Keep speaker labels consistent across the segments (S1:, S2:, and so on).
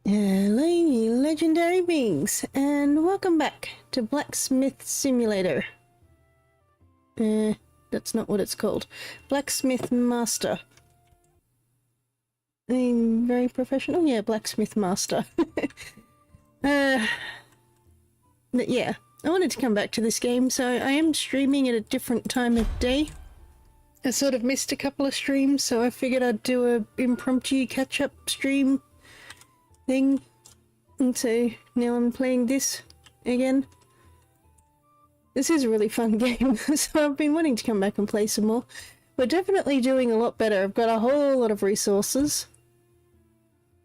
S1: Hello, you legendary beings, and welcome back to Blacksmith Simulator. That's not what it's called. Blacksmith Master. I'm very professional. Yeah, Blacksmith Master. But yeah, I wanted to come back to this game, so I am streaming at a different time of day. I sort of missed a couple of streams, so I figured I'd do a impromptu catch-up stream thing. And so now I'm playing this again. This is a really fun game, so I've been wanting to come back and play some more. We're definitely doing a lot better. I've got a whole lot of resources.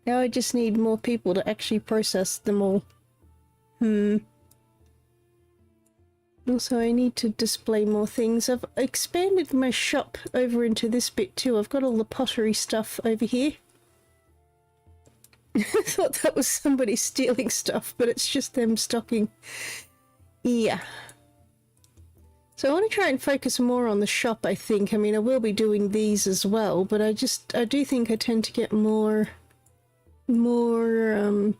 S1: Now I just need more people to actually process them all. Also, I need to display more things. I've expanded my shop over into this bit too. I've got all the pottery stuff over here. I thought that was somebody stealing stuff, but it's just them stocking. Yeah. So I want to try and focus more on the shop, I think. I mean, I will be doing these as well, but I do think I tend to get more income,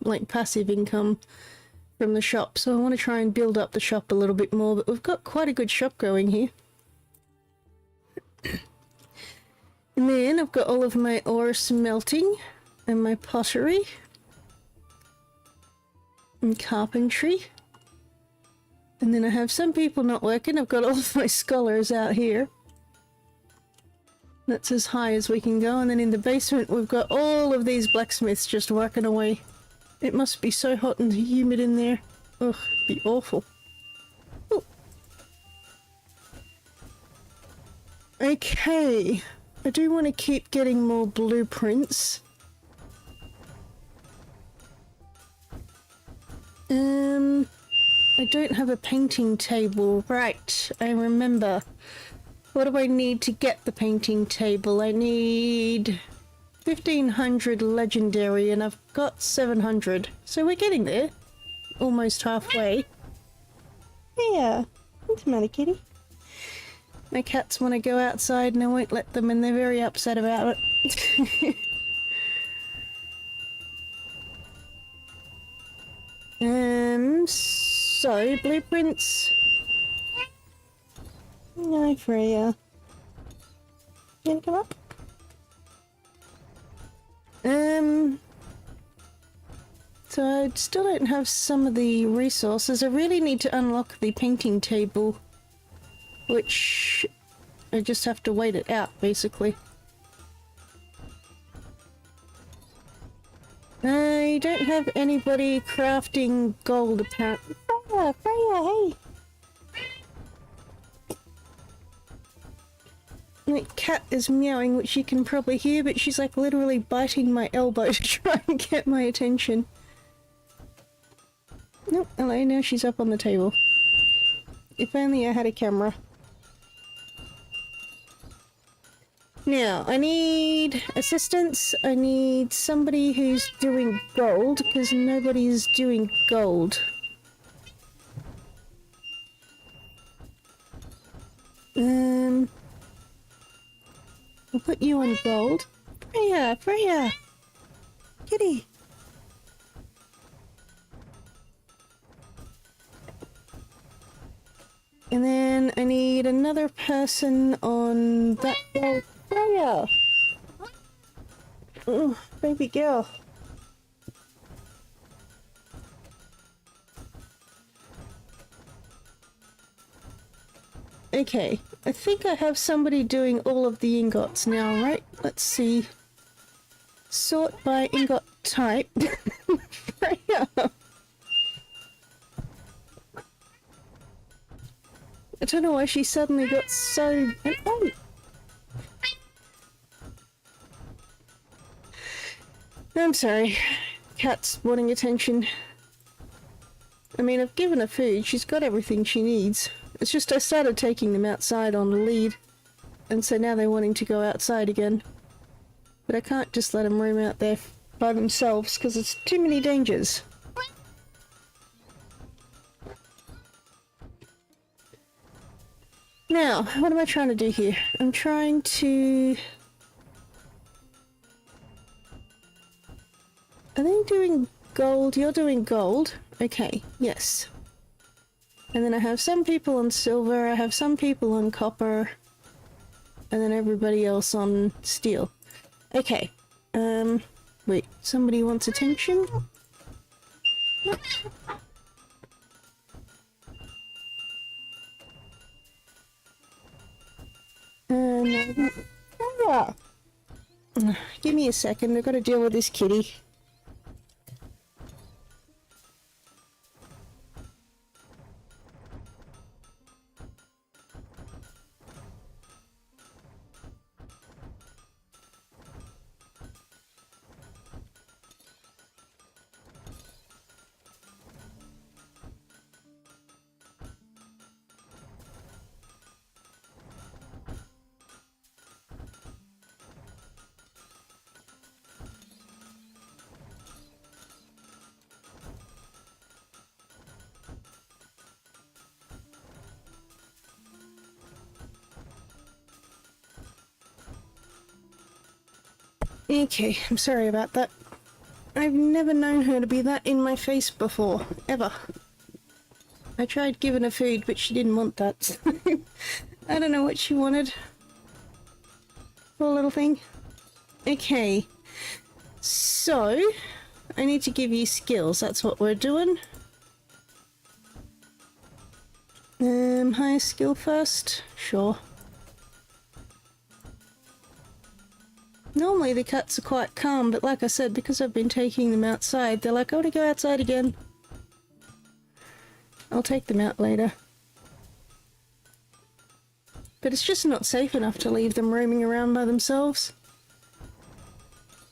S1: like passive income from the shop. So I want to try and build up the shop a little bit more, but we've got quite a good shop going here. And then I've got all of my ore smelting. And my pottery. And carpentry. And then I have some people not working. I've got all of my scholars out here. That's as high as we can go. And then in the basement we've got all of these blacksmiths just working away. It must be so hot and humid in there. Ugh, it'd be awful. Ooh. Okay. I do want to keep getting more blueprints. I don't have a painting table. Right, I remember. What do I need to get the painting table? I need 1500 legendary and I've got 700. So we're getting there. Almost halfway. Yeah, it's Money Kitty. My cats want to go outside and I won't let them and they're very upset about it. So, blueprints. No, Freya. You gonna come up? So I still don't have some of the resources. I really need to unlock the painting table, which I just have to wait it out, basically. I don't have anybody crafting gold apparently. Freya, hey! My cat is meowing, which you can probably hear, but she's like literally biting my elbow to try and get my attention. Nope, hello, now she's up on the table. If only I had a camera. Now, I need assistance. I need somebody who's doing gold, because nobody's doing gold. I'll put you on gold. Freya! Freya! Kitty! And then I need another person on that gold. Freya! Oh, baby girl. Okay, I think I have somebody doing all of the ingots now, right? Let's see. Sort by ingot type. Freya! I don't know why she suddenly got so... Oh! I'm sorry. Cat's wanting attention. I mean, I've given her food. She's got everything she needs. It's just I started taking them outside on the lead. And so now they're wanting to go outside again. But I can't just let them roam out there by themselves because it's too many dangers. Now, what am I trying to do here? I'm trying to... I doing gold? You're doing gold. Okay, yes. And then I have some people on silver, I have some people on copper, and then everybody else on steel. Okay. Wait, somebody wants attention? Ah. Give me a second, I've got to deal with this kitty. Okay, I'm sorry about that. I've never known her to be that in my face before, ever. I tried giving her food, but she didn't want that. I don't know what she wanted. Poor little thing. Okay, so I need to give you skills, that's what we're doing. Highest skill first? Sure. Normally the cats are quite calm, but like I said, because I've been taking them outside, they're like, I want to go outside again. I'll take them out later. But it's just not safe enough to leave them roaming around by themselves.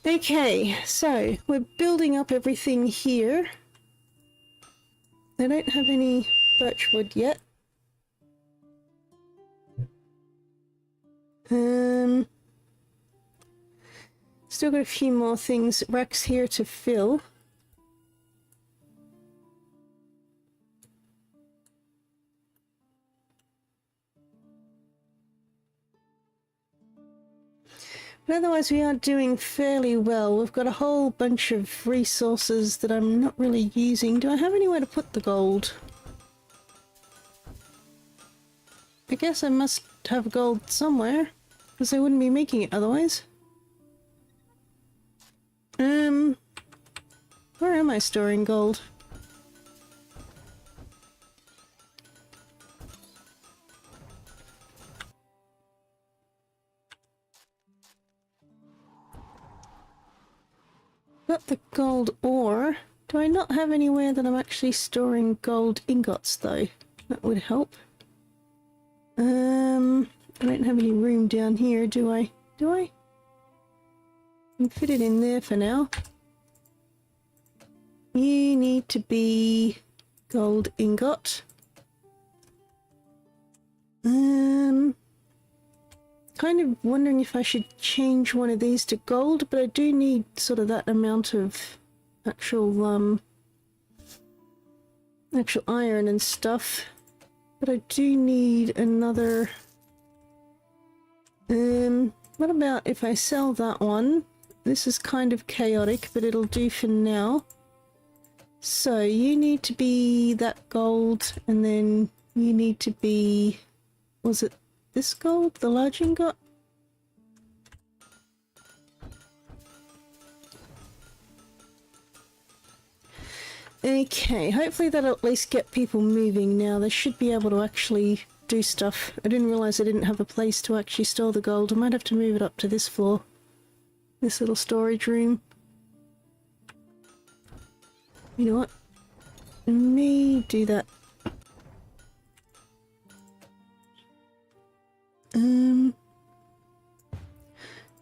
S1: Okay, so we're building up everything here. I don't have any birchwood yet. Still got a few more things, racks here to fill. But otherwise we are doing fairly well. We've got a whole bunch of resources that I'm not really using. Do I have anywhere to put the gold? I guess I must have gold somewhere, because I wouldn't be making it otherwise. Where am I storing gold? Got the gold ore. Do I not have anywhere that I'm actually storing gold ingots though? That would help. I don't have any room down here, do I? Do I? I can fit it in there for now. You need to be gold ingot. Kind of wondering if I should change one of these to gold, but I do need sort of that amount of actual iron and stuff. But I do need another. What about if I sell that one? This is kind of chaotic, but it'll do for now. So you need to be that gold, and then you need to be, was it this gold, the large ingot? Okay, hopefully that'll at least get people moving now. They should be able to actually do stuff. I didn't realise I didn't have a place to actually store the gold. I might have to move it up to this floor. This little storage room. You know what? Let me do that. And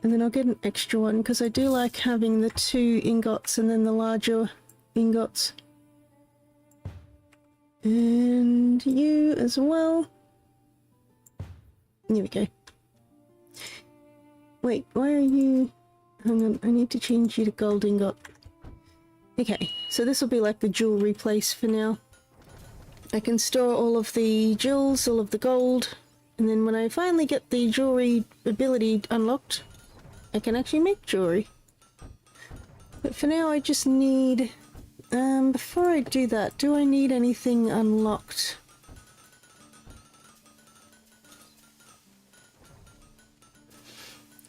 S1: then I'll get an extra one because I do like having the 2 ingots and then the larger ingots. And you as well. There we go. Wait, why are you... Hang on, I need to change you to gold ingot. Okay, so this will be like the jewellery place for now. I can store all of the jewels, all of the gold, and then when I finally get the jewellery ability unlocked, I can actually make jewellery. But for now I just need... before I do that, do I need anything unlocked?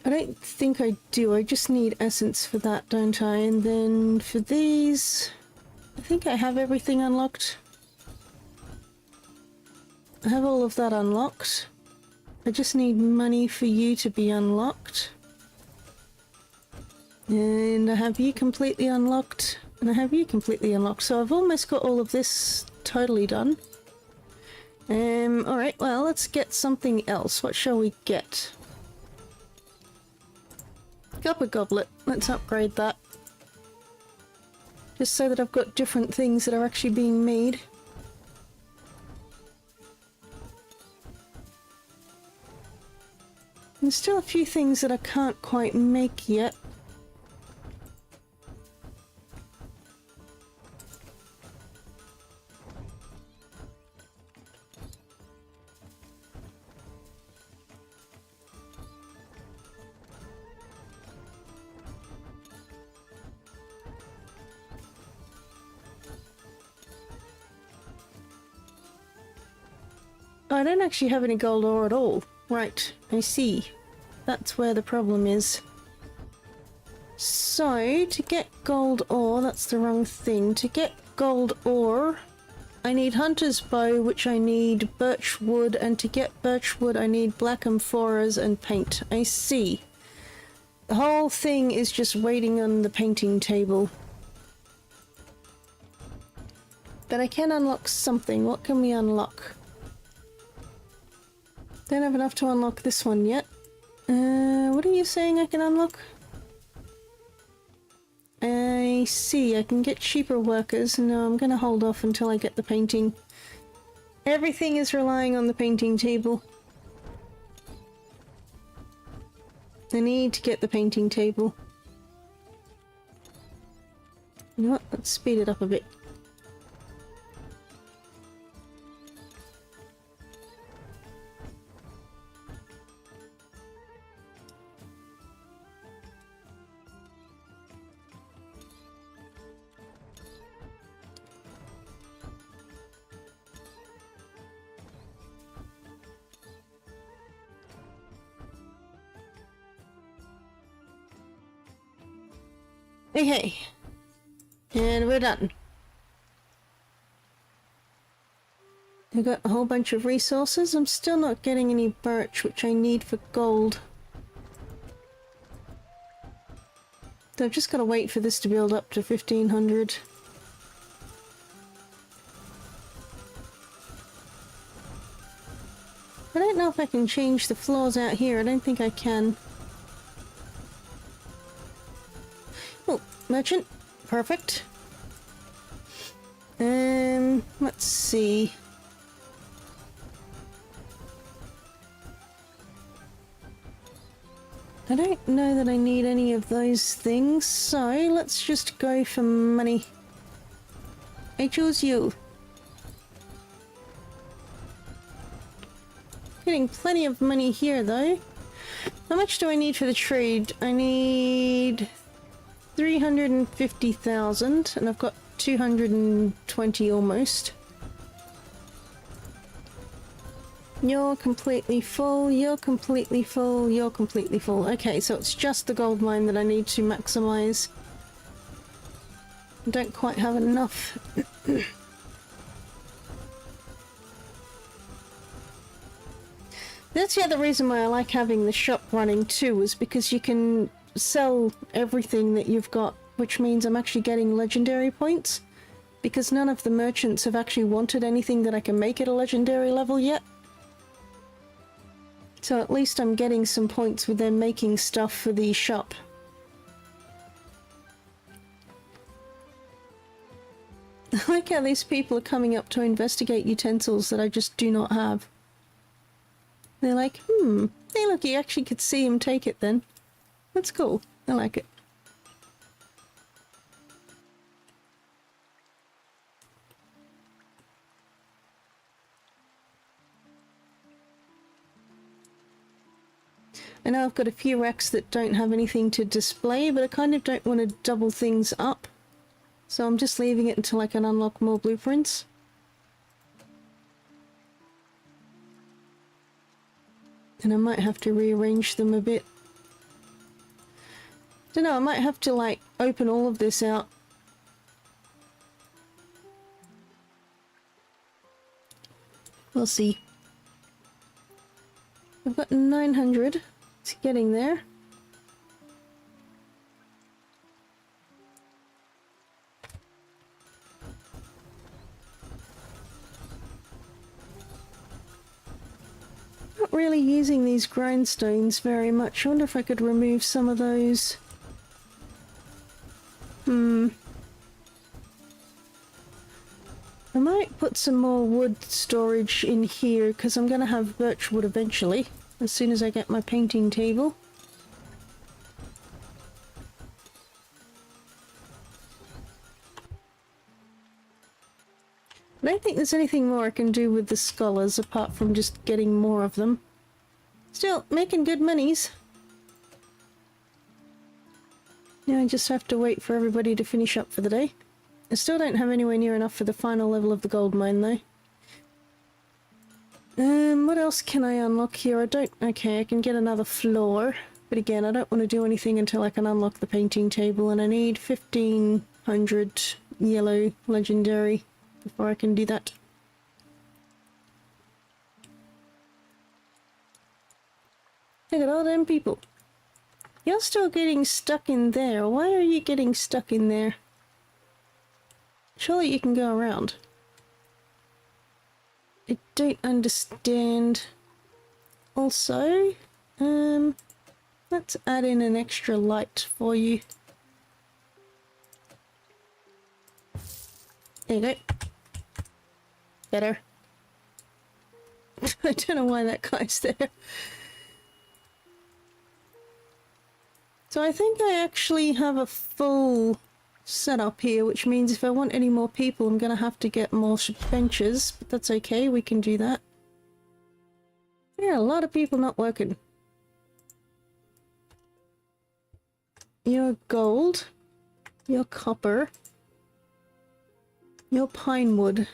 S1: I don't think I do, I just need essence for that, don't I? And then for these... I think I have everything unlocked. I have all of that unlocked. I just need money for you to be unlocked. And I have you completely unlocked. And I have you completely unlocked. So I've almost got all of this totally done. Alright, well, let's get something else. What shall we get? Copper goblet. Let's upgrade that. Just so that I've got different things that are actually being made. There's still a few things that I can't quite make yet. I don't actually have any gold ore at all. Right, I see. That's where the problem is. So, to get gold ore, that's the wrong thing. To get gold ore, I need hunter's bow, which I need birch wood, and to get birch wood I need black amphoras and paint. I see. The whole thing is just waiting on the painting table. But I can unlock something. What can we unlock? Don't have enough to unlock this one yet. What are you saying I can unlock? I see, I can get cheaper workers. No, I'm gonna hold off until I get the painting. Everything is relying on the painting table. I need to get the painting table. You know what? Let's speed it up a bit. Okay, and we're done. I've got a whole bunch of resources. I'm still not getting any birch, which I need for gold. So I've just got to wait for this to build up to 1500. I don't know if I can change the floors out here. I don't think I can. Merchant. Perfect. Let's see. I don't know that I need any of those things, so let's just go for money. I choose you. Getting plenty of money here, though. How much do I need for the trade? I need 350,000, and I've got 220 almost. You're completely full, you're completely full, you're completely full. Okay, so it's just the gold mine that I need to maximize. I don't quite have enough. That's the other reason why I like having the shop running too, is because you can sell everything that you've got, which means I'm actually getting legendary points, because none of the merchants have actually wanted anything that I can make at a legendary level yet. So at least I'm getting some points with them making stuff for the shop. I like how these people are coming up to investigate utensils that I just do not have. They're like, hey look, you actually could see him take it then. That's cool. I like it. I know I've got a few racks that don't have anything to display, but I kind of don't want to double things up. So I'm just leaving it until I can unlock more blueprints. And I might have to rearrange them a bit. Don't know, I might have to like open all of this out. We'll see. I've got 900. It's getting there. Not really using these grindstones very much. I wonder if I could remove some of those. I might put some more wood storage in here because I'm going to have birch wood eventually, as soon as I get my painting table. I don't think there's anything more I can do with the scholars apart from just getting more of them. Still, making good monies. Now I just have to wait for everybody to finish up for the day. I still don't have anywhere near enough for the final level of the gold mine though. What else can I unlock here? Okay, I can get another floor. But again, I don't want to do anything until I can unlock the painting table, and I need 1500 yellow legendary before I can do that. Look at all them people. You're still getting stuck in there. Why are you getting stuck in there? Surely you can go around. I don't understand. Also, let's add in an extra light for you. There you go. Better. I don't know why that guy's there. So I think I actually have a full setup here, which means if I want any more people, I'm going to have to get more benches, but that's okay, we can do that. Yeah, a lot of people not working. You're gold. You're copper. You're pine wood.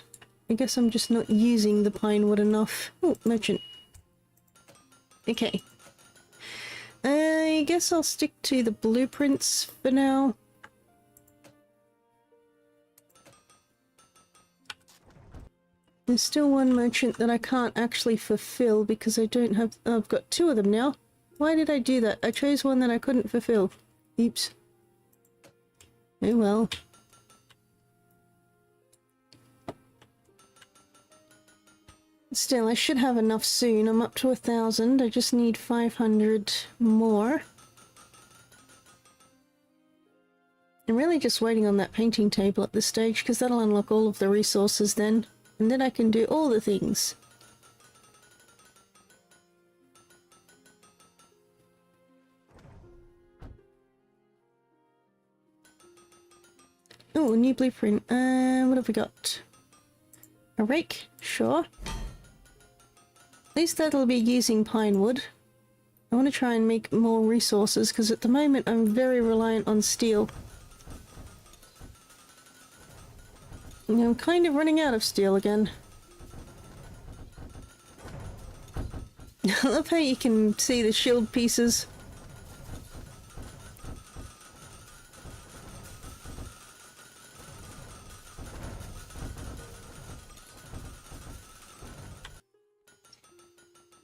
S1: I guess I'm just not using the pine wood enough. Oh, merchant. Okay. I guess I'll stick to the blueprints for now. There's still one merchant that I can't actually fulfill because I don't have... Oh, I've got two of them now. Why did I do that? I chose one that I couldn't fulfill. Oops. Oh well. Still, I should have enough soon. I'm up to 1,000. I just need 500 more. I'm really just waiting on that painting table at this stage because that'll unlock all of the resources then. And then I can do all the things. Oh, a new blueprint. What have we got? A rake? Sure. At least that'll be using pine wood. I want to try and make more resources because at the moment I'm very reliant on steel. And I'm kind of running out of steel again. I love how you can see the shield pieces.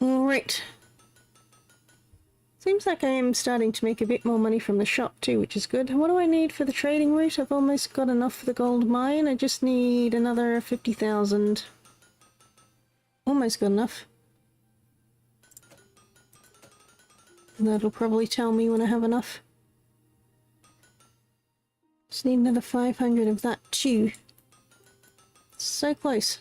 S1: Alright. Seems like I am starting to make a bit more money from the shop too, which is good. What do I need for the trading route? I've almost got enough for the gold mine. I just need another 50,000. Almost got enough. And that'll probably tell me when I have enough. Just need another 500 of that too. So close.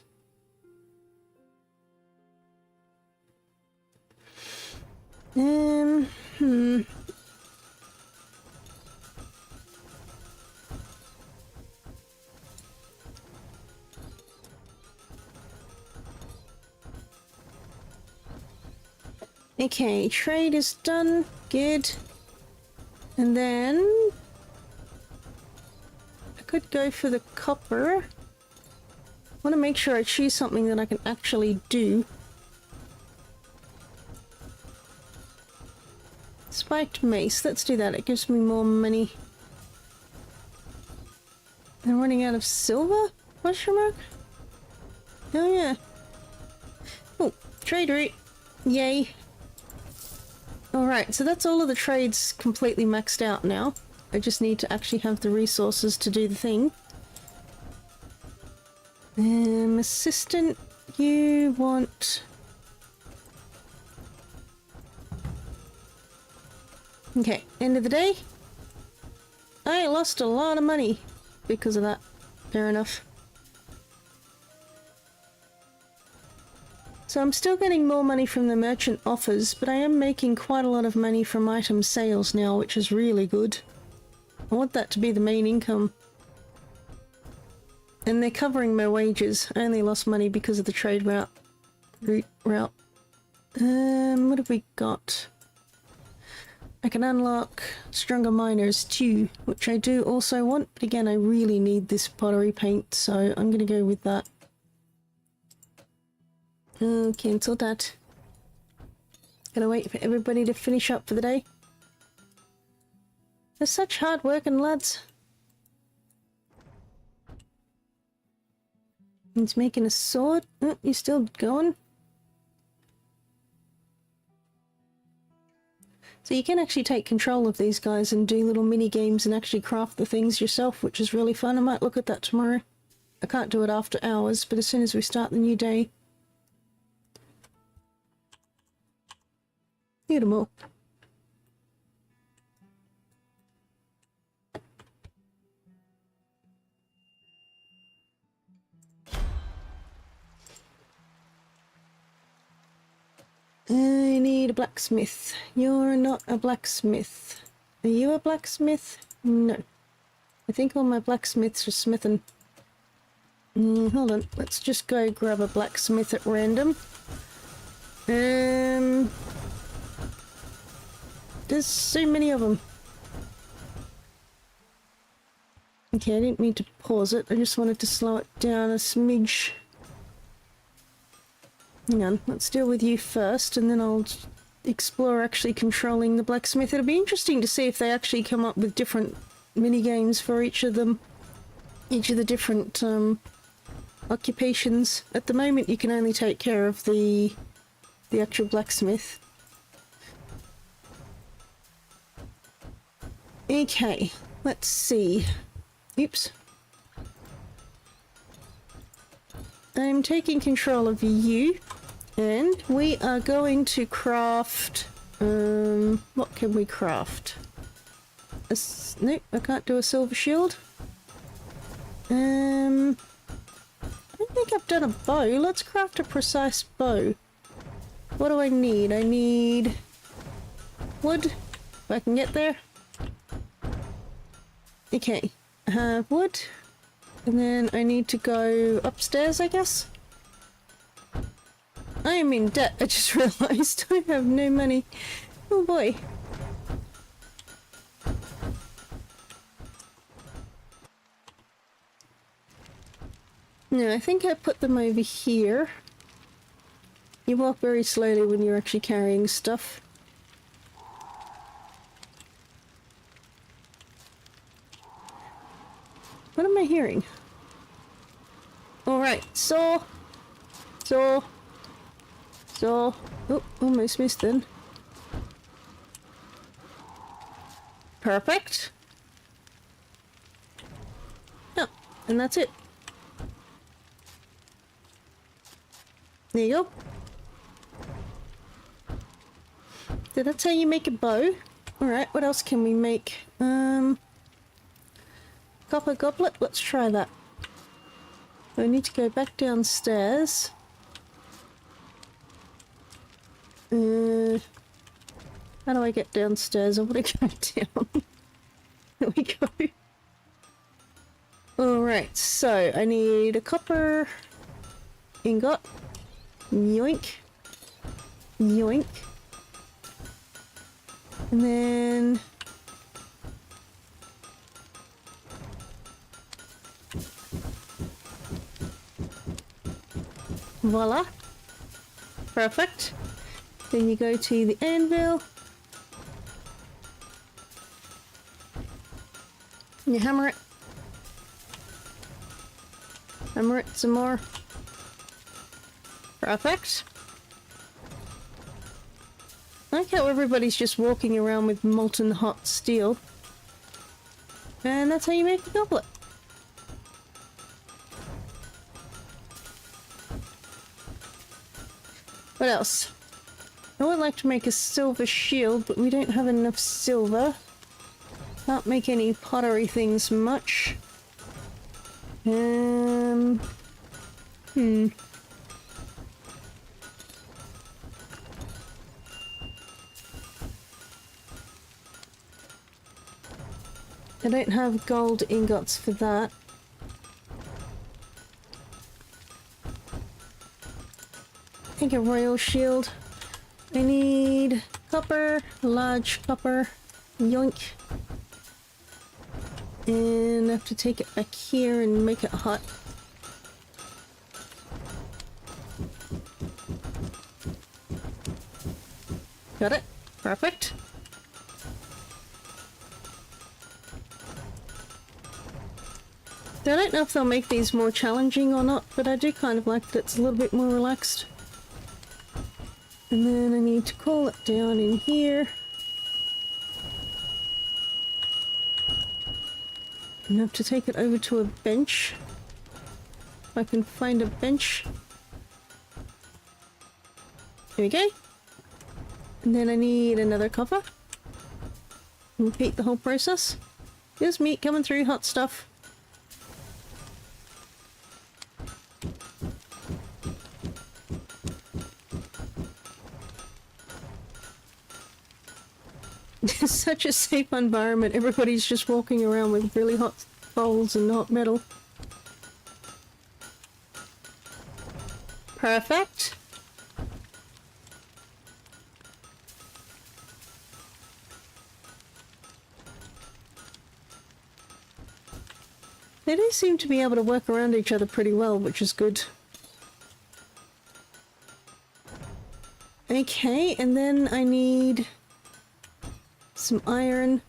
S1: Okay, trade is done. Good. And then I could go for the copper. I want to make sure I choose something that I can actually do. Spiked mace, let's do that. It gives me more money. I'm running out of silver? Question mark? Oh yeah. Oh, trade route. Yay. Alright, so that's all of the trades completely maxed out now. I just need to actually have the resources to do the thing. Assistant, you want... Okay, end of the day. I lost a lot of money because of that. Fair enough. So I'm still getting more money from the merchant offers, but I am making quite a lot of money from item sales now, which is really good. I want that to be the main income. And they're covering my wages. I only lost money because of the trade route. What have we got? I can unlock stronger miners too, which I do also want, but again I really need this pottery paint, so I'm gonna go with that. Cancel that. Gonna wait for everybody to finish up for the day. They're such hard working lads. He's making a sword. Oh, you're still going? So you can actually take control of these guys and do little mini games and actually craft the things yourself, which is really fun. I might look at that tomorrow. I can't do it after hours, but as soon as we start the new day. Get them all. I need a blacksmith. You're not a blacksmith. Are you a blacksmith? No. I think all my blacksmiths are smithing. Hold on. Let's just go grab a blacksmith at random. There's so many of them. Okay, I didn't mean to pause it. I just wanted to slow it down a smidge. Hang on, let's deal with you first, and then I'll explore actually controlling the blacksmith. It'll be interesting to see if they actually come up with different mini-games for each of them. Each of the different occupations. At the moment you can only take care of the actual blacksmith. Okay, let's see. Oops. I'm taking control of you, and we are going to craft... what can we craft? Nope, I can't do a silver shield. I don't think I've done a bow. Let's craft a precise bow. What do I need? I need wood, if I can get there. Okay, I have wood. And then I need to go upstairs, I guess? I am in debt, I just realised. I have no money. Oh boy. No, I think I put them over here. You walk very slowly when you're actually carrying stuff. What am I hearing? Alright, so... Oh, almost missed then. Perfect. Oh, and that's it. There you go. So that's how you make a bow. Alright, what else can we make? Copper goblet? Let's try that. I need to go back downstairs. How do I get downstairs? I want to go down. There we go. Alright, so I need a copper ingot. Yoink. Yoink. And then... voila. Perfect. Then you go to the anvil. And you hammer it. Hammer it some more. Perfect. I like how everybody's just walking around with molten hot steel. And that's how you make the goblet. What else? I would like to make a silver shield, but we don't have enough silver. Can't make any pottery things much. I don't have gold ingots for that. I think a royal shield. I need copper, large copper, yoink. And I have to take it back here and make it hot. Got it. Perfect. I don't know if they'll make these more challenging or not, but I do kind of like that it's a little bit more relaxed. And then I need to cool it down in here. And I have to take it over to a bench. If I can find a bench. Here we go. And then I need another copper. Repeat the whole process. Here's meat coming through, hot stuff. It's such a safe environment. Everybody's just walking around with really hot bowls and hot metal. Perfect. They do seem to be able to work around each other pretty well, which is good. Okay, and then I need some iron.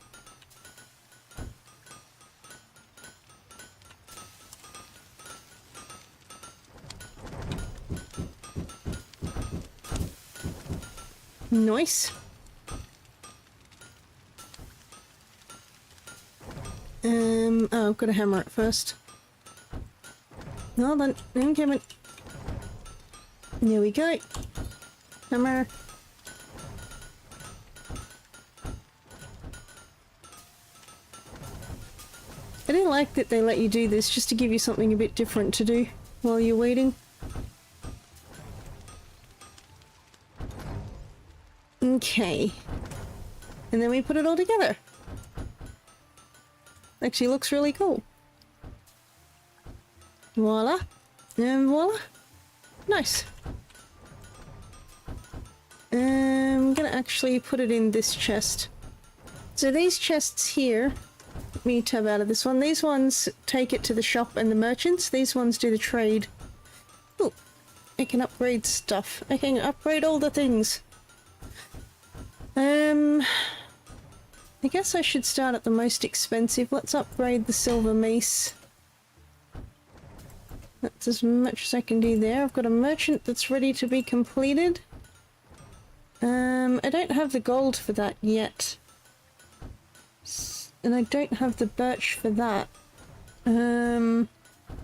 S1: Nice. Oh, I've got to hammer it first. Hold on, I'm coming. There we go. Hammer. I do like that they let you do this just to give you something a bit different to do while you're waiting. Okay. And then we put it all together. Actually looks really cool. Voila. And voila. Nice. I'm gonna actually put it in this chest. So these chests here, let me tab out of this one. These ones take it to the shop and the merchants. These ones do the trade. Oh, I can upgrade stuff. I can upgrade all the things. I guess I should start at the most expensive. Let's upgrade the silver mace. That's as much as I can do there. I've got a merchant that's ready to be completed. I don't have the gold for that yet. And I don't have the birch for that. I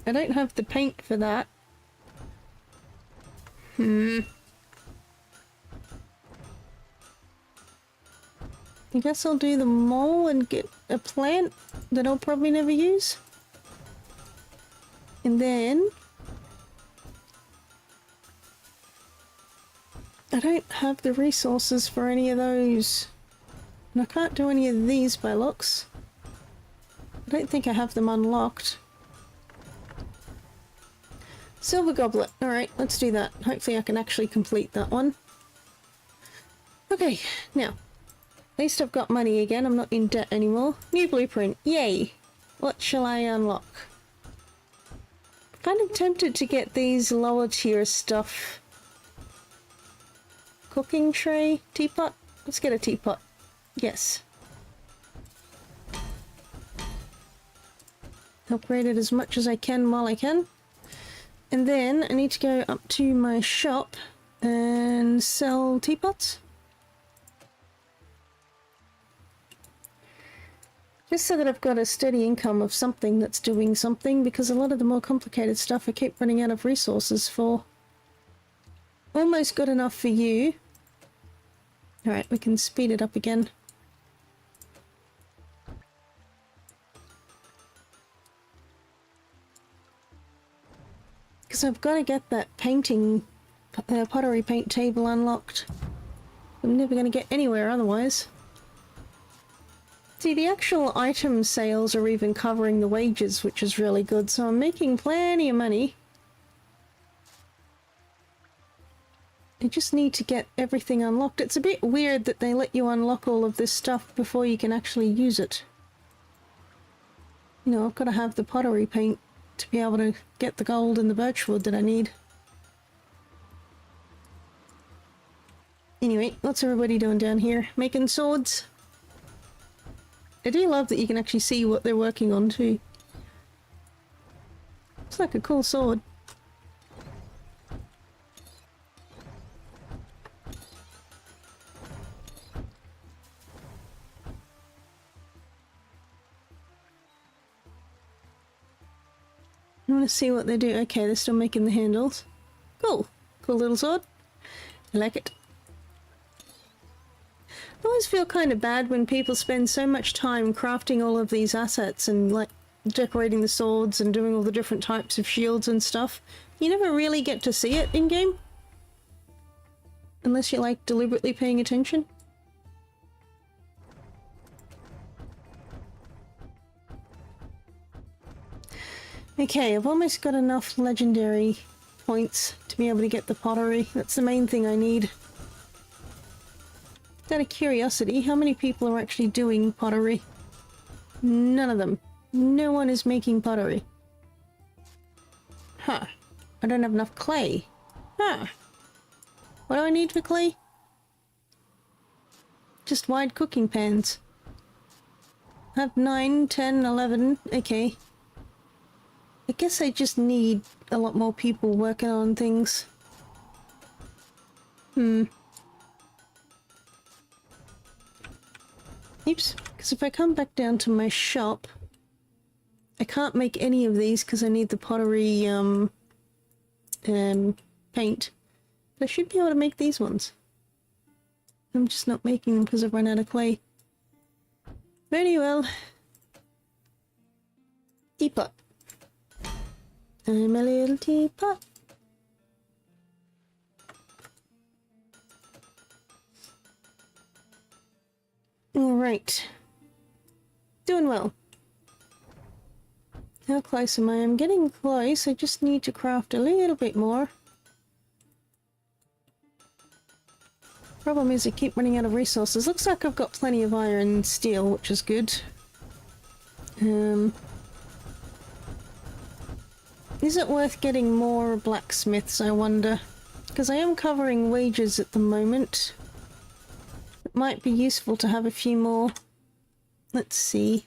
S1: don't have the paint for that. I guess I'll do the mole and get a plant that I'll probably never use. And then... I don't have the resources for any of those. And I can't do any of these by looks. I don't think I have them unlocked. Silver goblet. Alright, let's do that. Hopefully I can actually complete that one. Okay, now. least I've got money again. I'm not in debt anymore. New blueprint. Yay! What shall I unlock? Kind of tempted to get these lower tier stuff. Cooking tray? Teapot? Let's get a teapot. Yes. Upgrade it as much as I can while I can. And then I need to go up to my shop and sell teapots. Just so that I've got a steady income of something that's doing something, because a lot of the more complicated stuff I keep running out of resources for. Almost got enough for you. Alright, we can speed it up again. Because I've got to get that painting, pottery paint table unlocked. I'm never going to get anywhere otherwise. See, the actual item sales are even covering the wages, which is really good, so I'm making plenty of money. I just need to get everything unlocked. It's a bit weird that they let you unlock all of this stuff before you can actually use it. You know, I've got to have the pottery paint to be able to get the gold and the birchwood that I need. Anyway, what's everybody doing down here? Making swords? I do love that you can actually see what they're working on too. It's like a cool sword. I want to see what they do. Okay, they're still making the handles. Cool. Cool little sword. I like it. I always feel kind of bad when people spend so much time crafting all of these assets and like decorating the swords and doing all the different types of shields and stuff. You never really get to see it in game. Unless you're like deliberately paying attention. Okay, I've almost got enough legendary points to be able to get the pottery. That's the main thing I need. Out of curiosity, how many people are actually doing pottery? None of them. No one is making pottery. Huh. I don't have enough clay. Huh. What do I need for clay? Just wide cooking pans. I have 9, 10, 11. Okay. I guess I just need a lot more people working on things. Oops, because if I come back down to my shop, I can't make any of these because I need the pottery paint. But I should be able to make these ones. I'm just not making them because I've run out of clay. Very well. Teapot. I'm a little teapot. Alright. Doing well. How close am I? I'm getting close. I just need to craft a little bit more. Problem is I keep running out of resources. Looks like I've got plenty of iron and steel, which is good. Is it worth getting more blacksmiths, I wonder? Because I am covering wages at the moment. It might be useful to have a few more. Let's see.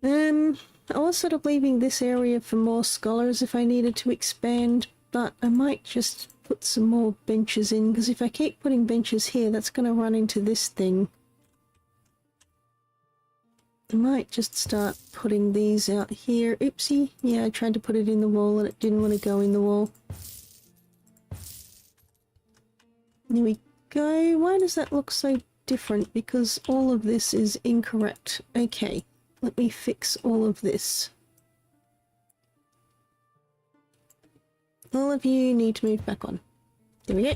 S1: I was sort of leaving this area for more scholars if I needed to expand, but I might just put some more benches in, because if I keep putting benches here, that's going to run into this thing. I might just start putting these out here. Oopsie. Yeah, I tried to put it in the wall and it didn't want to go in the wall. There we go. Why does that look so different? Because all of this is incorrect. Okay, let me fix all of this. All of you need to move back on. There we go.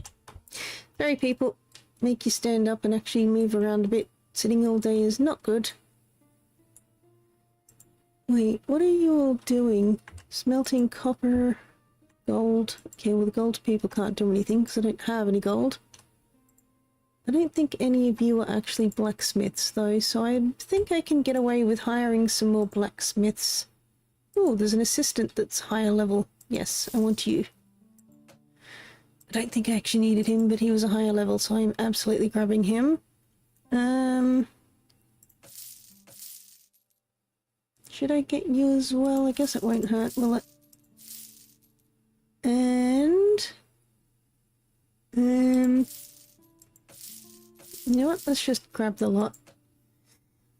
S1: Sorry people, make you stand up and actually move around a bit. Sitting all day is not good. Wait, what are you all doing? Smelting copper, gold. Okay, well the gold people can't do anything because I don't have any gold. I don't think any of you are actually blacksmiths though, so I think I can get away with hiring some more blacksmiths. Oh, there's an assistant that's higher level. Yes, I want you. I don't think I actually needed him, but he was a higher level, so I'm absolutely grabbing him. Should I get you as well? I guess it won't hurt, will it? And... you know what? Let's just grab the lot.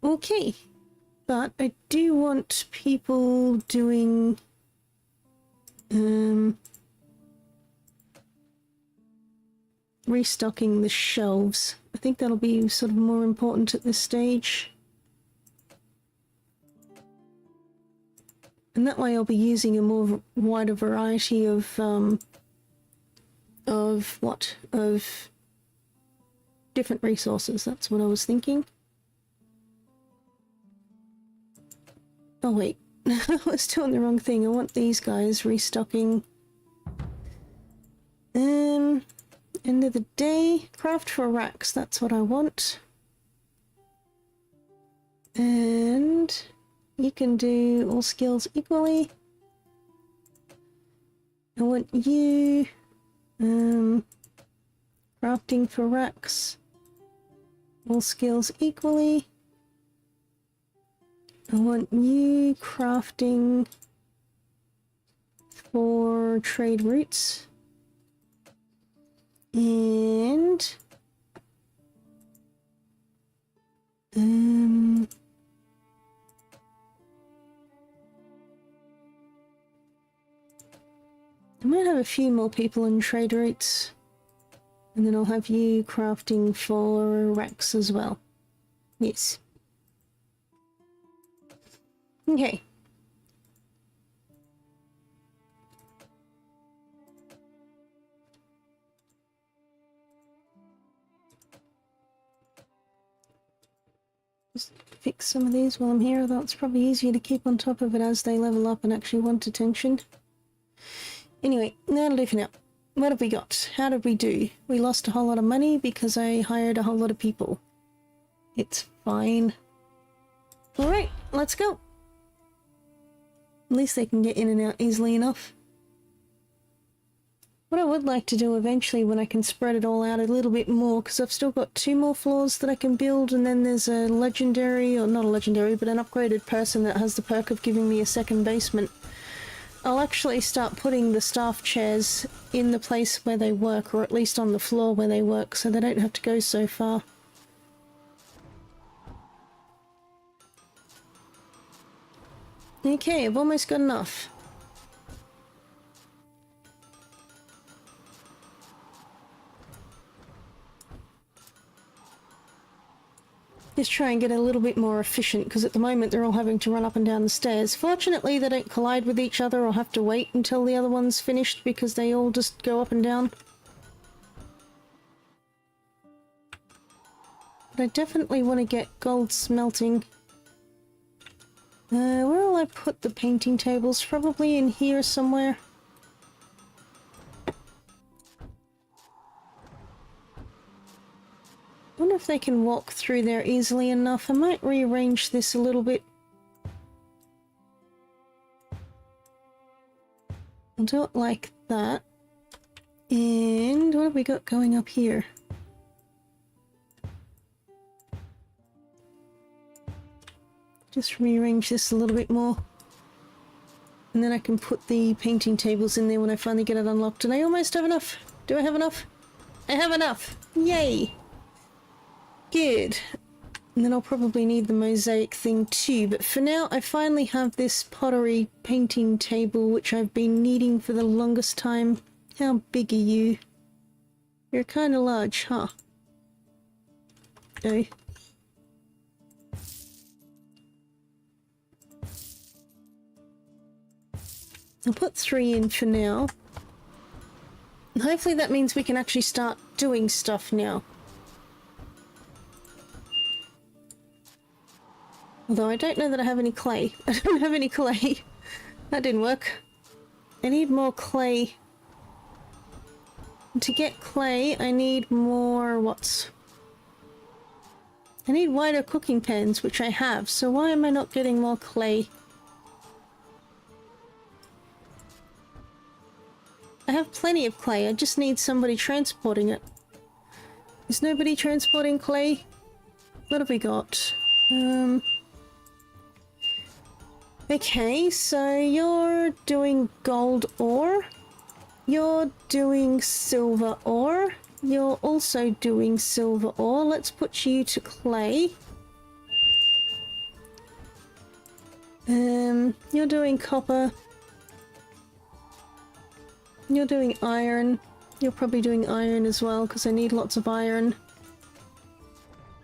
S1: Okay. But I do want people doing... restocking the shelves. I think that'll be sort of more important at this stage. And that way I'll be using a more wider variety of different resources. That's what I was thinking. Oh wait, I was doing the wrong thing. I want these guys restocking. End of the day, craft for racks, that's what I want. And you can do all skills equally. I want you crafting for racks, all skills equally. I want you crafting for trade routes. And I might have a few more people in trade routes, and then I'll have you crafting for racks as well. Yes. Okay. Just fix some of these while I'm here, although it's probably easier to keep on top of it as they level up and actually want attention. Anyway, that'll do for now. What have we got? How did we do? We lost a whole lot of money because I hired a whole lot of people. It's fine. Alright, let's go. At least they can get in and out easily enough. What I would like to do eventually when I can spread it all out a little bit more, because I've still got 2 more floors that I can build, and then there's a legendary, or not a legendary, but an upgraded person that has the perk of giving me a second basement. I'll actually start putting the staff chairs in the place where they work, or at least on the floor where they work, so they don't have to go so far. Okay, I've almost got enough. Just try and get a little bit more efficient, because at the moment they're all having to run up and down the stairs. Fortunately they don't collide with each other or have to wait until the other one's finished, because they all just go up and down. But I definitely want to get gold smelting. Where will I put the painting tables? Probably in here somewhere. I wonder if they can walk through there easily enough. I might rearrange this a little bit. I'll do it like that. And what have we got going up here? Just rearrange this a little bit more. And then I can put the painting tables in there when I finally get it unlocked. And I almost have enough. Do I have enough? I have enough! Yay! Good. And then I'll probably need the mosaic thing too, but for now I finally have this pottery painting table which I've been needing for the longest time. How big are you? You're kind of large, huh? Oh. I'll put 3 in for now. And hopefully that means we can actually start doing stuff now. Although I don't know that I have any clay. I don't have any clay. That didn't work. I need more clay. To get clay, I need more... what's... I need wider cooking pans, which I have, so why am I not getting more clay? I have plenty of clay, I just need somebody transporting it. Is nobody transporting clay? What have we got? Okay, so you're doing gold ore. You're doing silver ore. You're also doing silver ore. Let's put you to clay. You're doing copper. You're doing iron. You're probably doing iron as well, because I need lots of iron.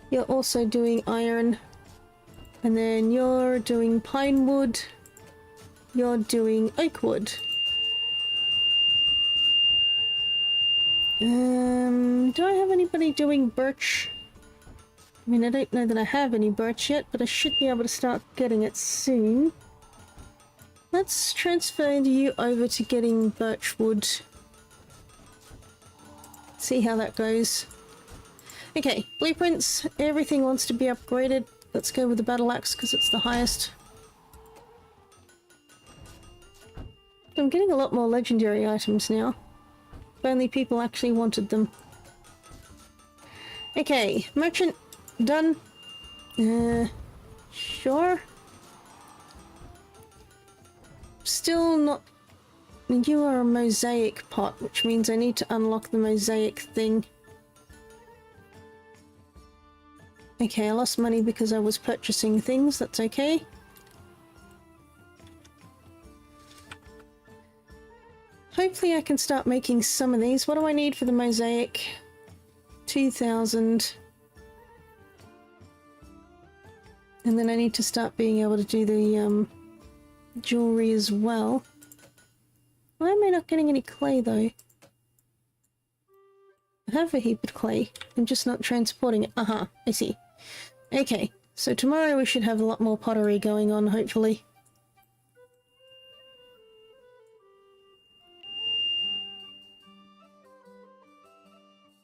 S1: You're also doing iron. And then you're doing pine wood. You're doing oak wood. Do I have anybody doing birch? I mean, I don't know that I have any birch yet, but I should be able to start getting it soon. Let's transfer you over to getting birch wood. See how that goes. Okay, blueprints. Everything wants to be upgraded. Let's go with the battle axe because it's the highest. I'm getting a lot more legendary items now. If only people actually wanted them. Okay, merchant done. Sure. Still not... You are a mosaic pot, which means I need to unlock the mosaic thing. Okay, I lost money because I was purchasing things, that's okay. Hopefully I can start making some of these. What do I need for the mosaic? 2,000. And then I need to start being able to do the jewelry as well. Why am I not getting any clay though? I have a heap of clay. I'm just not transporting it. Aha, I see. Okay, so tomorrow we should have a lot more pottery going on, hopefully.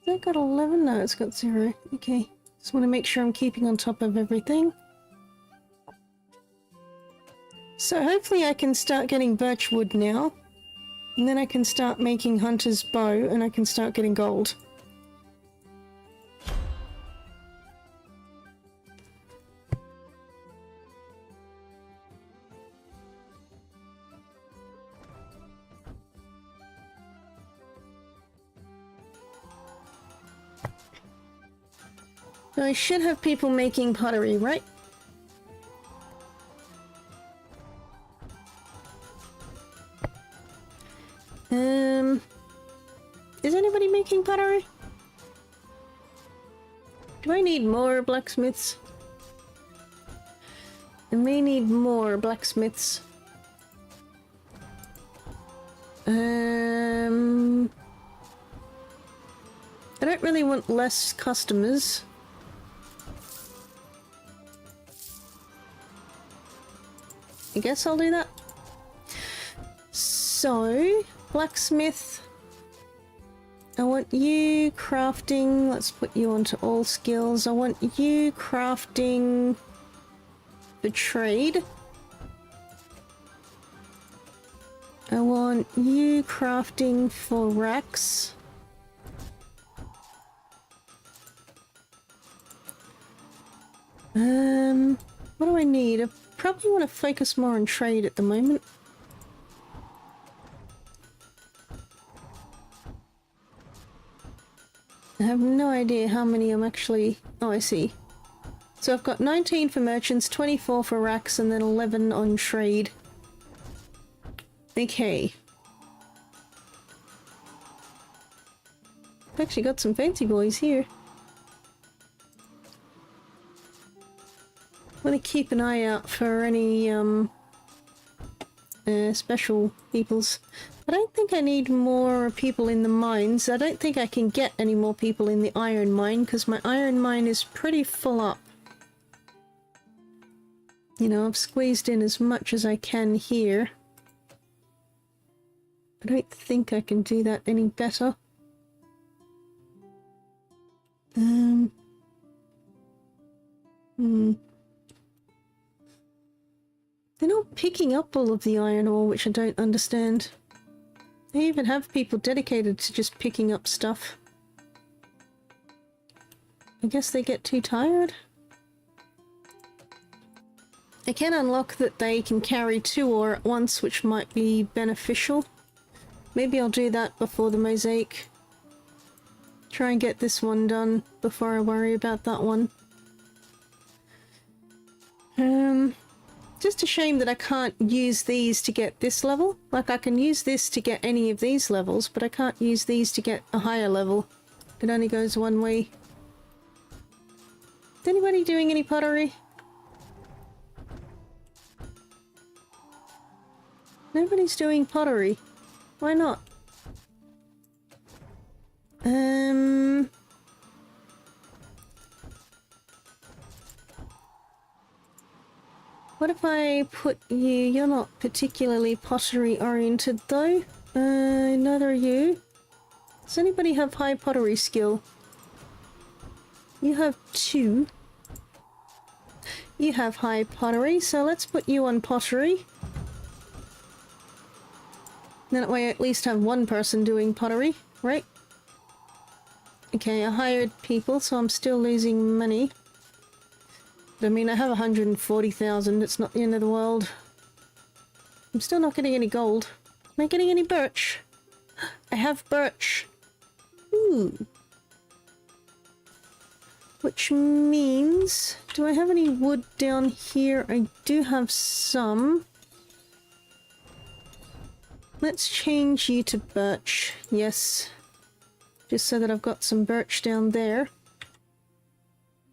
S1: Has that got 11? No, it's got 0. Okay, just want to make sure I'm keeping on top of everything. So hopefully I can start getting birch wood now. And then I can start making hunter's bow and I can start getting gold. So I should have people making pottery, right? Is anybody making pottery? Do I need more blacksmiths? I may need more blacksmiths. I don't really want less customers. I guess I'll do that. So, blacksmith. I want you crafting. Let's put you onto all skills. I want you crafting the trade. I want you crafting for racks. What do I need? I probably want to focus more on trade at the moment. I have no idea how many I'm actually... Oh, I see. So I've got 19 for merchants, 24 for racks, and then 11 on trade. Okay. I've actually got some fancy boys here. I want to keep an eye out for any special peoples. I don't think I need more people in the mines. I don't think I can get any more people in the iron mine because my iron mine is pretty full up. You know, I've squeezed in as much as I can here. I don't think I can do that any better. picking up all of the iron ore, which I don't understand. They even have people dedicated to just picking up stuff. I guess they get too tired? I can unlock that they can carry 2 ore at once, which might be beneficial. Maybe I'll do that before the mosaic. Try and get this one done before I worry about that one. Just a shame that I can't use these to get this level. Like, I can use this to get any of these levels, but I can't use these to get a higher level. It only goes one way. Is anybody doing any pottery? Nobody's doing pottery. Why not? What if I put you... You're not particularly pottery oriented though. Neither are you. Does anybody have high pottery skill? You have 2. You have high pottery, so let's put you on pottery. Then that way I at least have one person doing pottery, right? Okay, I hired people, so I'm still losing money. But I mean, I have 140,000, it's not the end of the world. I'm still not getting any gold. Am I getting any birch? I have birch. Ooh. Which means... Do I have any wood down here? I do have some. Let's change you to birch. Yes. Just so that I've got some birch down there.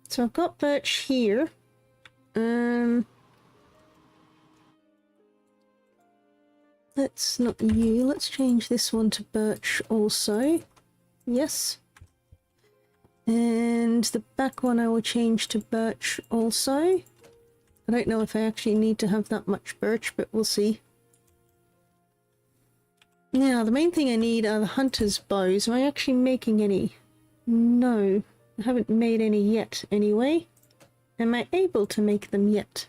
S1: So I've got birch here. Let's not you. Let's change this one to birch also. Yes. And the back one I will change to birch also. I don't know if I actually need to have that much birch, but we'll see. Now, the main thing I need are the hunter's bows. Am I actually making any? No. I haven't made any yet, anyway. Am I able to make them yet?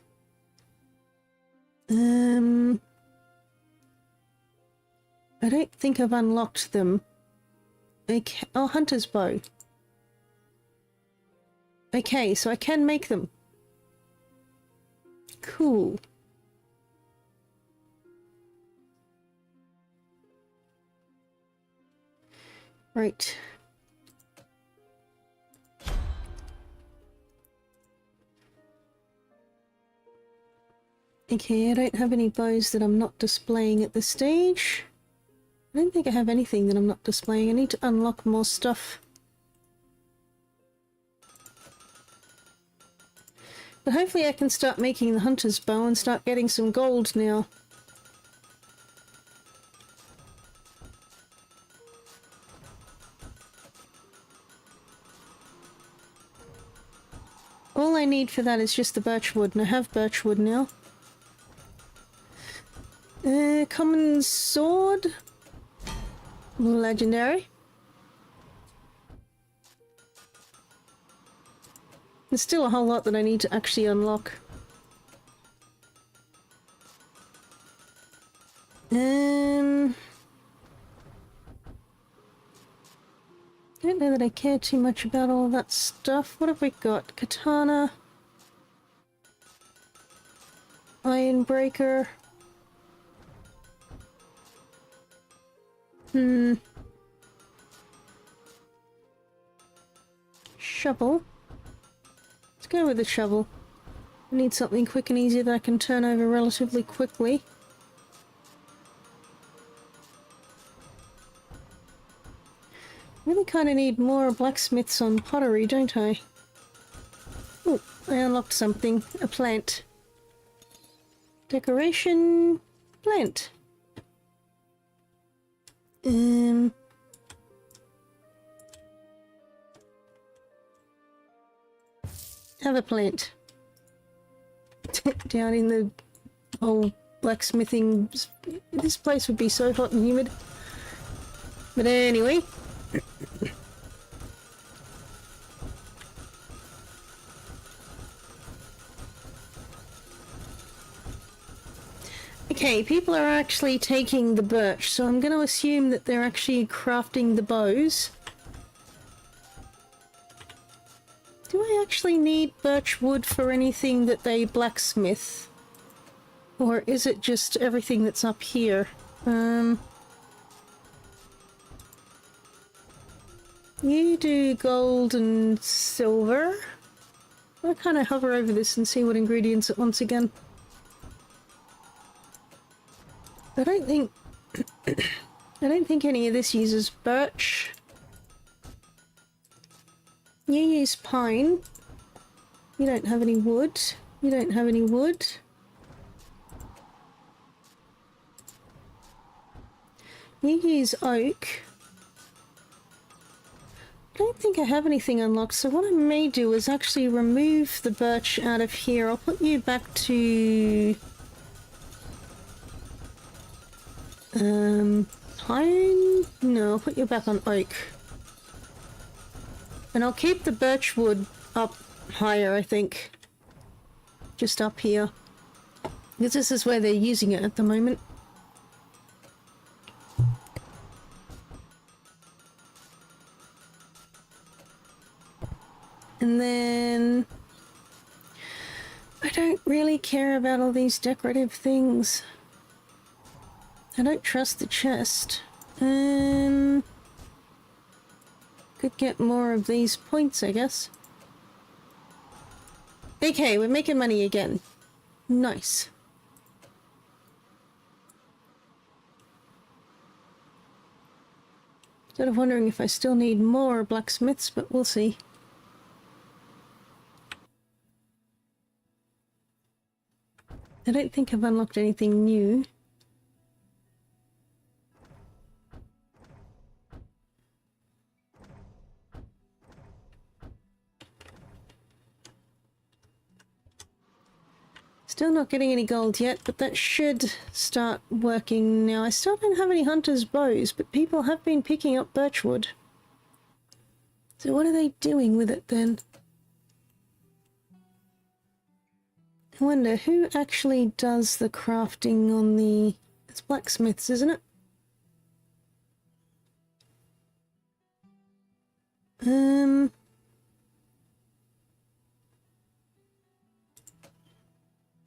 S1: I don't think I've unlocked them. Okay. Oh, hunter's bow. Okay, so I can make them. Cool. Right. Okay, I don't have any bows that I'm not displaying at this stage. I don't think I have anything that I'm not displaying. I need to unlock more stuff. But hopefully I can start making the hunter's bow and start getting some gold now. All I need for that is just the birch wood, and I have birch wood now. Common sword. Legendary. There's still a whole lot that I need to actually unlock. I don't know that I care too much about all that stuff. What have we got? Katana. Iron breaker. Shovel. Let's go with the shovel. I need something quick and easy that I can turn over relatively quickly. Really kind of need more blacksmiths on pottery, don't I? Oh, I unlocked something. A plant. Decoration. Plant. Have a plant. Down in the whole blacksmithing... This place would be so hot and humid. But anyway... Okay, people are actually taking the birch, so I'm going to assume that they're actually crafting the bows. Do I actually need birch wood for anything that they blacksmith? Or is it just everything that's up here? You do gold and silver. I'll kind of hover over this and see what ingredients it wants again. I don't think I don't think any of this uses birch. You use pine. You don't have any wood. You don't have any wood. You use oak. I don't think I have anything unlocked, so what I may do is actually remove the birch out of here. I'll put you back to... pine? No, I'll put you back on oak. And I'll keep the birch wood up higher, I think. Just up here. Because this is where they're using it at the moment. And then... I don't really care about all these decorative things. I don't trust the chest. Could get more of these points, I guess. Okay, we're making money again. Nice. Sort of wondering if I still need more blacksmiths, but we'll see. I don't think I've unlocked anything new. Still not getting any gold yet, but that should start working now. I still don't have any hunter's bows, but people have been picking up birchwood. So what are they doing with it then? I wonder who actually does the crafting on the... It's blacksmiths, isn't it?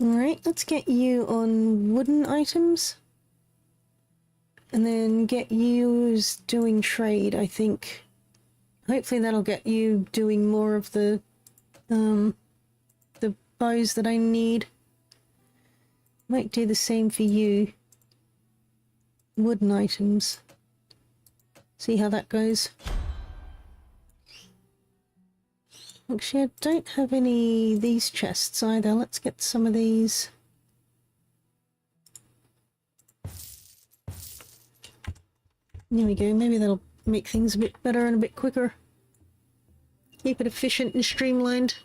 S1: Alright, let's get you on wooden items. And then get you doing trade, I think. Hopefully that'll get you doing more of the bows that I need. Might do the same for you. Wooden items. See how that goes. Actually, I don't have any of these chests either. Let's get some of these. There we go. Maybe that'll make things a bit better and a bit quicker. Keep it efficient and streamlined.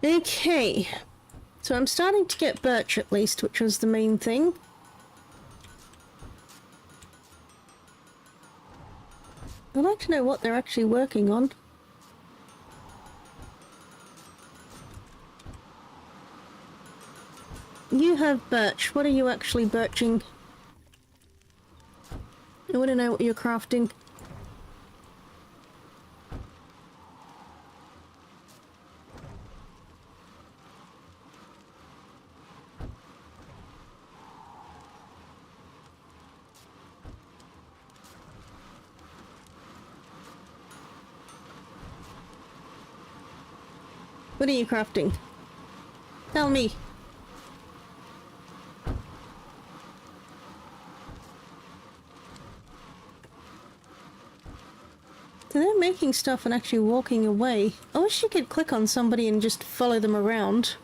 S1: Okay, so I'm starting to get birch at least, which was the main thing. I'd like to know what they're actually working on. You have birch. What are you actually birching? I want to know what you're crafting. What are you crafting? Tell me. So they're making stuff and actually walking away. I wish you could click on somebody and just follow them around.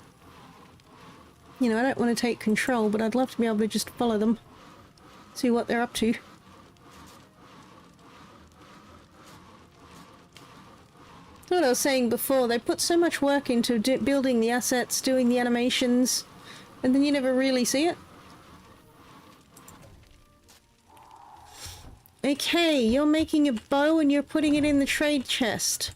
S1: You know, I don't want to take control, but I'd love to be able to just follow them. See what they're up to. What I was saying before, they put so much work into building the assets, doing the animations, and then you never really see it. Okay, you're making a bow and you're putting it in the trade chest.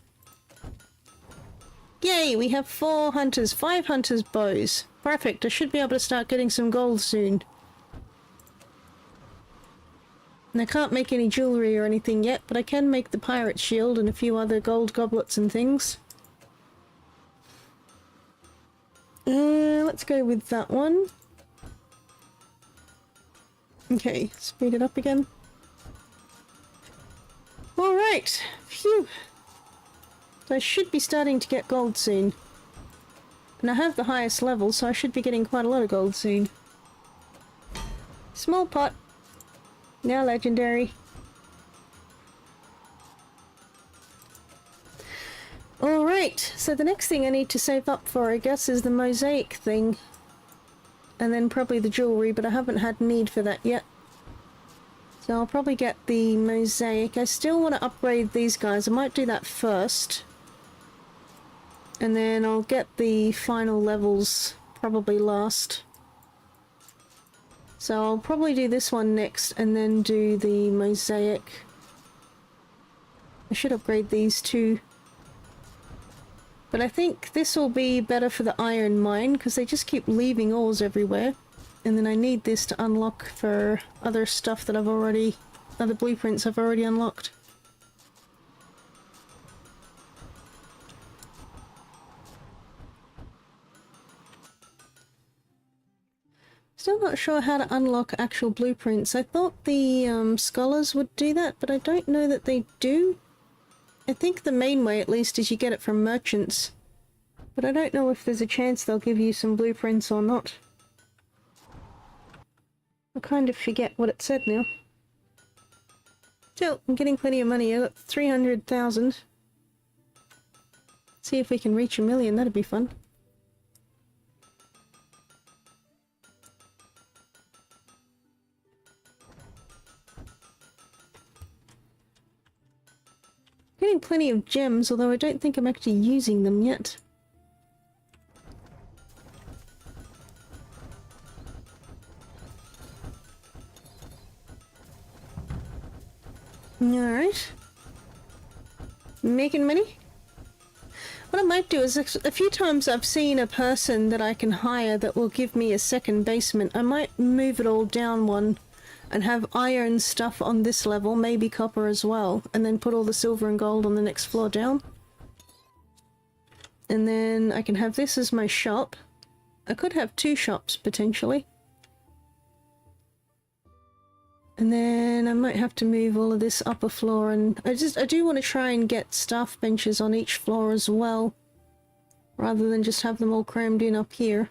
S1: Yay, we have 4 hunters, 5 hunters' bows. Perfect, I should be able to start getting some gold soon. And I can't make any jewellery or anything yet, but I can make the pirate shield and a few other gold goblets and things. Let's go with that one. Okay, speed it up again. Alright, phew. So I should be starting to get gold soon. And I have the highest level, so I should be getting quite a lot of gold soon. Small pot. Now legendary. Alright, so the next thing I need to save up for, I guess, is the mosaic thing. And then probably the jewellery, but I haven't had need for that yet. So I'll probably get the mosaic. I still want to upgrade these guys. I might do that first. And then I'll get the final levels probably last. So I'll probably do this one next and then do the mosaic. I should upgrade these too. But I think this will be better for the iron mine because they just keep leaving ores everywhere. And then I need this to unlock for other stuff that other blueprints I've already unlocked. Still not sure how to unlock actual blueprints. I thought the scholars would do that, but I don't know that they do. I think the main way, at least, is you get it from merchants. But I don't know if there's a chance they'll give you some blueprints or not. I kind of forget what it said now. Still, I'm getting plenty of money. I got 300,000. See if we can reach 1 million, that'd be fun. Getting plenty of gems, although I don't think I'm actually using them yet. Alright. Making money? What I might do is, a few times I've seen a person that I can hire that will give me a second basement. I might move it all down one and have iron stuff on this level, maybe copper as well, and then put all the silver and gold on the next floor down. And then I can have this as my shop. I could have 2 shops, potentially. And then I might have to move all of this upper floor, and I do want to try and get staff benches on each floor as well, rather than just have them all crammed in up here.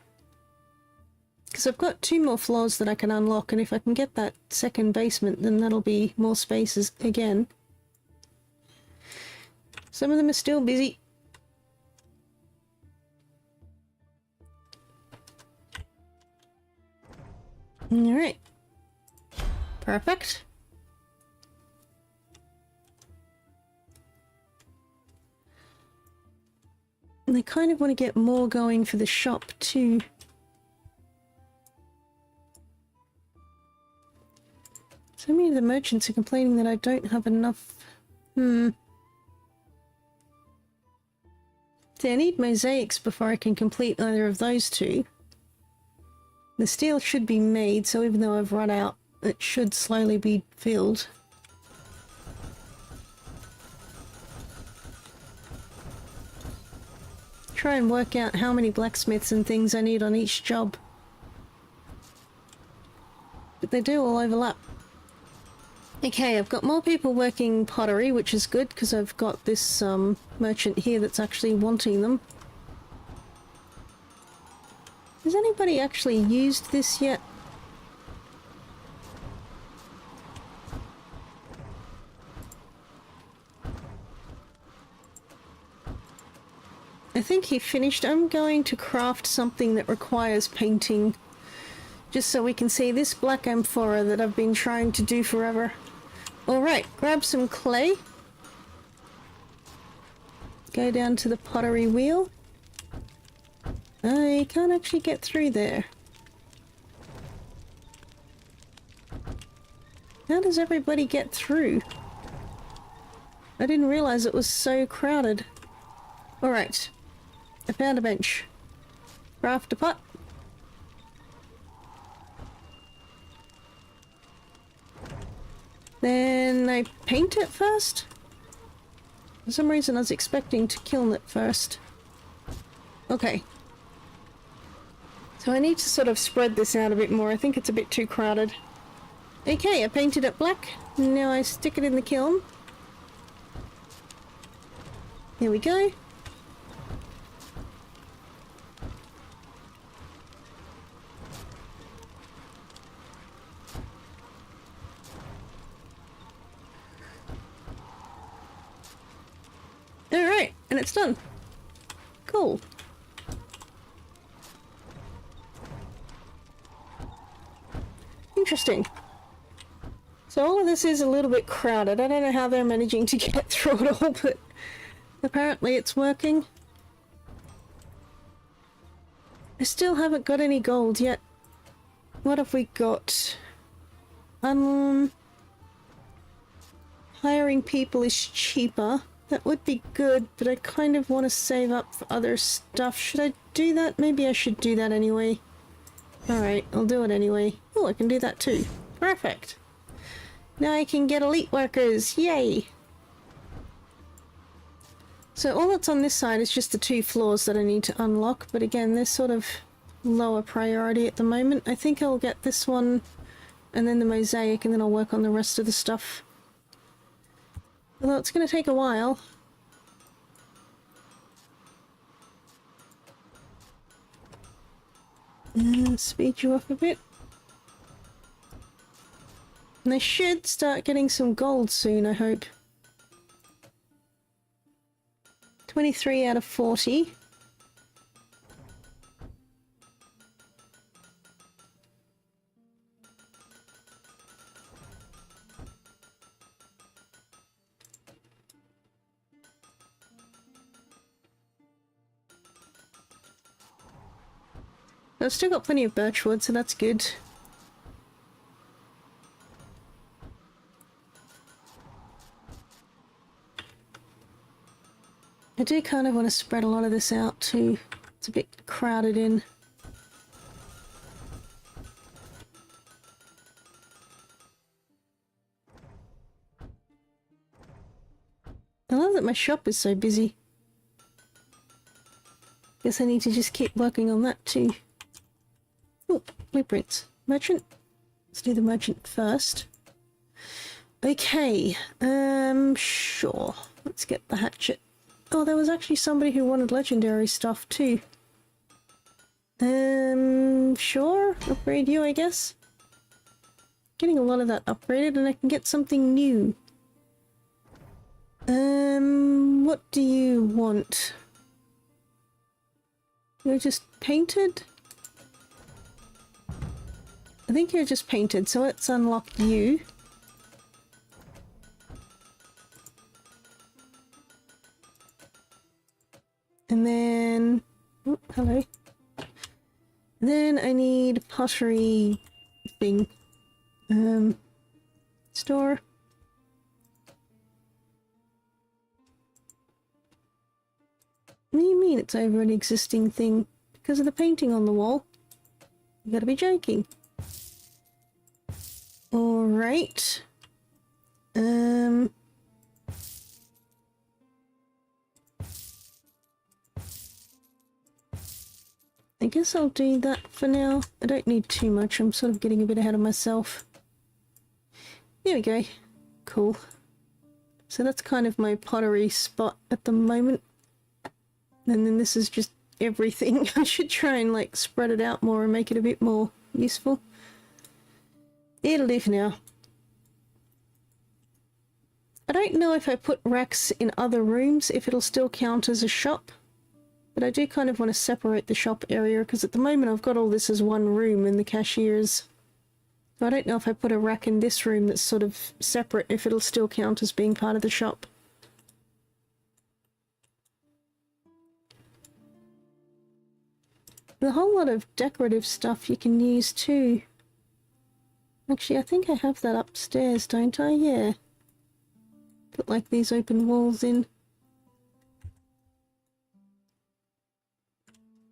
S1: Because I've got 2 more floors that I can unlock, and if I can get that second basement, then that'll be more spaces again. Some of them are still busy. Alright. Perfect. And I kind of want to get more going for the shop too. So many of the merchants are complaining that I don't have enough. See, I need mosaics before I can complete either of those 2. The steel should be made, so even though I've run out, it should slowly be filled. Try and work out how many blacksmiths and things I need on each job. But they do all overlap. Okay, I've got more people working pottery, which is good because I've got this merchant here that's actually wanting them. Has anybody actually used this yet? I think he finished. I'm going to craft something that requires painting, just so we can see this black amphora that I've been trying to do forever. Alright, grab some clay. go down to the pottery wheel. I can't actually get through there. How does everybody get through? I didn't realize it was so crowded. Alright. I found a bench. Craft a pot. Then I paint it first? For some reason I was expecting to kiln it first. Okay. So I need to sort of spread this out a bit more. I think it's a bit too crowded. Okay, I painted it black. Now I stick it in the kiln. Here we go. Alright, and it's done. Cool. Interesting. So all of this is a little bit crowded. I don't know how they're managing to get through it all, but apparently it's working. I still haven't got any gold yet. What have we got? Hiring people is cheaper. That would be good, but I kind of want to save up for other stuff. Should I do that? Maybe I should do that anyway. Alright, I'll do it anyway. Oh, I can do that too. Perfect. Now I can get elite workers. Yay! So all that's on this side is just the 2 floors that I need to unlock, but again, they're sort of lower priority at the moment. I think I'll get this one and then the mosaic, and then I'll work on the rest of the stuff. Although it's going to take a while. Speed you up a bit. And I should start getting some gold soon, I hope. 23 out of 40. I've still got plenty of birchwood, so that's good. I do kind of want to spread a lot of this out too. It's a bit crowded in. I love that my shop is so busy. Guess I need to just keep working on that too. Oh, blueprints. Merchant. Let's do the merchant first. Okay, sure. Let's get the hatchet. Oh, there was actually somebody who wanted legendary stuff too. Sure. Upgrade you, I guess. Getting a lot of that upgraded and I can get something new. What do you want? You're just painted? I think you're just painted, so let's unlock you. And then... oh, hello. Then I need pottery thing. Store. What do you mean it's over an existing thing? Because of the painting on the wall? You gotta be joking. Alright. I guess I'll do that for now. I don't need too much. I'm sort of getting a bit ahead of myself. There we go. Cool. So that's kind of my pottery spot at the moment. And then this is just everything. I should try and like spread it out more and make it a bit more useful. It'll do for now. I don't know if I put racks in other rooms, if it'll still count as a shop. But I do kind of want to separate the shop area, because at the moment I've got all this as one room and the cashiers. So I don't know if I put a rack in this room that's sort of separate, if it'll still count as being part of the shop. a whole lot of decorative stuff you can use too. Actually, I think I have that upstairs, don't I? Yeah. Put like these open walls in.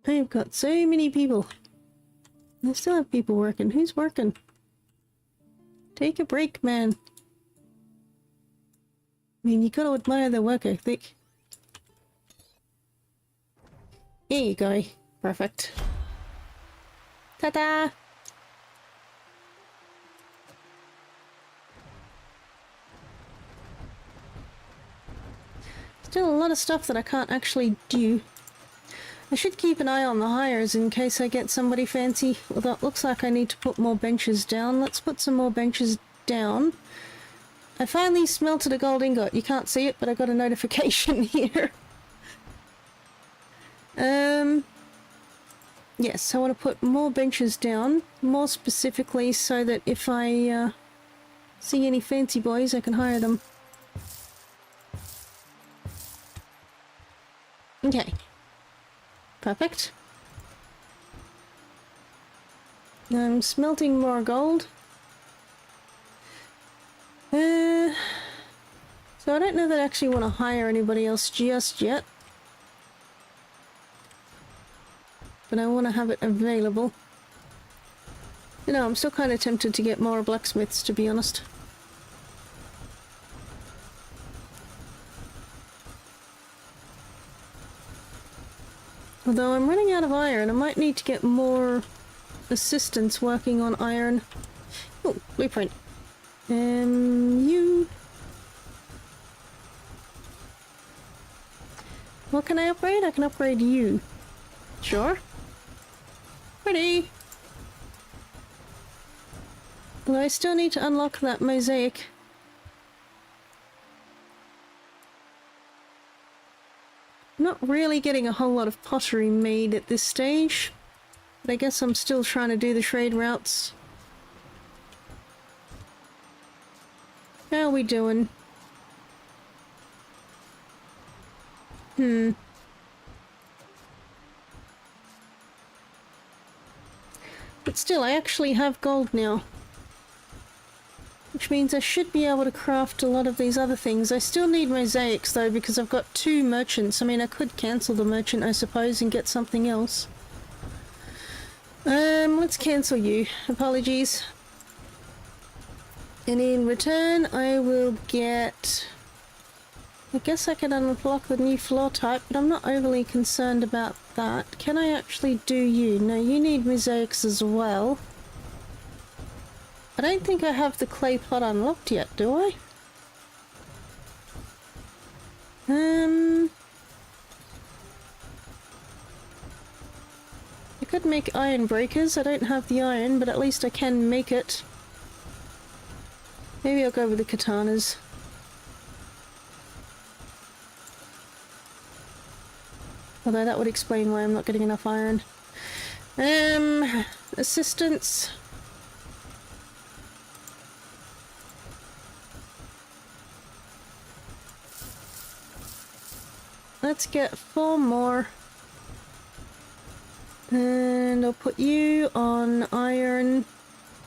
S1: I've got so many people. I still have people working. Who's working? Take a break, man. I mean, you gotta admire their work ethic. Here you go. Perfect. Ta-da! Still a lot of stuff that I can't actually do. I should keep an eye on the hires in case I get somebody fancy. Well, that looks like I need to put more benches down. Let's put some more benches down. I finally smelted a gold ingot. You can't see it, but I got a notification here. Yes, I want to put more benches down. More specifically so that if I see any fancy boys, I can hire them. Okay. Perfect. I'm smelting more gold. So I don't know that I actually want to hire anybody else just yet. But I want to have it available. You know, I'm still kind of tempted to get more blacksmiths, to be honest. Although I'm running out of iron, I might need to get more assistants working on iron. Oh, blueprint. You... What can I upgrade? I can upgrade you. Sure. Pretty. But I still need to unlock that mosaic. I'm not really getting a whole lot of pottery made at this stage, but I guess I'm still trying to do the trade routes. How are we doing? But still, I actually have gold now. Which means I should be able to craft a lot of these other things. I still need mosaics though because I've got 2 merchants. I mean, I could cancel the merchant, I suppose, and get something else. Let's cancel you. Apologies. And in return, I will get... I guess I can unlock the new floor type, but I'm not overly concerned about that. Can I actually do you? No, you need mosaics as well. I don't think I have the clay pot unlocked yet, do I? I could make iron breakers. I don't have the iron, but at least I can make it. Maybe I'll go with the katanas. Although that would explain why I'm not getting enough iron. Assistants. Let's get 4 more. And I'll put you on iron,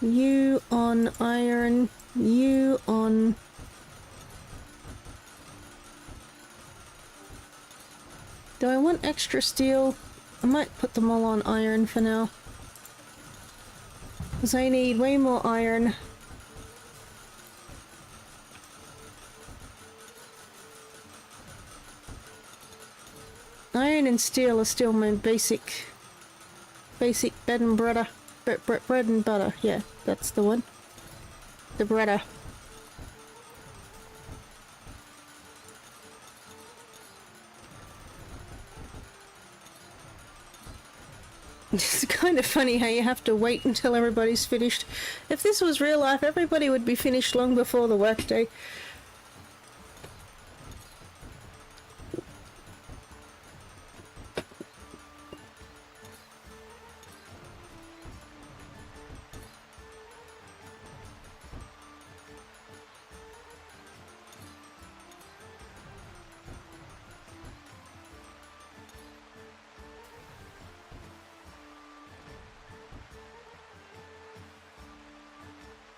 S1: you on iron, you on... Do I want extra steel? I might put them all on iron for now. Because I need way more iron. Iron and steel are still my basic bread and butter. Bread and butter, yeah, that's the one. The breader. It's kind of funny how you have to wait until everybody's finished. If this was real life, everybody would be finished long before the workday.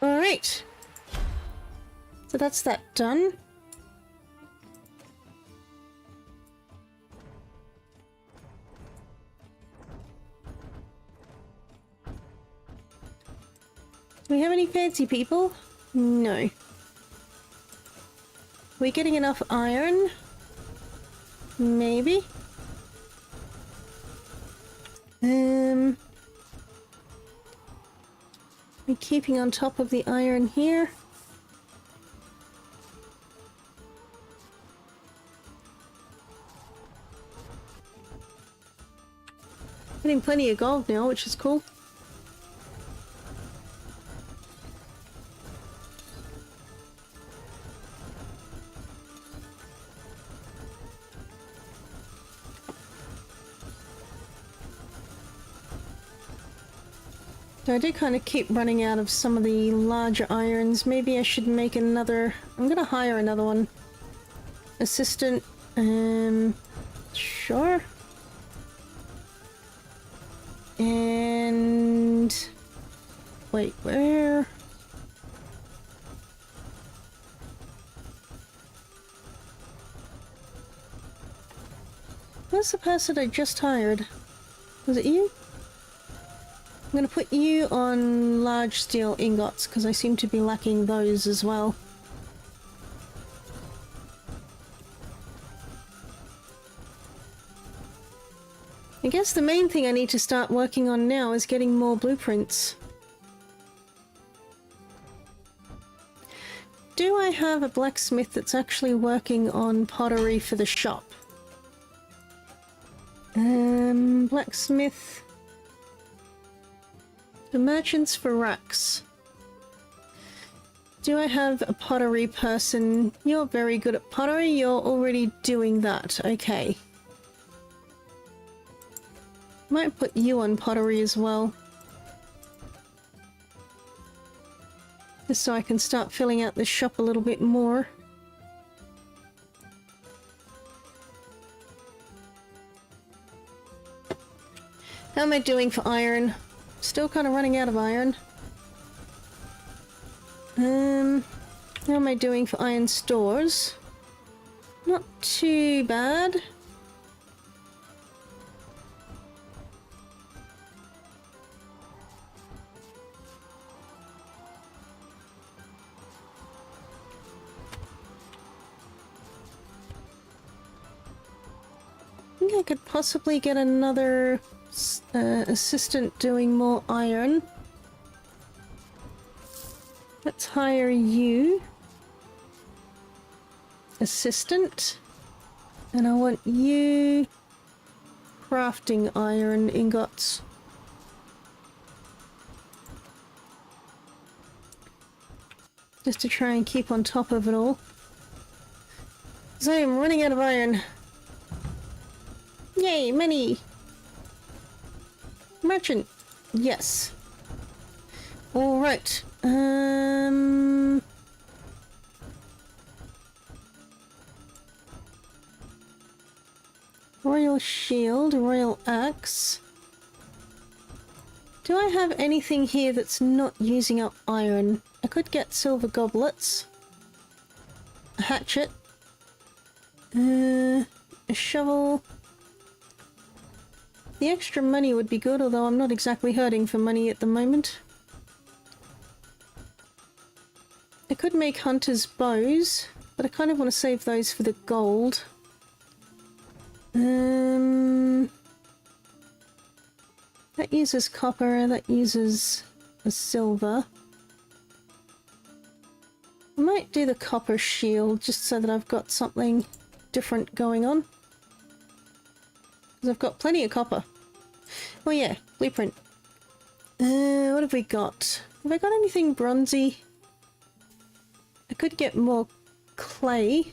S1: Alright. So that's that done. Do we have any fancy people? No. We getting enough iron? Maybe. We keeping on top of the iron here. Getting plenty of gold now, which is cool. So I do kind of keep running out of some of the larger irons. Maybe I should make another... I'm gonna hire another one. Assistant. Sure. And... wait, where... where's the person I just hired? Was it you? I'm gonna put you on large steel ingots because I seem to be lacking those as well. I guess the main thing I need to start working on now is getting more blueprints. Do I have a blacksmith that's actually working on pottery for the shop? Blacksmith... the merchants for racks. Do I have a pottery person? You're very good at pottery, you're already doing that, okay. Might put you on pottery as well. Just so I can start filling out this shop a little bit more. How am I doing for iron? Still kind of running out of iron. How am I doing for iron stores? Not too bad. I think I could possibly get another assistant doing more iron. Let's hire you. Assistant. And I want you crafting iron ingots. Just to try and keep on top of it all. So I'm running out of iron. Yay, money! Merchant. Yes. Alright. Royal shield, royal axe. Do I have anything here that's not using up iron? I could get silver goblets. A hatchet. A shovel. The extra money would be good, although I'm not exactly hurting for money at the moment. I could make hunter's bows, but I kind of want to save those for the gold. That uses copper, that uses a silver. I might do the copper shield just so that I've got something different going on. Because I've got plenty of copper. Oh yeah, blueprint. What have we got? Have I got anything bronzy? I could get more clay.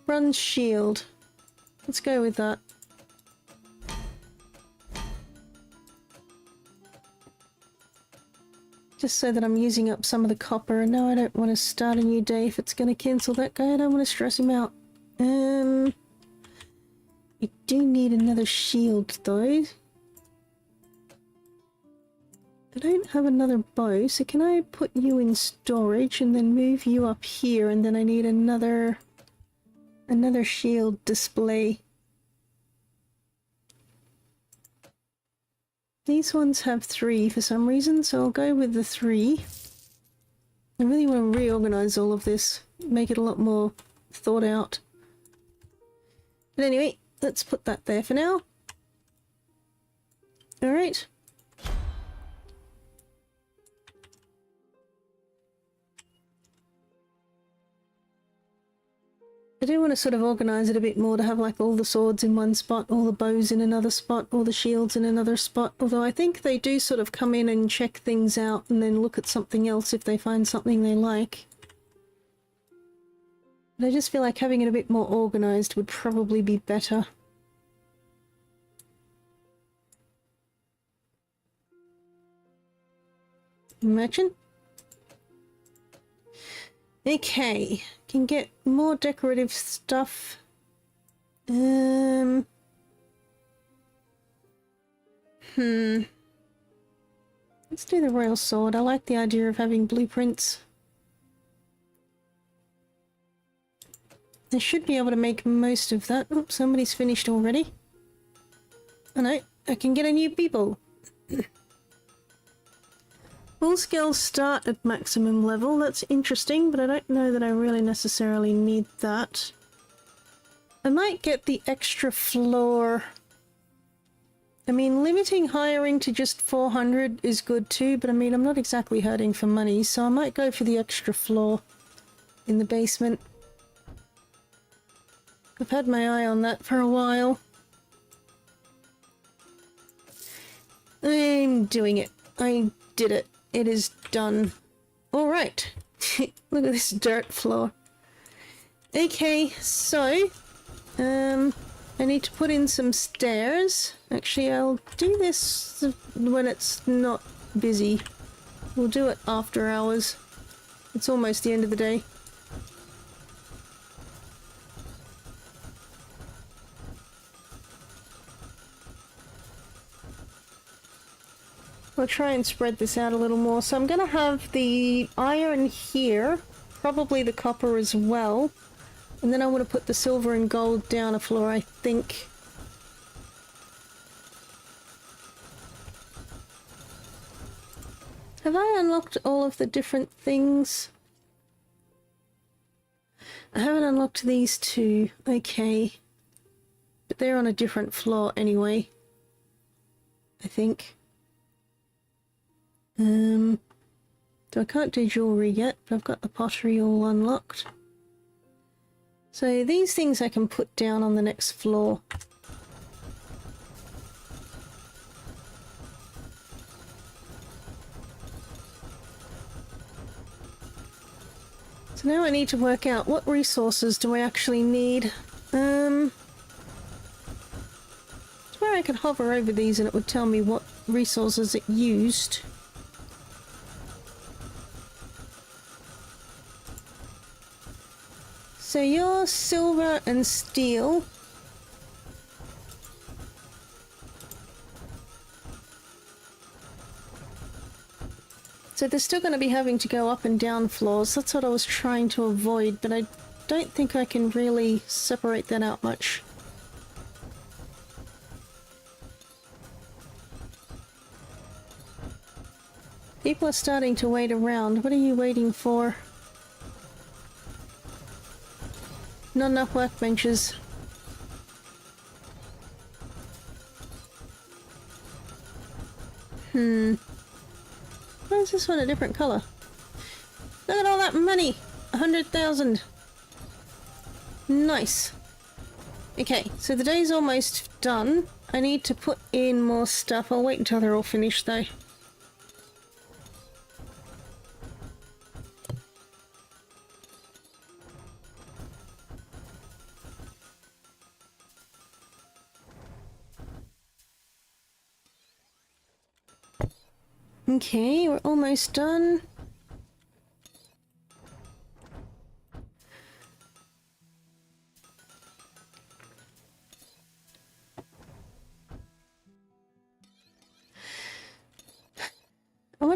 S1: Bronze shield. Let's go with that. Just so that I'm using up some of the copper. No, I don't want to start a new day if it's going to cancel that guy. I don't want to stress him out. I do need another shield though. I don't have another bow, so can I put you in storage and then move you up here, and then I need another shield display. These ones have 3 for some reason, so I'll go with the 3. I really want to reorganize all of this, make it a lot more thought out. But anyway, let's put that there for now. Alright. I do want to sort of organise it a bit more to have like all the swords in one spot, all the bows in another spot, all the shields in another spot. Although I think they do sort of come in and check things out and then look at something else if they find something they like. But I just feel like having it a bit more organised would probably be better. Imagine. Okay, can get more decorative stuff. Let's do the royal sword. I like the idea of having blueprints. I should be able to make most of that. Oh, somebody's finished already. Oh no, I can get a new people. All skills start at maximum level. That's interesting, but I don't know that I really necessarily need that. I might get the extra floor. I mean, limiting hiring to just 400 is good too, but I mean, I'm not exactly hurting for money, so I might go for the extra floor in the basement. I've had my eye on that for a while. I'm doing it. I did it. It is done. Alright. Look at this dirt floor. Okay, so I need to put in some stairs. Actually, I'll do this when it's not busy. We'll do it after hours. It's almost the end of the day. I'll try and spread this out a little more. So I'm going to have the iron here, probably the copper as well. And then I want to put the silver and gold down a floor, I think. Have I unlocked all of the different things? I haven't unlocked these two. Okay. But they're on a different floor anyway, I think. So I can't do jewellery yet, but I've got the pottery all unlocked. So these things I can put down on the next floor. So now I need to work out what resources do I actually need. It's where I could hover over these and it would tell me what resources it used. So you're silver and steel. So they're still going to be having to go up and down floors. That's what I was trying to avoid, but I don't think I can really separate that out much. People are starting to wait around. What are you waiting for? Not enough workbenches. Why is this one a different colour? Look at all that money! 100,000! Nice! Okay, so the day's almost done. I need to put in more stuff. I'll wait until they're all finished though. Okay, we're almost done.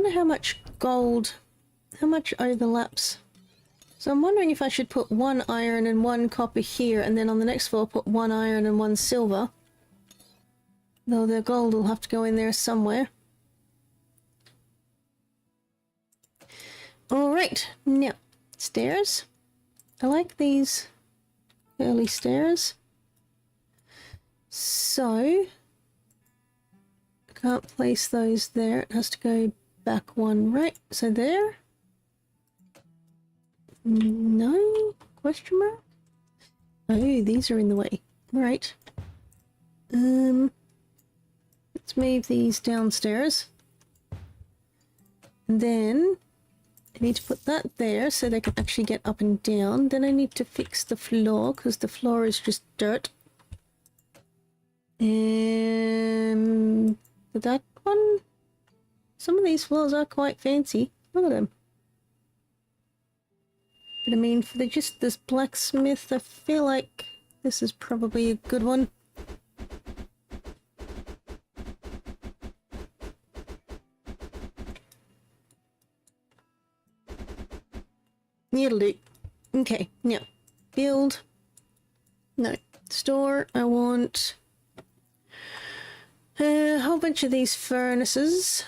S1: wonder how much gold, how much overlaps. So I'm wondering if I should put 1 iron and 1 copper here, and then on the next floor put 1 iron and 1 silver. Though the gold will have to go in there somewhere. Alright, now, stairs. I like these early stairs. So, I can't place those there. It has to go back 1, right? So there. No? Question mark? Oh, these are in the way. Right. Let's move these downstairs. And then I need to put that there so they can actually get up and down. Then I need to fix the floor because the floor is just dirt. And that one, some of these floors are quite fancy. Look at them. But I mean, for just this blacksmith, I feel like this is probably a good one. It'll do. Okay, now, build. No, store. I want a whole bunch of these furnaces.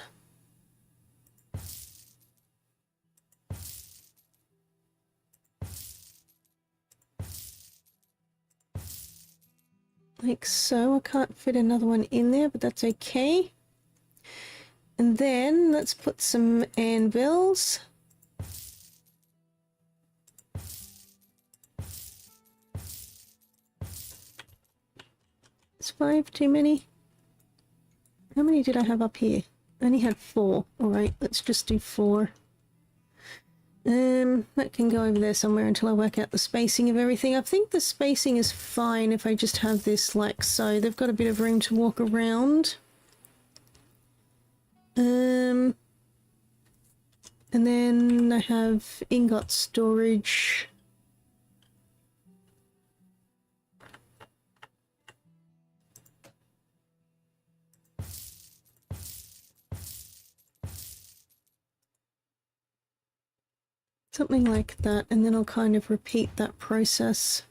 S1: Like so. I can't fit another one in there, but that's okay. And then let's put some anvils. Is 5 too many? How many did I have up here? I only had 4. Alright, let's just do 4. That can go over there somewhere until I work out the spacing of everything. I think the spacing is fine if I just have this like so. They've got a bit of room to walk around. And then I have ingot storage. Something like that, and then I'll kind of repeat that process.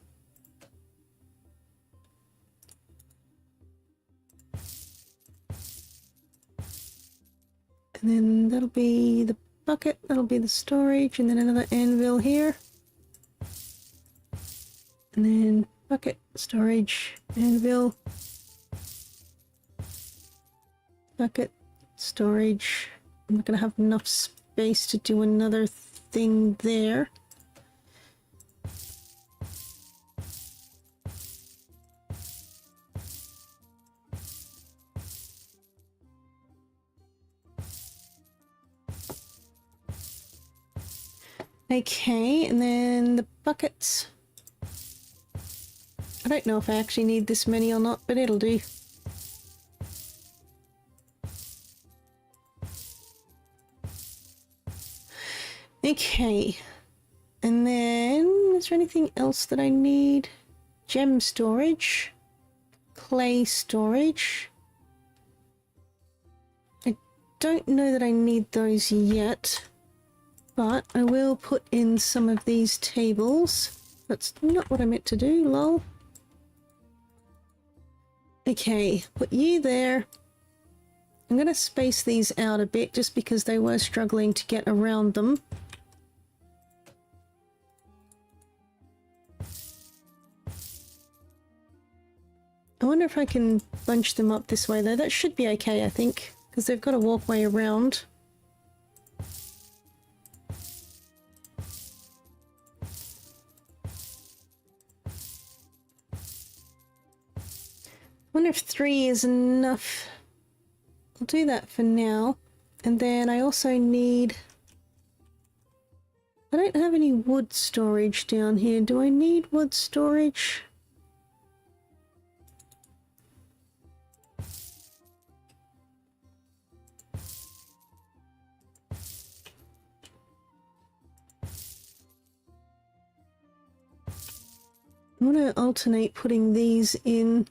S1: And then that'll be the bucket, that'll be the storage, and then another anvil here. And then bucket, storage, anvil. Bucket, storage. I'm not going to have enough space to do another thing there. Okay, and then the buckets. I don't know if I actually need this many or not, but it'll do. Okay, and then is there anything else that I need? Gem storage, clay storage. I don't know that I need those yet, but I will put in some of these tables. That's not what I meant to do, lol. Okay, put you there. I'm going to space these out a bit just because they were struggling to get around them. I wonder if I can bunch them up this way though. That should be okay, I think, because they've got a walkway around. I wonder if 3 is enough. I'll do that for now. And then I also need... I don't have any wood storage down here. Do I need wood storage? I want to alternate putting these in.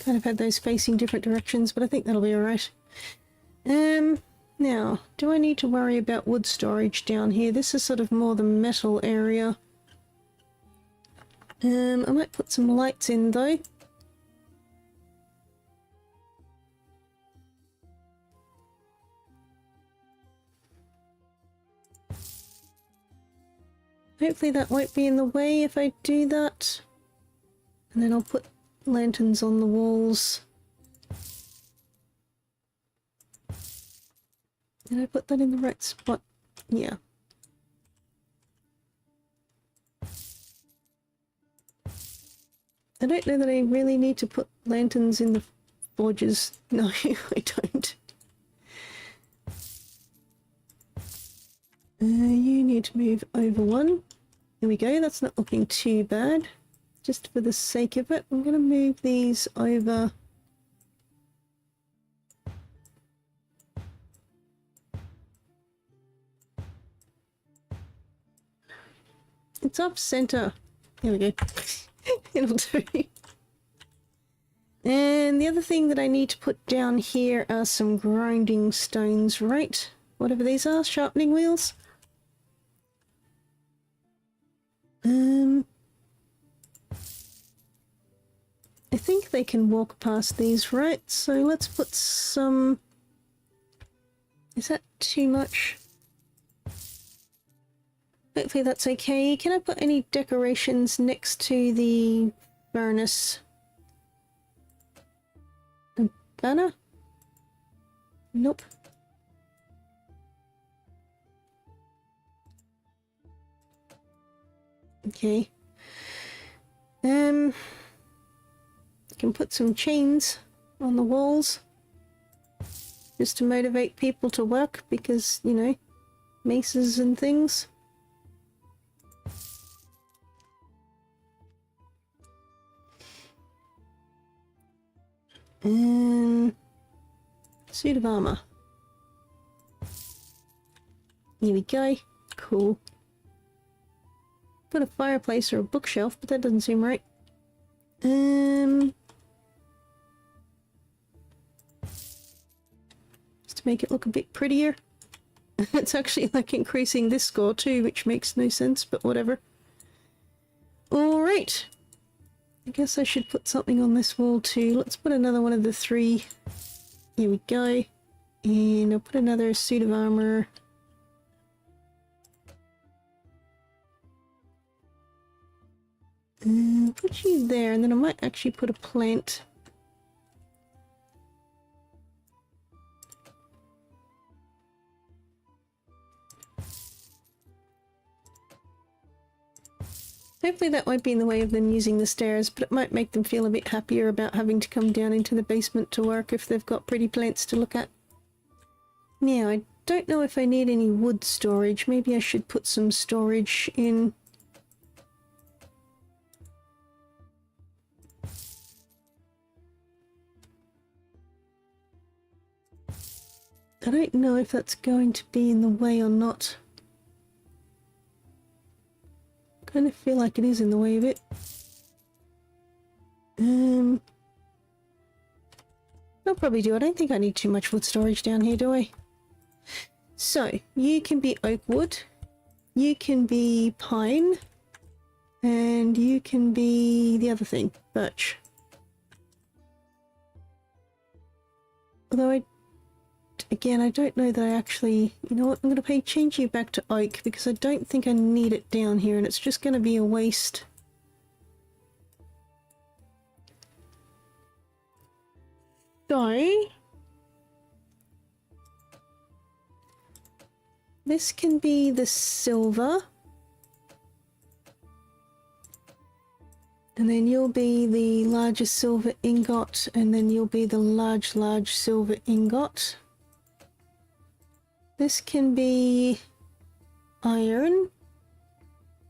S1: Kind of had those facing different directions, but I think that'll be alright. Now, do I need to worry about wood storage down here? This is sort of more the metal area. I might put some lights in though. Hopefully that won't be in the way if I do that. And then I'll put lanterns on the walls. Did I put that in the right spot? Yeah. I don't know that I really need to put lanterns in the forges. No, I don't. You need to move over one. There we go, that's not looking too bad. Just for the sake of it, I'm going to move these over. It's off center. There we go. It'll do. And the other thing that I need to put down here are some grinding stones, right? Whatever these are, sharpening wheels. I think they can walk past these, right? So let's put some... Is that too much? Hopefully that's okay. Can I put any decorations next to the furnace? A banner? Nope. Okay. Can put some chains on the walls just to motivate people to work because, you know, maces and things. Suit of armor. Here we go. Cool. Put a fireplace or a bookshelf, but that doesn't seem right. Just to make it look a bit prettier. It's actually like increasing this score too, which makes no sense, but whatever. Alright. I guess I should put something on this wall too. Let's put another one of the three. Here we go. And I'll put another suit of armor. Put you there, and then I might actually put a plant. Hopefully that won't be in the way of them using the stairs, but it might make them feel a bit happier about having to come down into the basement to work if they've got pretty plants to look at. Now, I don't know if I need any wood storage. Maybe I should put some storage in. I don't know if that's going to be in the way or not. I kind of feel like it is in the way of it. I'll probably do. I don't think I need too much wood storage down here, do I? So, you can be oak wood, you can be pine, and you can be the other thing, birch. Although again, I don't know that I actually... You know what? I'm going to change you back to oak because I don't think I need it down here and it's just going to be a waste. So... this can be the silver. And then you'll be the largest silver ingot, and then you'll be the large silver ingot. This can be iron.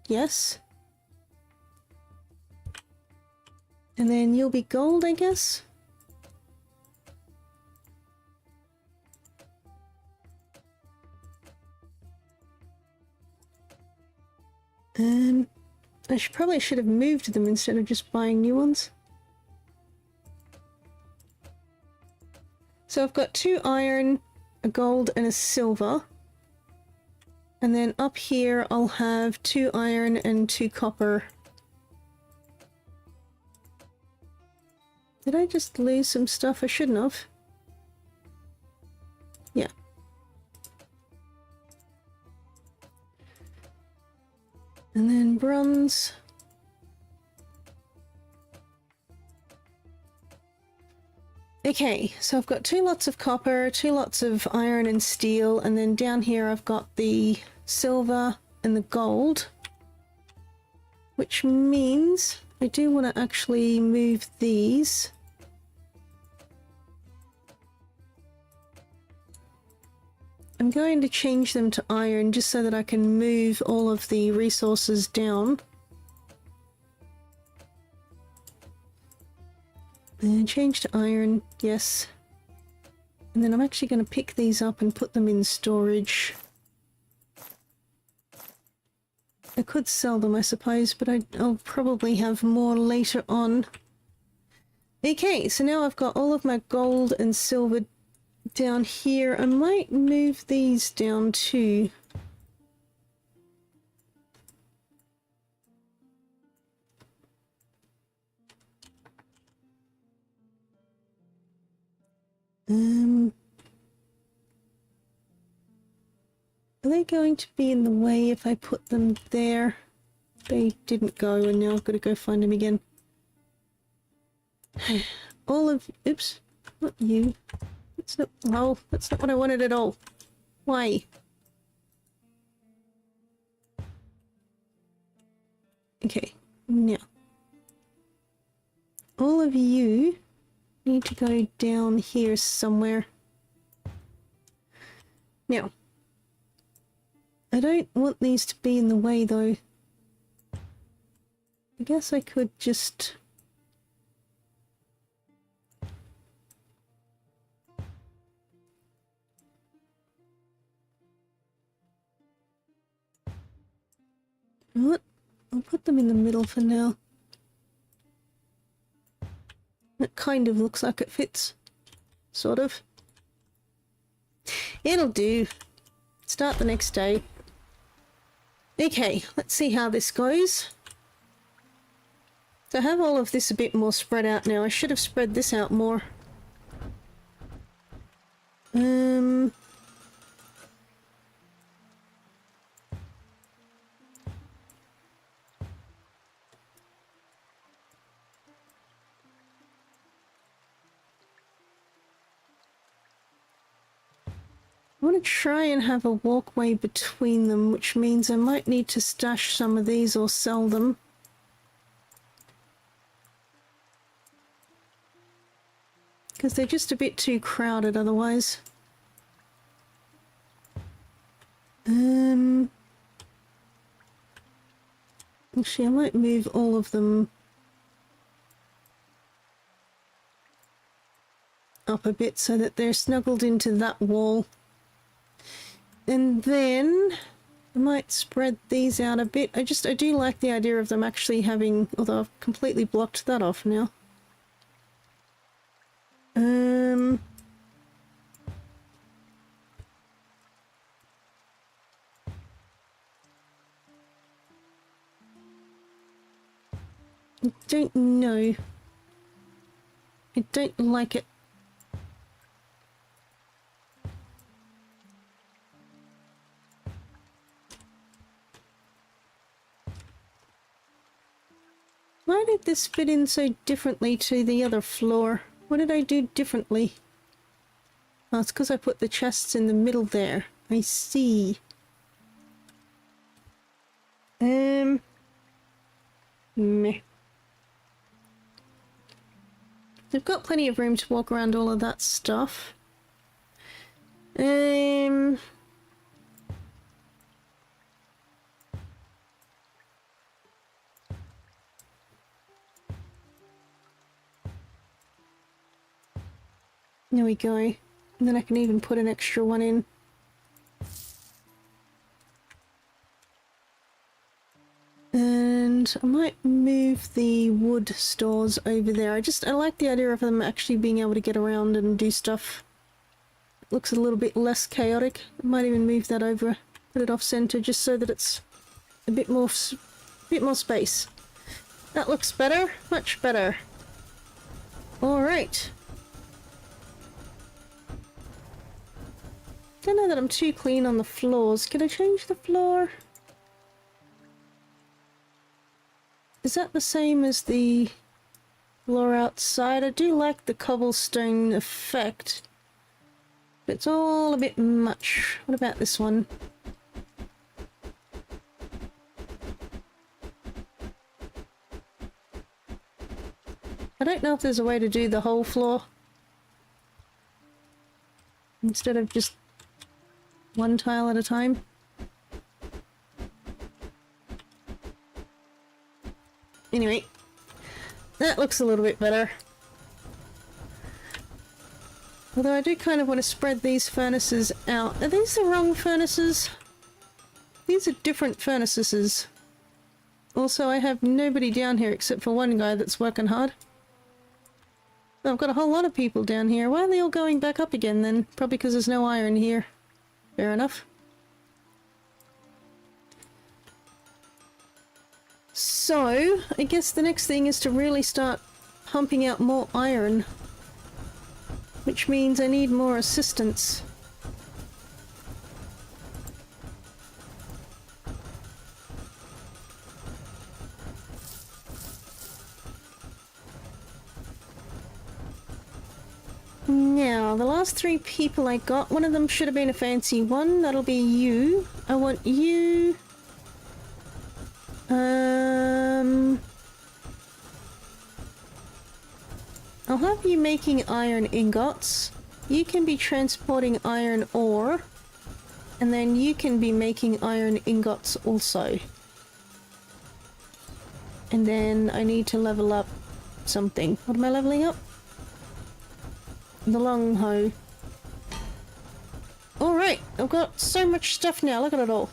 S1: Yes. And then you'll be gold, I guess. I probably should have moved them instead of just buying new ones. So I've got 2 iron, a gold and a silver. And then up here I'll have 2 iron and 2 copper. Did I just lose some stuff? I shouldn't have. Yeah. And then bronze. Okay, so I've got 2 lots of copper, 2 lots of iron and steel, and then down here I've got the silver and the gold. Which means I do want to actually move these. I'm going to change them to iron just so that I can move all of the resources down. And change to iron, yes. And then I'm actually going to pick these up and put them in storage. I could sell them, I suppose, but I'll probably have more later on. Okay, so now I've got all of my gold and silver down here. I might move these down too. Are they going to be in the way if I put them there? They didn't go, and now I've got to go find them again. All of... Oops. Not you. That's not... Oh, that's not what I wanted at all. Why? Okay. Now. All of you need to go down here somewhere. Now. I don't want these to be in the way though. I guess I could just... What? I'll put them in the middle for now. It kind of looks like it fits. Sort of. It'll do. Start the next day. Okay, let's see how this goes. So I have all of this a bit more spread out now. I should have spread this out more. I want to try and have a walkway between them, which means I might need to stash some of these or sell them. Because they're just a bit too crowded otherwise. Actually, I might move all of them up a bit so that they're snuggled into that wall. And then I might spread these out a bit. I do like the idea of them actually having, although I've completely blocked that off now. I don't know. I don't like it. Why did this fit in so differently to the other floor? What did I do differently? Oh, it's because I put the chests in the middle there. I see. Meh. They've got plenty of room to walk around all of that stuff. There we go. And then I can even put an extra one in. And I might move the wood stores over there. I like the idea of them actually being able to get around and do stuff. looks a little bit less chaotic. I might even move that over, put it off center just so that it's a bit more space. That looks better, much better. Alright. Don't know that I'm too clean on the floors. Can I change the floor? Is that the same as the floor outside? I do like the cobblestone effect. But it's all a bit much. What about this one? I don't know if there's a way to do the whole floor instead of just one tile at a time. Anyway, that looks a little bit better. Although I do kind of want to spread these furnaces out. Are these the wrong furnaces? These are different furnaces. Also, I have nobody down here except for one guy that's working hard. Oh, I've got a whole lot of people down here. Why are they all going back up again then? Probably because there's no iron here. Fair enough. So, I guess the next thing is to really start pumping out more iron. Which means I need more assistance. Now, the last 3 people I got, one of them should have been a fancy one. That'll be you. I want you... I'll have you making iron ingots. You can be transporting iron ore. And then you can be making iron ingots also. And then I need to level up something. What am I leveling up? The long hoe. Alright, I've got so much stuff now, look at it all.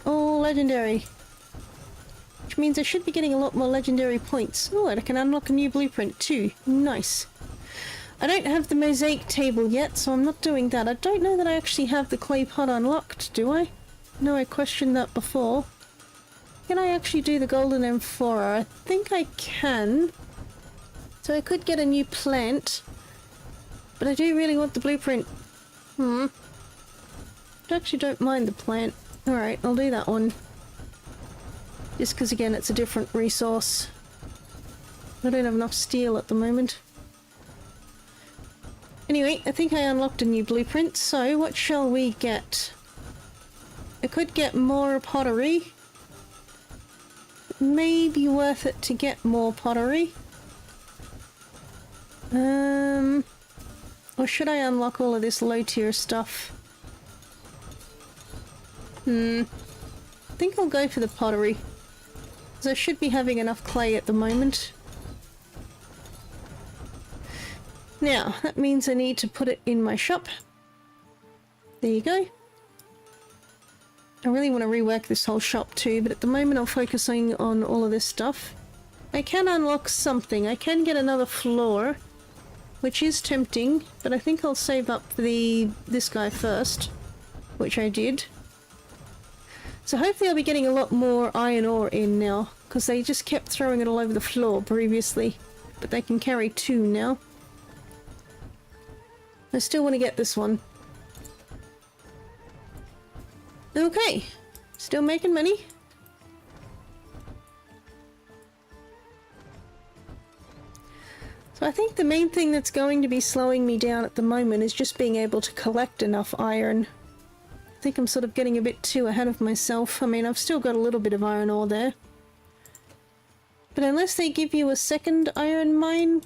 S1: All legendary. Which means I should be getting a lot more legendary points. Oh, and I can unlock a new blueprint too. Nice. I don't have the mosaic table yet, so I'm not doing that. I don't know that I actually have the clay pot unlocked, do I? No, I questioned that before. Can I actually do the golden amphora? I think I can. So I could get a new plant. But I do really want the blueprint. I actually don't mind the plant. Alright, I'll do that one. Just because, again, it's a different resource. I don't have enough steel at the moment. Anyway, I think I unlocked a new blueprint, so what shall we get? I could get more pottery. It may be worth it to get more pottery. Or should I unlock all of this low tier stuff? I think I'll go for the pottery. Because I should be having enough clay at the moment. Now, that means I need to put it in my shop. There you go. I really want to rework this whole shop too, but at the moment I'm focusing on all of this stuff. I can unlock something. I can get another floor, which is tempting, but I think I'll save up for this guy first, which I did. So hopefully I'll be getting a lot more iron ore in now, because they just kept throwing it all over the floor previously, but they can carry 2 now. I still want to get this one. Okay, still making money. So I think the main thing that's going to be slowing me down at the moment is just being able to collect enough iron. I think I'm sort of getting a bit too ahead of myself. I mean, I've still got a little bit of iron ore there. But unless they give you a second iron mine,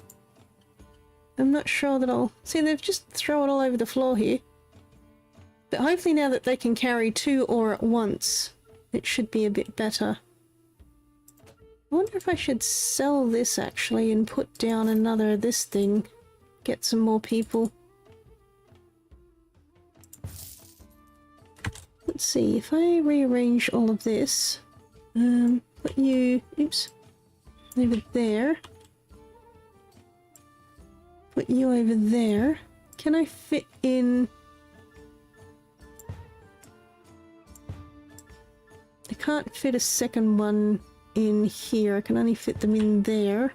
S1: I'm not sure that I'll... See, they've just thrown it all over the floor here. But hopefully now that they can carry 2 ore at once, it should be a bit better. I wonder if I should sell this actually and put down another this thing. Get some more people. Let's see, if I rearrange all of this, put you, oops, over there. Put you over there. Can I fit in... I can't fit a second one in here. I can only fit them in there.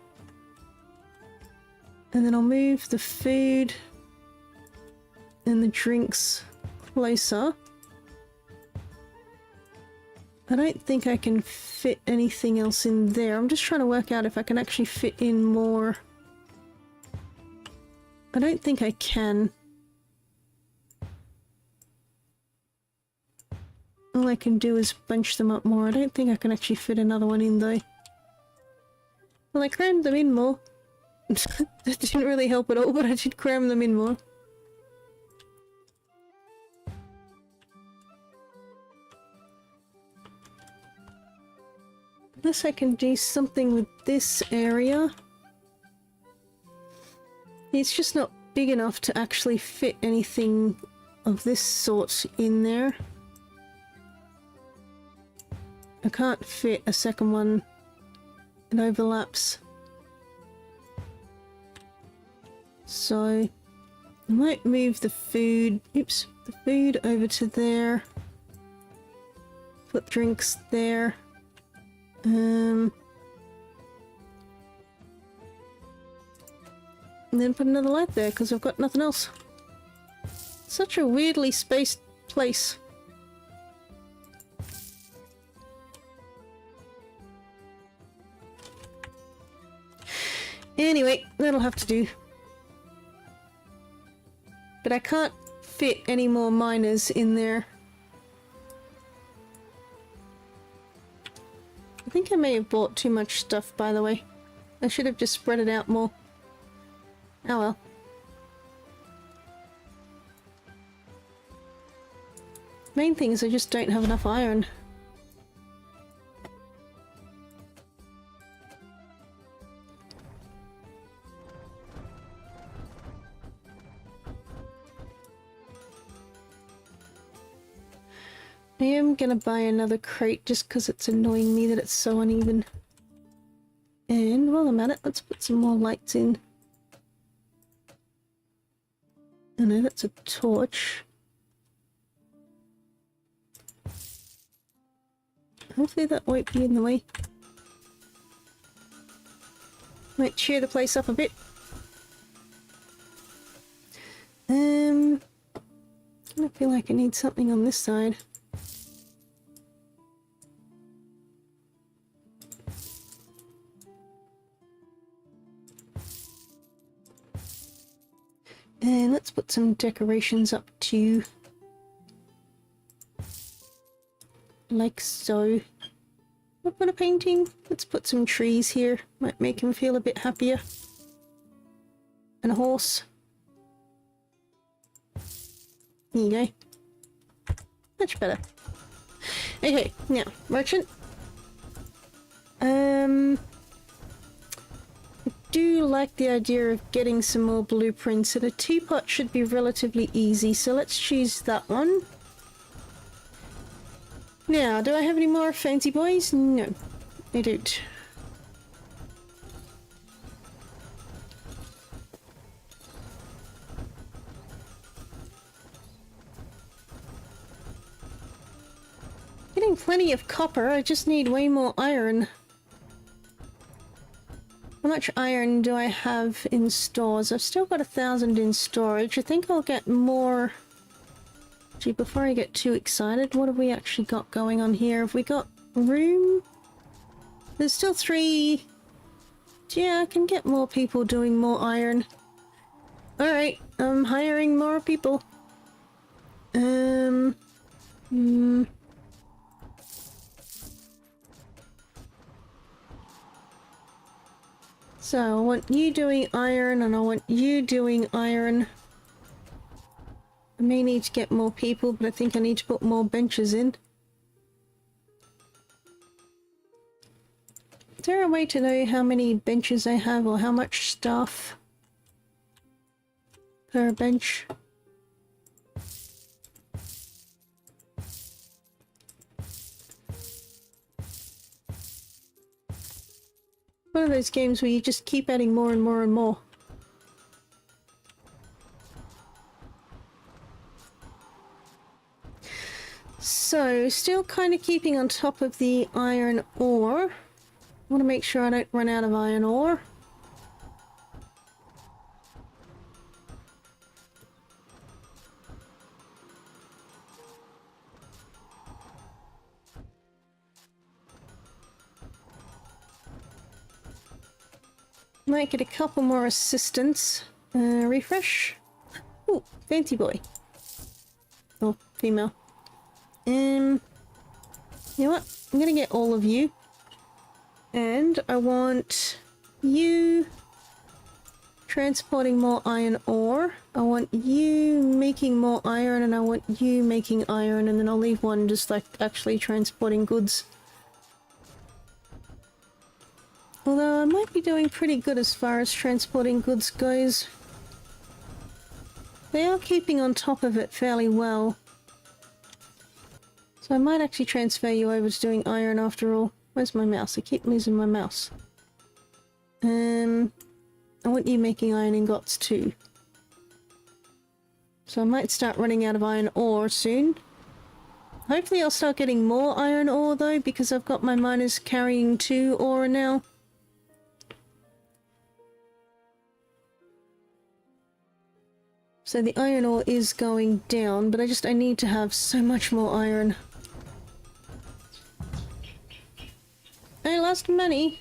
S1: And then I'll move the food and the drinks closer. I don't think I can fit anything else in there. I'm just trying to work out if I can actually fit in more. I don't think I can. All I can do is bunch them up more. I don't think I can actually fit another one in though. Well, I crammed them in more. That didn't really help at all, but I did cram them in more. Unless I can do something with this area. It's just not big enough to actually fit anything of this sort in there. I can't fit a second one. It overlaps. So I might move the food, oops, the food over to there. Put drinks there. And then put another light there because I've got nothing else. Such a weirdly spaced place. Anyway, that'll have to do. But I can't fit any more miners in there. I think I may have bought too much stuff, by the way. I should have just spread it out more. Oh well. Main thing is I just don't have enough iron. I am gonna buy another crate just because it's annoying me that it's so uneven. And while I'm at it, let's put some more lights in. Oh no, that's a torch. Hopefully that won't be in the way. Might cheer the place up a bit. I feel like I need something on this side. And let's put some decorations up too. Like so. I'll put a painting. Let's put some trees here. Might make him feel a bit happier. And a horse. There you go. Much better. Okay, now, merchant. I do like the idea of getting some more blueprints, and a teapot should be relatively easy, so let's choose that one. Now, do I have any more fancy boys? No, I don't. Getting plenty of copper, I just need way more iron. How much iron do I have in stores? I've still got 1,000 in storage. I think I'll get more... Gee, before I get too excited, what have we actually got going on here? Have we got room? There's still 3... Yeah, I can get more people doing more iron. Alright, I'm hiring more people. So, I want you doing iron, and I want you doing iron. I may need to get more people, but I think I need to put more benches in. Is there a way to know how many benches I have, or how much staff per bench? One of those games where you just keep adding more and more and more. So, still kind of keeping on top of the iron ore. I want to make sure I don't run out of iron ore. Might get a couple more assistants. Refresh. Ooh, fancy boy. Oh, female. You know what? I'm gonna get all of you. And I want you transporting more iron ore. I want you making more iron, and I want you making iron, and then I'll leave one just like actually transporting goods. Although I might be doing pretty good as far as transporting goods goes. They are keeping on top of it fairly well. So I might actually transfer you over to doing iron after all. Where's my mouse? I keep losing my mouse. I want you making iron ingots too. So I might start running out of iron ore soon. Hopefully I'll start getting more iron ore though, because I've got my miners carrying 2 ore now. So the iron ore is going down, but I need to have so much more iron. I lost money.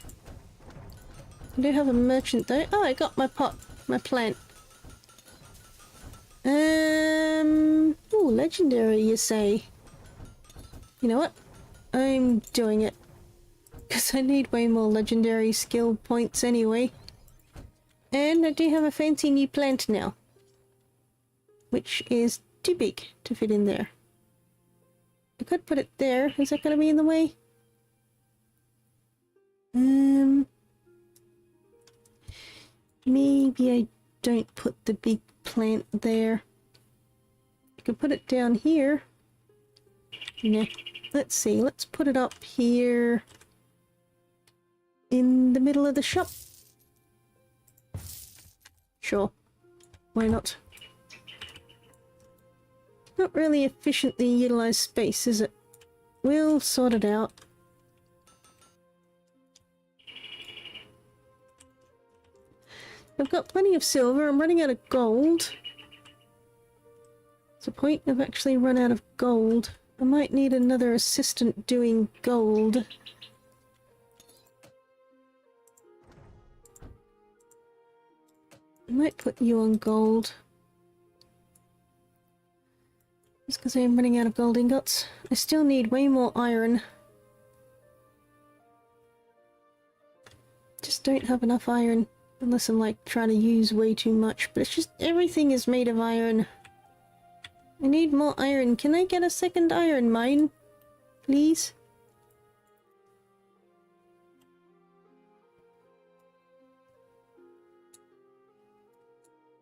S1: I do have a merchant though. Oh, I got my pot, my plant. Ooh, legendary, you say? You know what? I'm doing it. Because I need way more legendary skill points anyway. And I do have a fancy new plant now. Which is too big to fit in there. I could put it there. Is that going to be in the way? Maybe I don't put the big plant there. I could put it down here. Nah. Let's see. Let's put it up here in the middle of the shop. Sure. Why not? Not really efficiently utilized space, is it? We'll sort it out. I've got plenty of silver. I'm running out of gold. What's the point? I've actually run out of gold. I might need another assistant doing gold. I might put you on gold. Just because I'm running out of gold ingots. I still need way more iron. Just don't have enough iron. Unless I'm like trying to use way too much. But it's just everything is made of iron. I need more iron. Can I get a second iron mine? Please?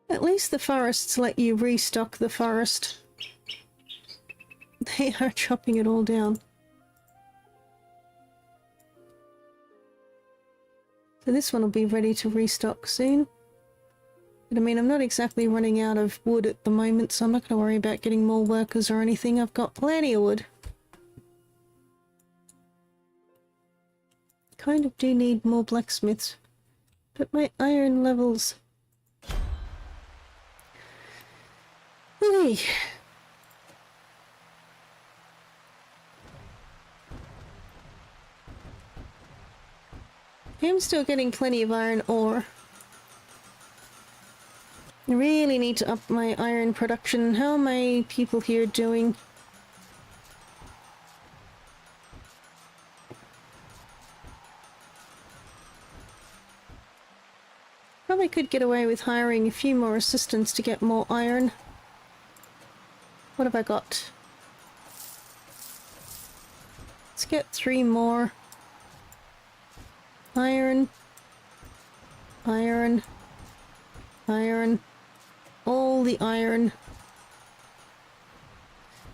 S1: At least the forests let you restock the forest. They are chopping it all down. So this one will be ready to restock soon. But I mean, I'm not exactly running out of wood at the moment, so I'm not going to worry about getting more workers or anything. I've got plenty of wood. Kind of do need more blacksmiths. But my iron levels... Hey. I'm still getting plenty of iron ore. I really need to up my iron production. How are my people here doing? Probably could get away with hiring a few more assistants to get more iron. What have I got? Let's get 3 more. Iron. Iron. Iron. All the iron.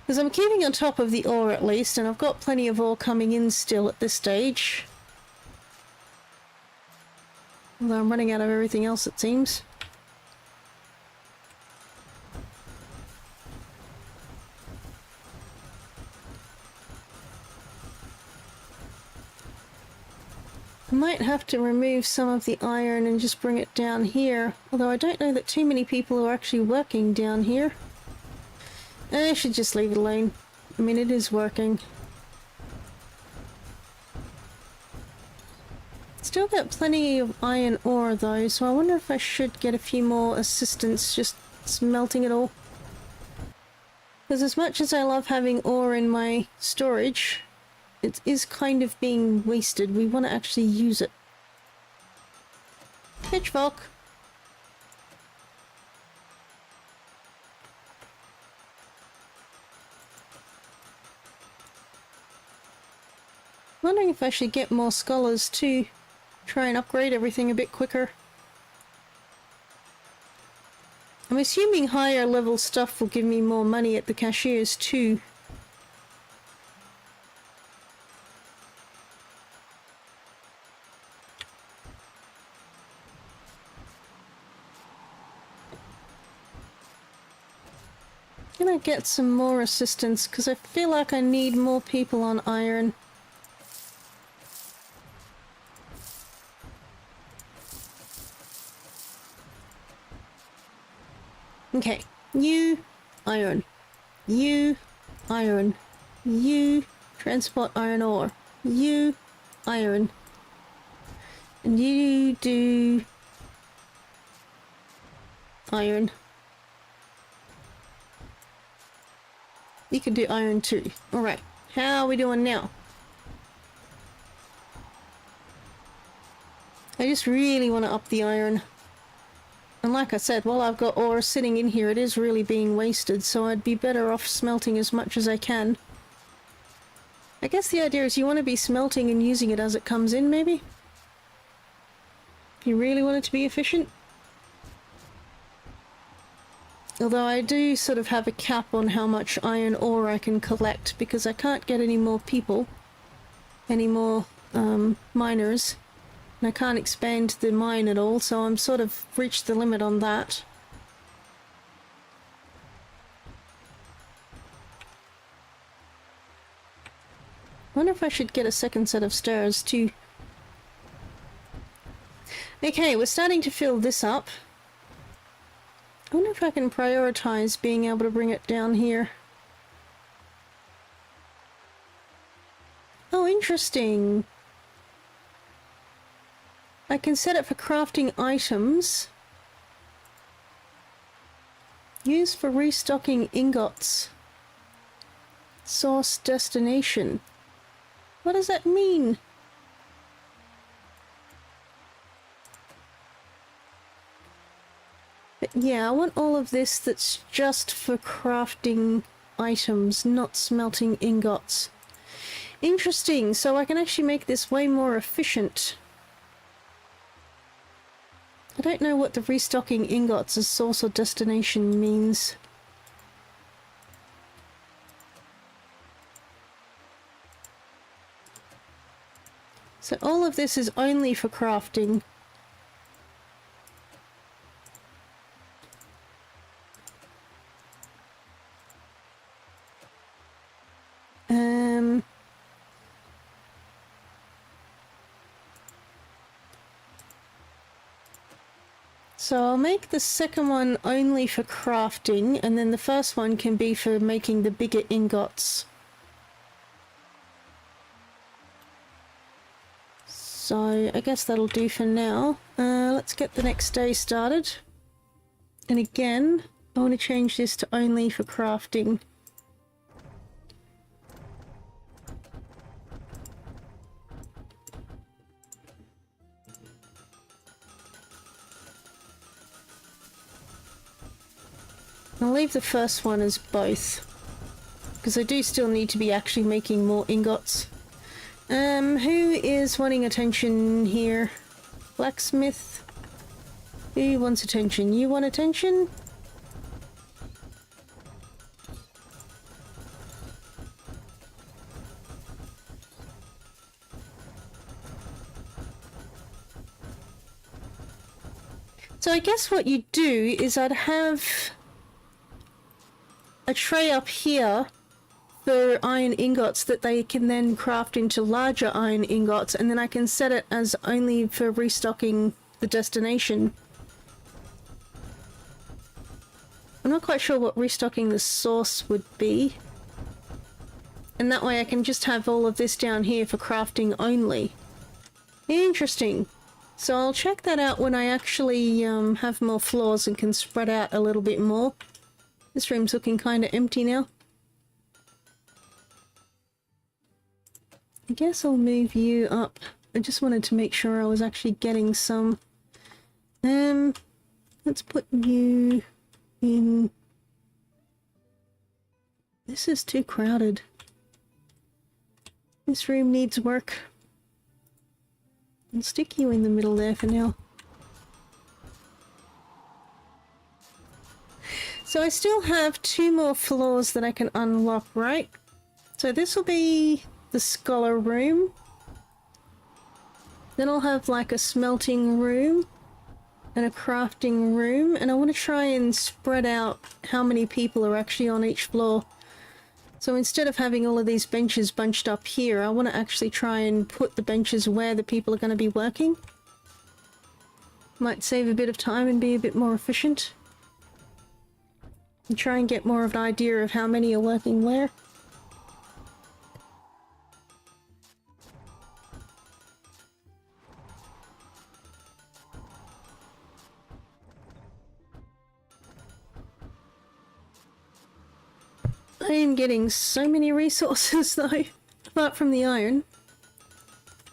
S1: Because I'm keeping on top of the ore at least, and I've got plenty of ore coming in still at this stage. Although I'm running out of everything else, it seems. I might have to remove some of the iron and just bring it down here, although I don't know that too many people are actually working down here. I should just leave it alone. I mean, it is working. Still got plenty of iron ore though, so I wonder if I should get a few more assistants just smelting it all. Because as much as I love having ore in my storage, it is kind of being wasted. We want to actually use it. Pitchfork. Wondering if I should get more scholars too. Try and upgrade everything a bit quicker. I'm assuming higher level stuff will give me more money at the cashiers too. I'm gonna get some more assistance because I feel like I need more people on iron. Okay, you, iron. You, iron. You, transport iron ore. You, iron. And you do... iron. You can do iron too. Alright, how are we doing now? I just really want to up the iron. And like I said, while I've got ore sitting in here, it is really being wasted, so I'd be better off smelting as much as I can. I guess the idea is you want to be smelting and using it as it comes in, maybe? You really want it to be efficient? Although I do sort of have a cap on how much iron ore I can collect, because I can't get any more people, any more miners. And I can't expand the mine at all, so I'm sort of reached the limit on that. Wonder if I should get a second set of stairs too. Okay, we're starting to fill this up. I wonder if I can prioritize being able to bring it down here. Oh, interesting. I can set it for crafting items. Use for restocking ingots. Source destination. What does that mean? But yeah, I want all of this that's just for crafting items, not smelting ingots. Interesting, so I can actually make this way more efficient. I don't know what the restocking ingots as source or destination means. So all of this is only for crafting. So I'll make the second one only for crafting, and then the first one can be for making the bigger ingots. So I guess that'll do for now. Let's get the next day started. And again, I want to change this to only for crafting. I'll leave the first one as both, because I do still need to be actually making more ingots. Who is wanting attention here? Blacksmith? Who wants attention? You want attention? So I guess what you do is I'd have a tray up here for iron ingots that they can then craft into larger iron ingots, and then I can set it as only for restocking the destination. I'm not quite sure what restocking the source would be. And that way I can just have all of this down here for crafting only. Interesting. So I'll check that out when I actually have more floors and can spread out a little bit more. This room's looking kind of empty now. I guess I'll move you up. I just wanted to make sure I was actually getting some. Let's put you in. This is too crowded. This room needs work. I'll stick you in the middle there for now. So I still have 2 more floors that I can unlock, right? So this will be the scholar room. Then I'll have like a smelting room and a crafting room, and I want to try and spread out how many people are actually on each floor. So instead of having all of these benches bunched up here, I want to actually try and put the benches where the people are going to be working. Might save a bit of time and be a bit more efficient. And try and get more of an idea of how many are working where. I am getting so many resources though, apart from the iron.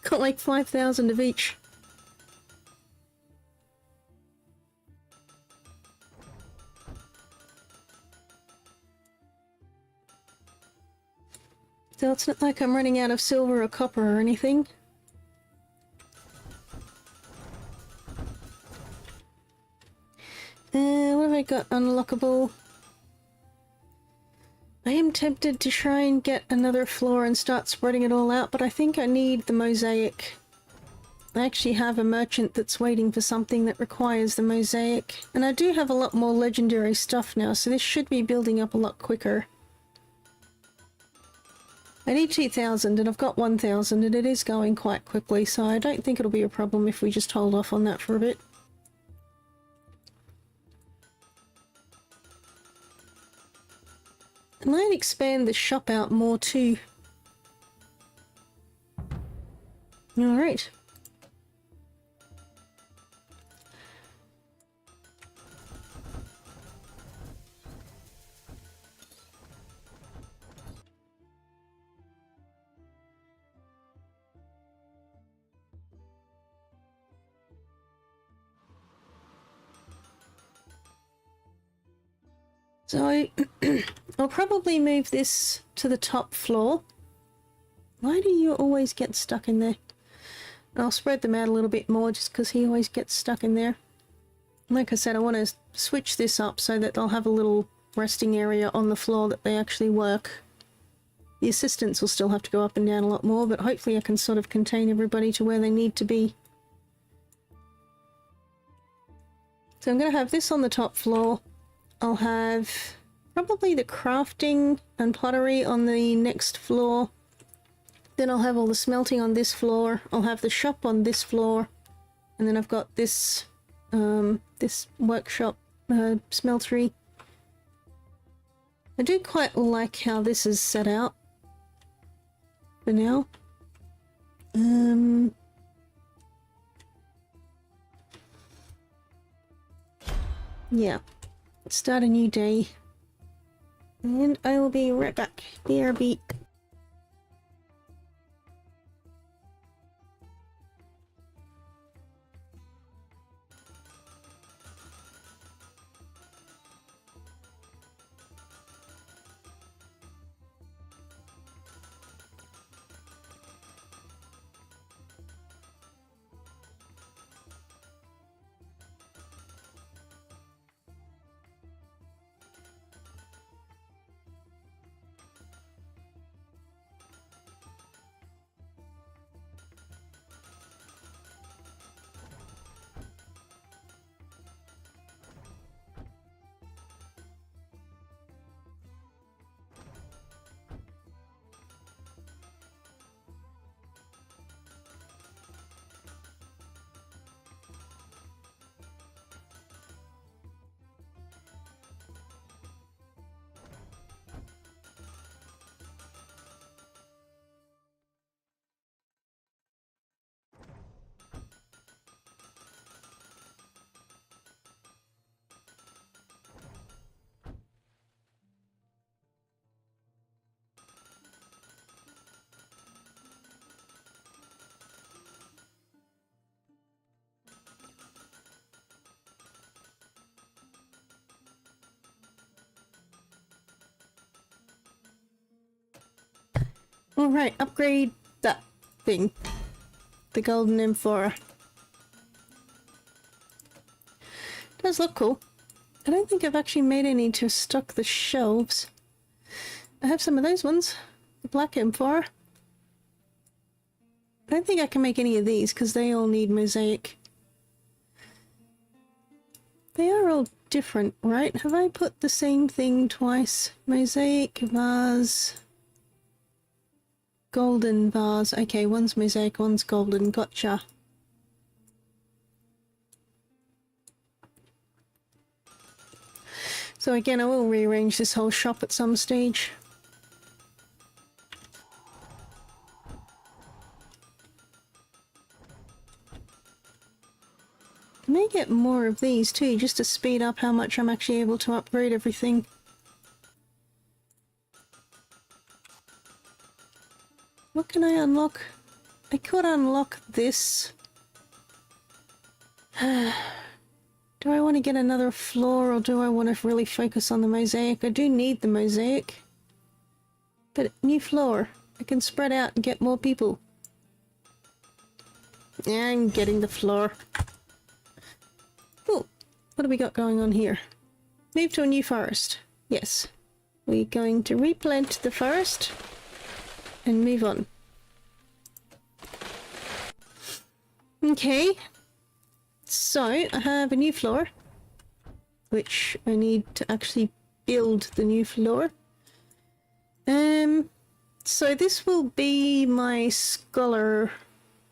S1: Got like 5,000 of each. So it's not like I'm running out of silver or copper or anything. What have I got unlockable? I am tempted to try and get another floor and start spreading it all out, but I think I need the mosaic. I actually have a merchant that's waiting for something that requires the mosaic. And I do have a lot more legendary stuff now, so this should be building up a lot quicker. I need 2,000 and I've got 1,000 and it is going quite quickly, so I don't think it'll be a problem if we just hold off on that for a bit. I might expand the shop out more too. Alright. So I'll probably move this to the top floor. Why do you always get stuck in there? I'll spread them out a little bit more just because he always gets stuck in there. Like I said, I want to switch this up so that they'll have a little resting area on the floor that they actually work. The assistants will still have to go up and down a lot more, but hopefully I can sort of contain everybody to where they need to be. So I'm going to have this on the top floor. I'll have probably the crafting and pottery on the next floor. Then I'll have all the smelting on this floor. I'll have the shop on this floor. And then I've got this this workshop smeltery. I do quite like how this is set out for now. Yeah. Start a new day. And I will be right back. BRB. Alright, upgrade that thing. The golden amphora. Does look cool. I don't think I've actually made any to stock the shelves. I have some of those ones. The black amphora. I don't think I can make any of these because they all need mosaic. They are all different, right? Have I put the same thing twice? Mosaic, vase, golden vase. Okay, one's mosaic, one's golden. Gotcha. So again, I will rearrange this whole shop at some stage. I may get more of these too, just to speed up how much I'm actually able to upgrade everything. What can I unlock? I could unlock this. Do I want to get another floor, or do I want to really focus on the mosaic? I do need the mosaic. But new floor. I can spread out and get more people. Yeah, I'm getting the floor. Cool. What do we got going on here? Move to a new forest. Yes. We're going to replant the forest and move on. Okay. So, I have a new floor, which I need to actually build the new floor. So this will be my scholar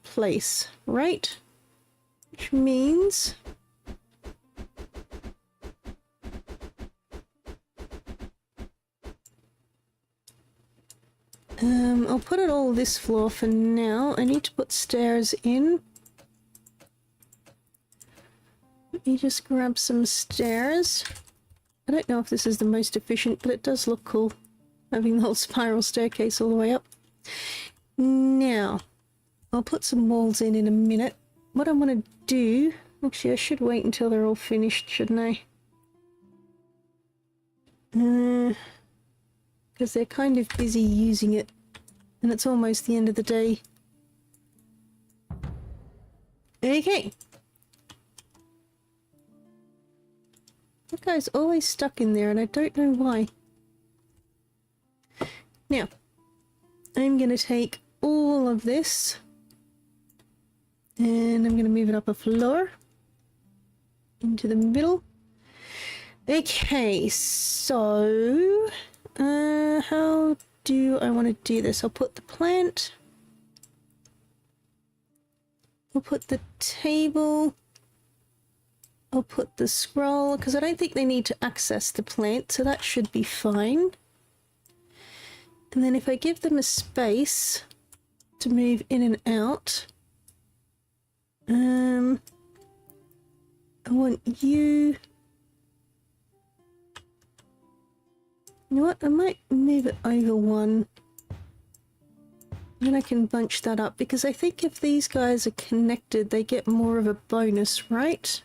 S1: place, right? Which means... I'll put it all this floor for now. I need to put stairs in. Let me just grab some stairs. I don't know if this is the most efficient, but it does look cool. Having the whole spiral staircase all the way up. Now, I'll put some walls in a minute. What I want to do... Actually, I should wait until they're all finished, shouldn't I? Because they're kind of busy using it. And it's almost the end of the day. Okay. That guy's always stuck in there and I don't know why. Now, I'm going to take all of this and I'm going to move it up a floor into the middle. Okay, so how do I want to do this? I'll put the plant. I'll put the table. I'll put the scroll, because I don't think they need to access the plant, so that should be fine. And then if I give them a space to move in and out, I want you... You know what, I might move it over one. Then I can bunch that up, because I think if these guys are connected, they get more of a bonus, right?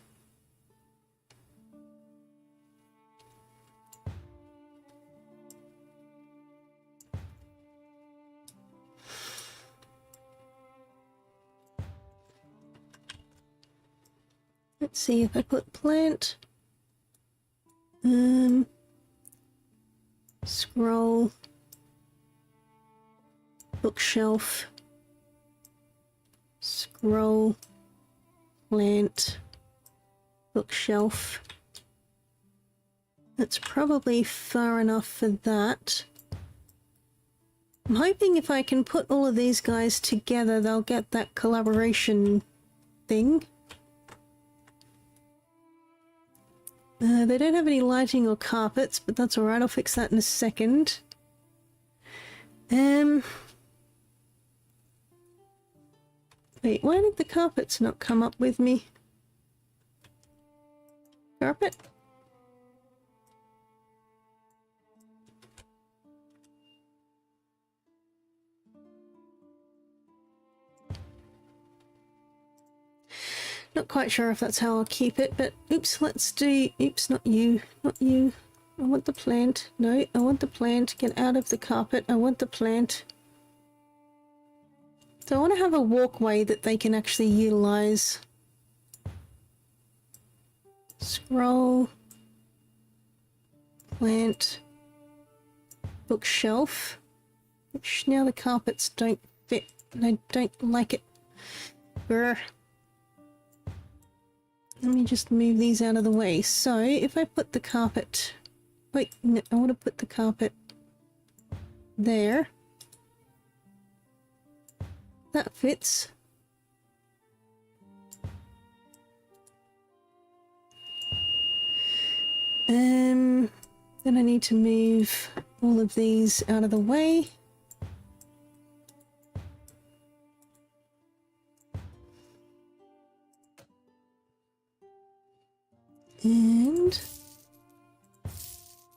S1: Let's see if I put plant, scroll, bookshelf, scroll, plant, bookshelf. That's probably far enough for that. I'm hoping if I can put all of these guys together, they'll get that collaboration thing. They don't have any lighting or carpets, but that's alright, I'll fix that in a second. Wait, why did the carpets not come up with me? Carpet? Not quite sure if that's how I'll keep it, but oops, let's do... Oops, not you. Not you. I want the plant. No, I want the plant. Get out of the carpet. I want the plant. So I want to have a walkway that they can actually utilize. Scroll. Plant. Bookshelf. Which now the carpets don't fit and I don't like it. Brr. Let me just move these out of the way. So if I put the carpet... Wait, no, I want to put the carpet there. That fits. Then I need to move all of these out of the way. And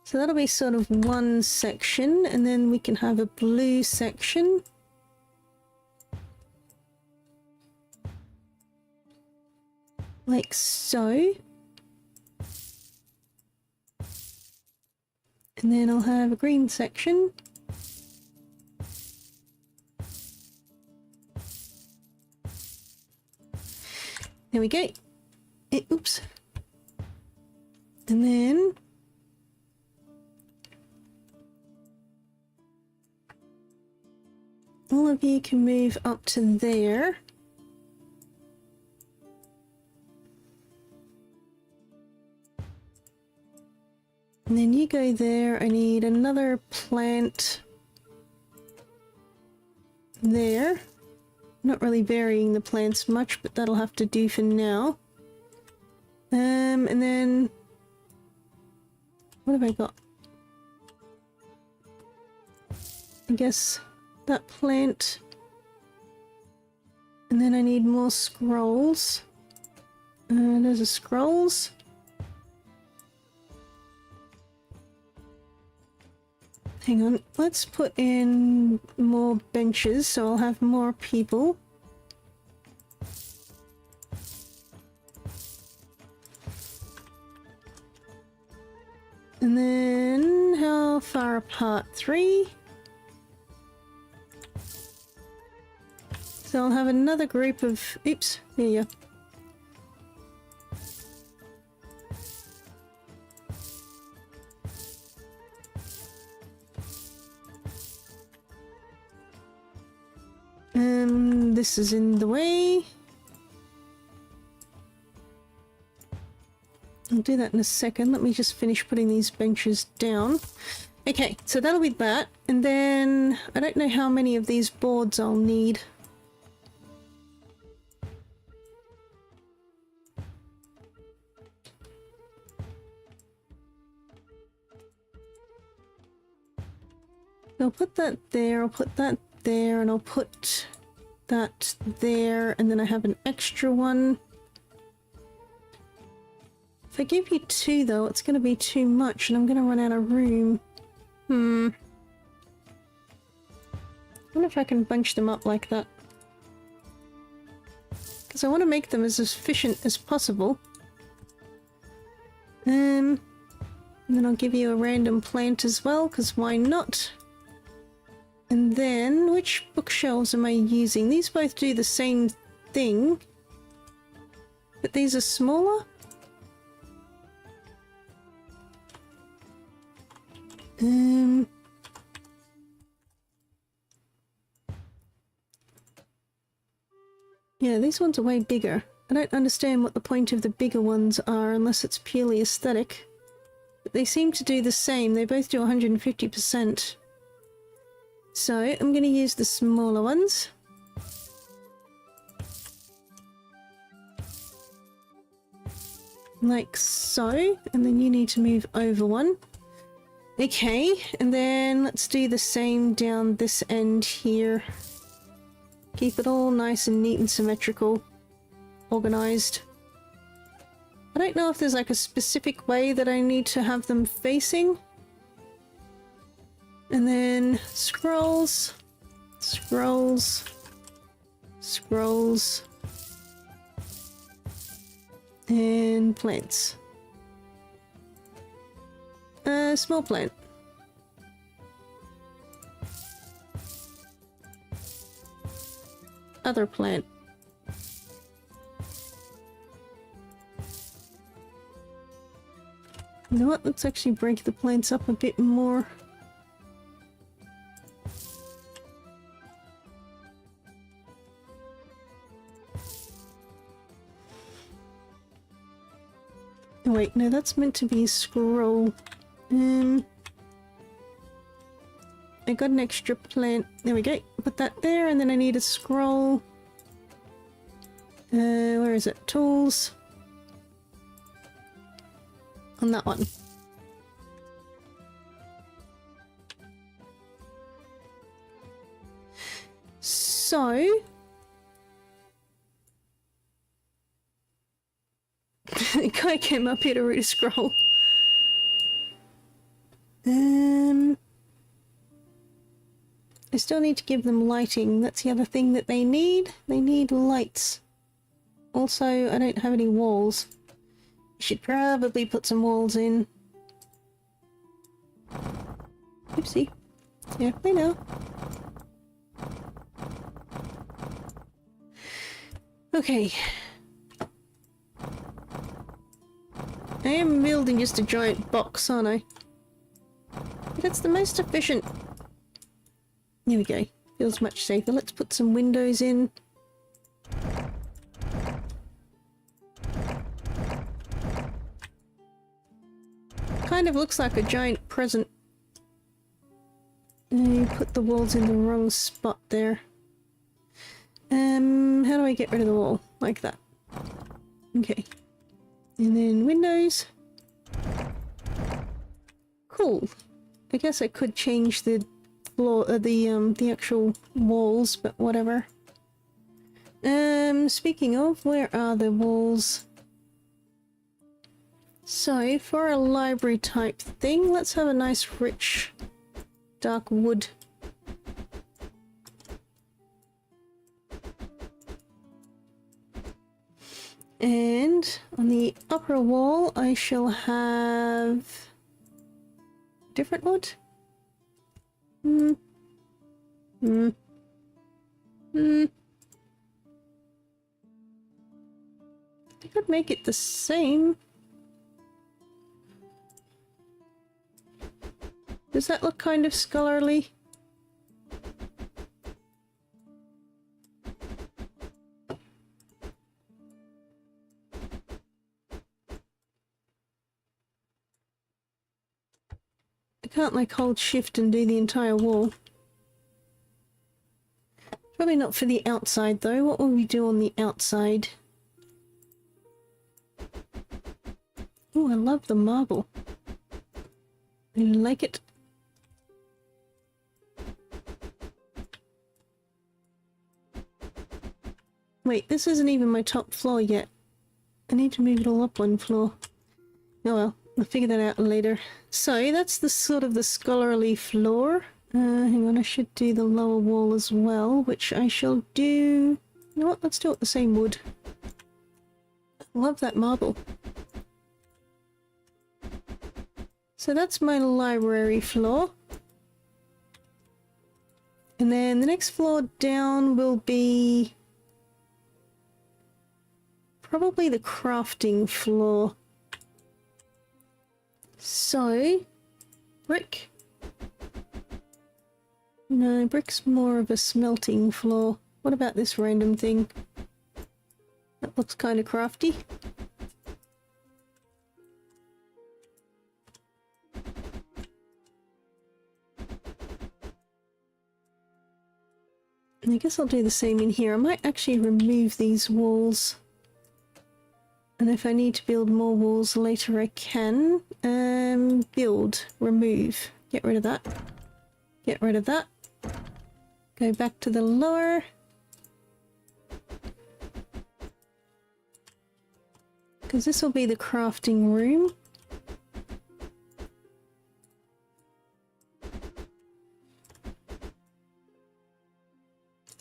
S1: so that'll be sort of one section, and then we can have a blue section. Like so. And then I'll have a green section. There we go. Oops. And then all of you can move up to there. And then you go there. I need another plant there. Not really varying the plants much, but that'll have to do for now. And then what have I got? I guess that plant. And then I need more scrolls. There's a scrolls. Hang on, let's put in more benches so I'll have more people. And then how far apart? 3. So I'll have another group of... Oops, there you go. This is in the way. I'll do that in a second. Let me just finish putting these benches down. Okay, so that'll be that. And then I don't know how many of these boards I'll need. I'll put that there, I'll put that there, and I'll put that there, and then I have an extra one. If I give you 2 though, it's going to be too much and I'm going to run out of room. I wonder if I can bunch them up like that. Because I want to make them as efficient as possible. And then I'll give you a random plant as well, because why not? And then, which bookshelves am I using? These both do the same thing, but these are smaller. Yeah, these ones are way bigger. I don't understand what the point of the bigger ones are unless it's purely aesthetic. But they seem to do the same. They both do 150%. So I'm going to use the smaller ones. Like so. And then you need to move over one. Okay, and then let's do the same down this end here. Keep it all nice and neat and symmetrical. Organized. I don't know if there's like a specific way that I need to have them facing. And then scrolls, scrolls, scrolls, and plants. Small plant. other plant? You know what? Let's actually break the plants up a bit more. Oh wait, no, that's meant to be a scroll. I got an extra plant. There we go. Put that there, and then I need a scroll. Where is it? Tools. On that one. So... the guy came up here to read a scroll. I still need to give them lighting. That's the other thing that they need. They need lights. Also, I don't have any walls. Should probably put some walls in. Oopsie. Yeah, I know. Okay. I am building just a giant box, aren't I? But it's the most efficient. There we go. Feels much safer. Let's put some windows in. Kind of looks like a giant present. You put the walls in the wrong spot there. How do I get rid of the wall? Like that. Okay. And then windows. Cool. I guess I could change the floor, the actual walls, but whatever. Speaking of, where are the walls? So, for a library type thing, let's have a nice rich dark wood. And on the upper wall, I shall have different wood. I could make it the same. Does that look kind of scholarly? I can't like hold shift and do the entire wall. Probably not for the outside though. What will we do on the outside? Oh, I love the marble. I like it. Wait, this isn't even my top floor yet. I need to move it all up one floor. Oh well, I'll figure that out later. So, that's the sort of the scholarly floor. Hang on, I should do the lower wall as well, which I shall do... You know what, let's do it the same wood. Love that marble. So that's my library floor. And then the next floor down will be... probably the crafting floor. So, brick. No, brick's more of a smelting floor. What about this random thing? That looks kind of crafty. And I guess I'll do the same in here. I might actually remove these walls. And if I need to build more walls later, I can. Build, remove, get rid of that. Get rid of that. Go back to the lower. Because this will be the crafting room.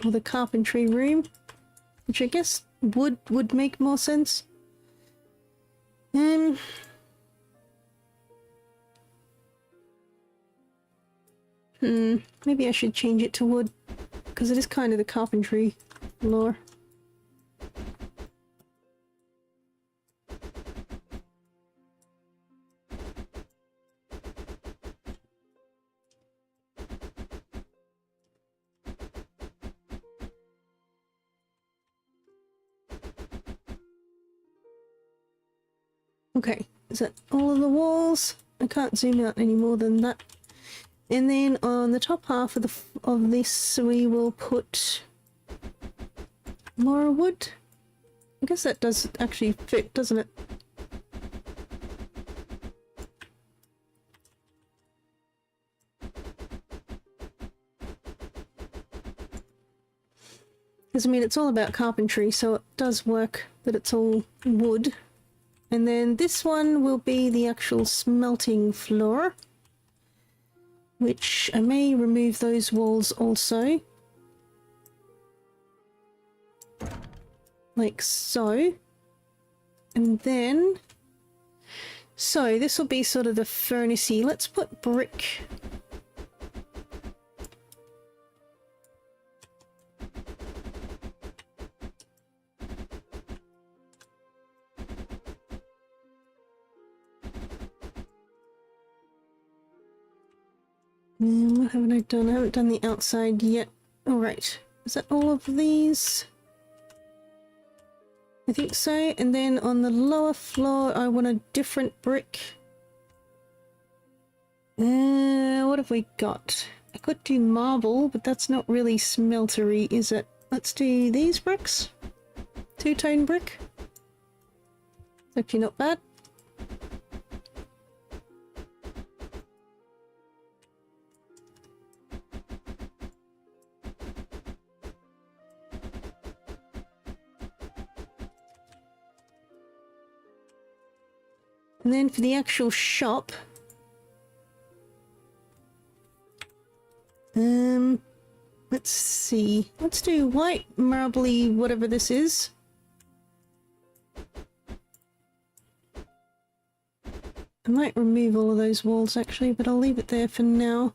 S1: Or the carpentry room. Which I guess would make more sense. Maybe I should change it to wood, because it is kind of the carpentry floor. Okay, is that all of the walls? I can't zoom out any more than that. And then on the top half of this, we will put more wood. I guess that does actually fit, doesn't it? Because I mean, it's all about carpentry, so it does work that it's all wood. And then this one will be the actual smelting floor, which I may remove those walls also. Like so. And then... So, this will be sort of the furnace-y. Let's put brick. What haven't I done? I haven't done the outside yet. Alright. Is that all of these? I think so. And then on the lower floor, I want a different brick. What have we got? I could do marble, but that's not really smeltery, is it? Let's do these bricks. Two-tone brick. It's actually not bad. And then for the actual shop, let's see. Let's do white marbly whatever this is. I might remove all of those walls actually, but I'll leave it there for now.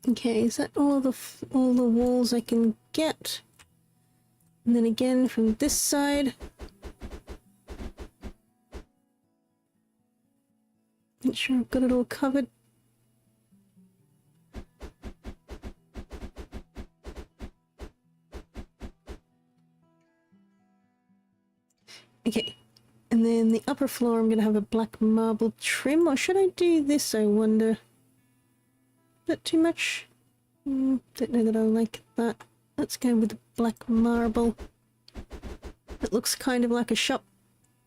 S1: Okay, is that all the walls I can get? And then again from this side. Make sure I've got it all covered. Okay, and then the upper floor I'm going to have a black marble trim, or should I do this, I wonder? Is that too much? Don't know that I like that. Let's go with the black marble. It looks kind of like a shop,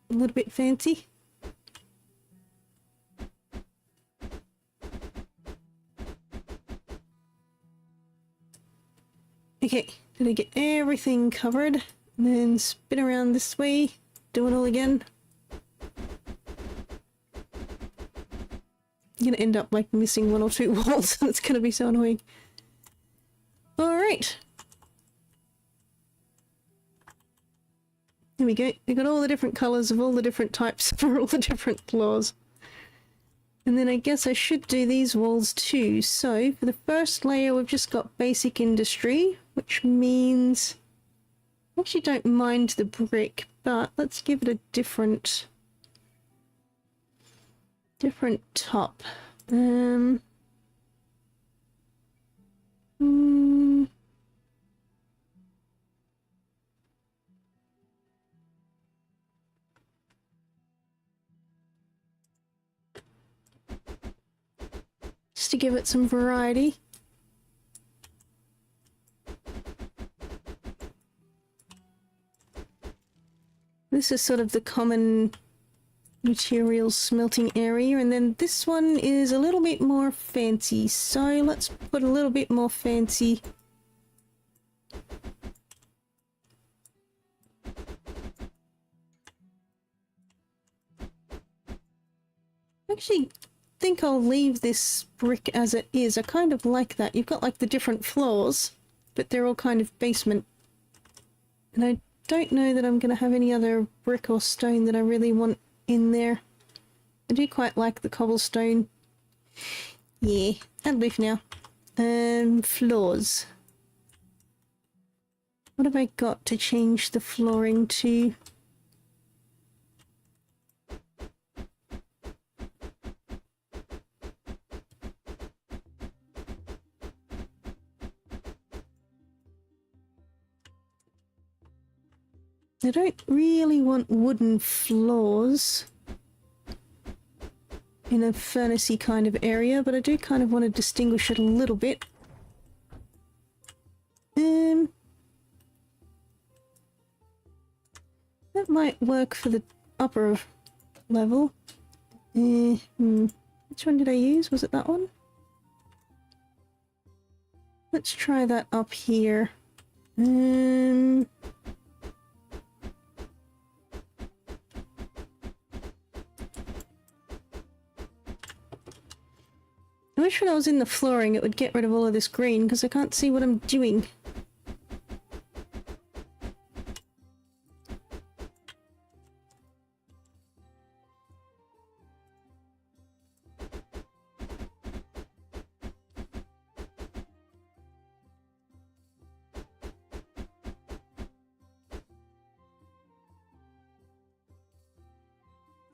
S1: a little bit fancy. Okay, did I get everything covered? And then spin around this way, do it all again. I'm gonna end up like missing one or two walls and it's gonna be so annoying. Alright. Here we go. We got all the different colours of all the different types for all the different floors. And then I guess I should do these walls too. So for the first layer we've just got basic industry, which means I actually don't mind the brick, but let's give it a different top. Just to give it some variety. This is sort of the common materials smelting area, and then this one is a little bit more fancy, so let's put a little bit more fancy. Actually, think I'll leave this brick as it is. I kind of like that. You've got like the different floors, but they're all kind of basement. And I don't know that I'm going to have any other brick or stone that I really want in there. I do quite like the cobblestone. Yeah, that'll do for now. Floors. What have I got to change the flooring to? I don't really want wooden floors in a furnace-y kind of area, but I do kind of want to distinguish it a little bit. That might work for the upper level. Which one did I use? Was it that one? Let's try that up here. I wish when I was in the flooring it would get rid of all of this green, because I can't see what I'm doing.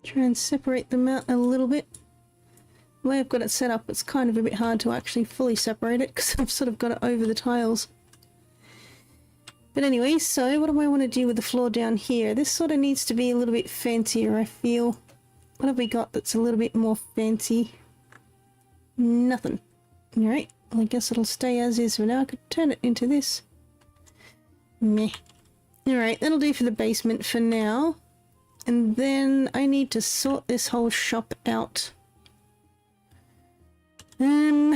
S1: Try and separate them out a little bit. The way I've got it set up, it's kind of a bit hard to actually fully separate it because I've sort of got it over the tiles. But anyway, so what do I want to do with the floor down here? This sort of needs to be a little bit fancier, I feel. What have we got that's a little bit more fancy? Nothing. Alright, well I guess it'll stay as is for now. I could turn it into this. Meh. Alright, that'll do for the basement for now. And then I need to sort this whole shop out. I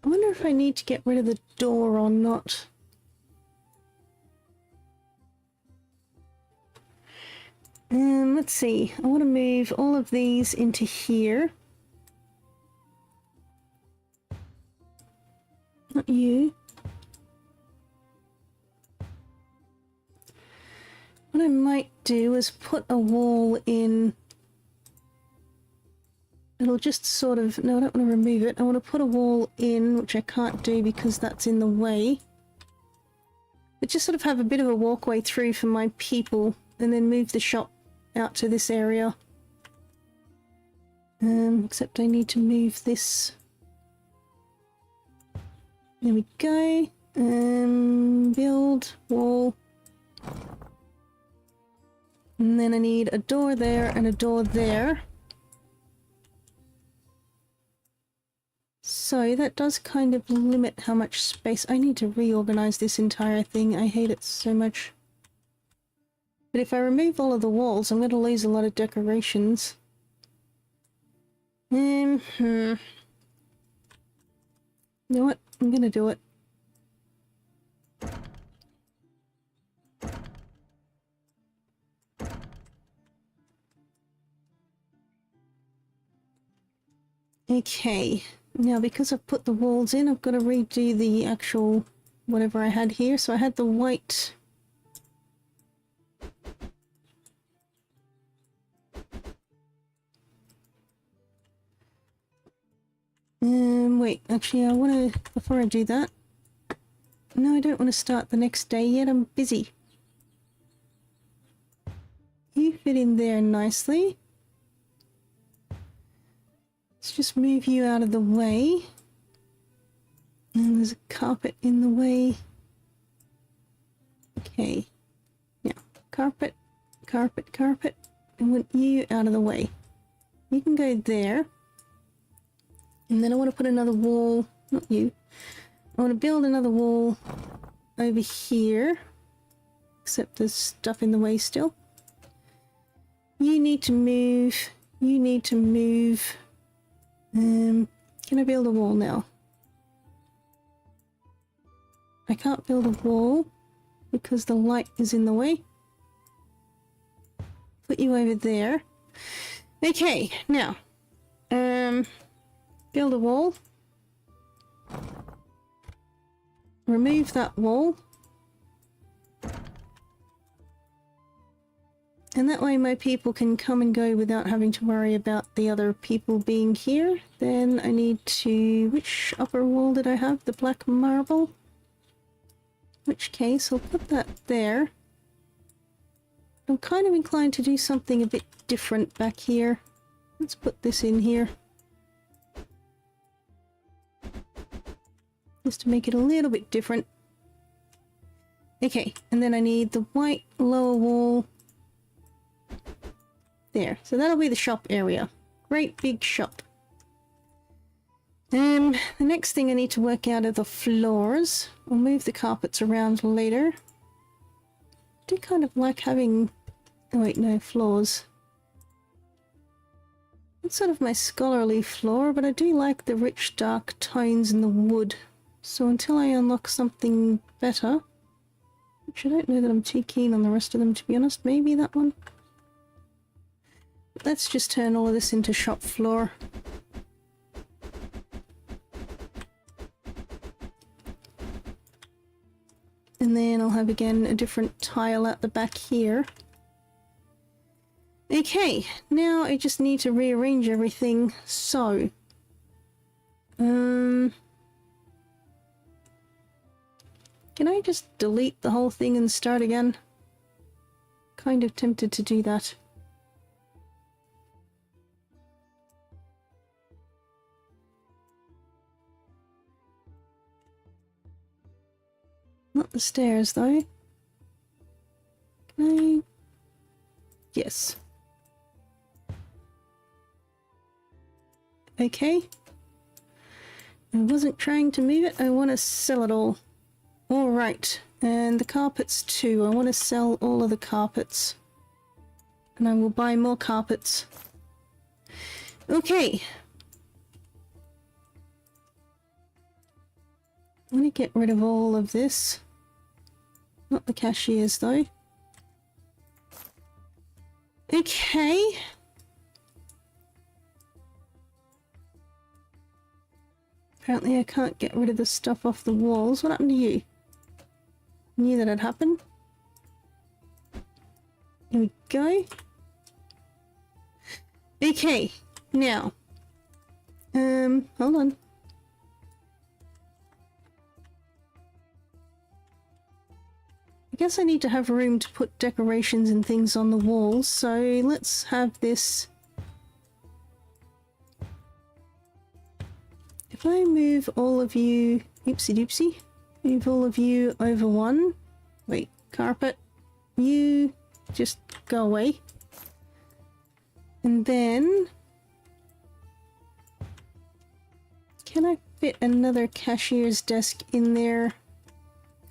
S1: wonder if I need to get rid of the door or not. Let's see. I want to move all of these into here. Not you. What I might do is put a wall in. It'll just sort of... No, I don't want to remove it. I want to put a wall in, which I can't do because that's in the way. But just sort of have a bit of a walkway through for my people, and then move the shop out to this area. Except I need to move this. There we go. Build wall. And then I need a door there and a door there. So that does kind of limit how much space. I need to reorganize this entire thing. I hate it so much. But if I remove all of the walls, I'm going to lose a lot of decorations. You know what? I'm going to do it. Okay. Now, because I've put the walls in, I've got to redo the actual whatever I had here. So I had the white... wait, actually I want to, before I do that, no, I don't want to start the next day yet, I'm busy. You fit in there nicely. Let's just move you out of the way. And there's a carpet in the way. Okay. Now, carpet, carpet, carpet. I want you out of the way. You can go there. And then I want to put another wall, not you. I want to build another wall over here. Except there's stuff in the way still. You need to move. You need to move. Can I build a wall now? I can't build a wall because the light is in the way. Put you over there. Okay, now. Build a wall. remove that wall. And that way my people can come and go without having to worry about the other people being here. Then I need to... which upper wall did I have? The black marble? In which case I'll put that there. I'm kind of inclined to do something a bit different back here. Let's put this in here. Just to make it a little bit different. Okay, and then I need the white lower wall. There, so that'll be the shop area. Great big shop. The next thing I need to work out are the floors. I'll move the carpets around later. I do kind of like having... oh wait, no, floors. It's sort of my scholarly floor, but I do like the rich dark tones in the wood. So until I unlock something better, which I don't know that I'm too keen on the rest of them to be honest, maybe that one? Let's just turn all of this into shop floor. And then I'll have again a different tile at the back here. Okay, now I just need to rearrange everything. So, can I just delete the whole thing and start again? Kind of tempted to do that. Not the stairs, though. Can I? Yes. Okay. I wasn't trying to move it, I want to sell it all. Alright, and the carpets too. I want to sell all of the carpets. And I will buy more carpets. Okay. I want to get rid of all of this. Not the cashiers though. Okay. Apparently I can't get rid of the stuff off the walls. What happened to you? Knew that had happened. Here we go. Okay, now. Hold on. I guess I need to have room to put decorations and things on the walls, so let's have this. If I move all of you, oopsie doopsie, move all of you over one. Wait, carpet, you just go away. And then, can I fit another cashier's desk in there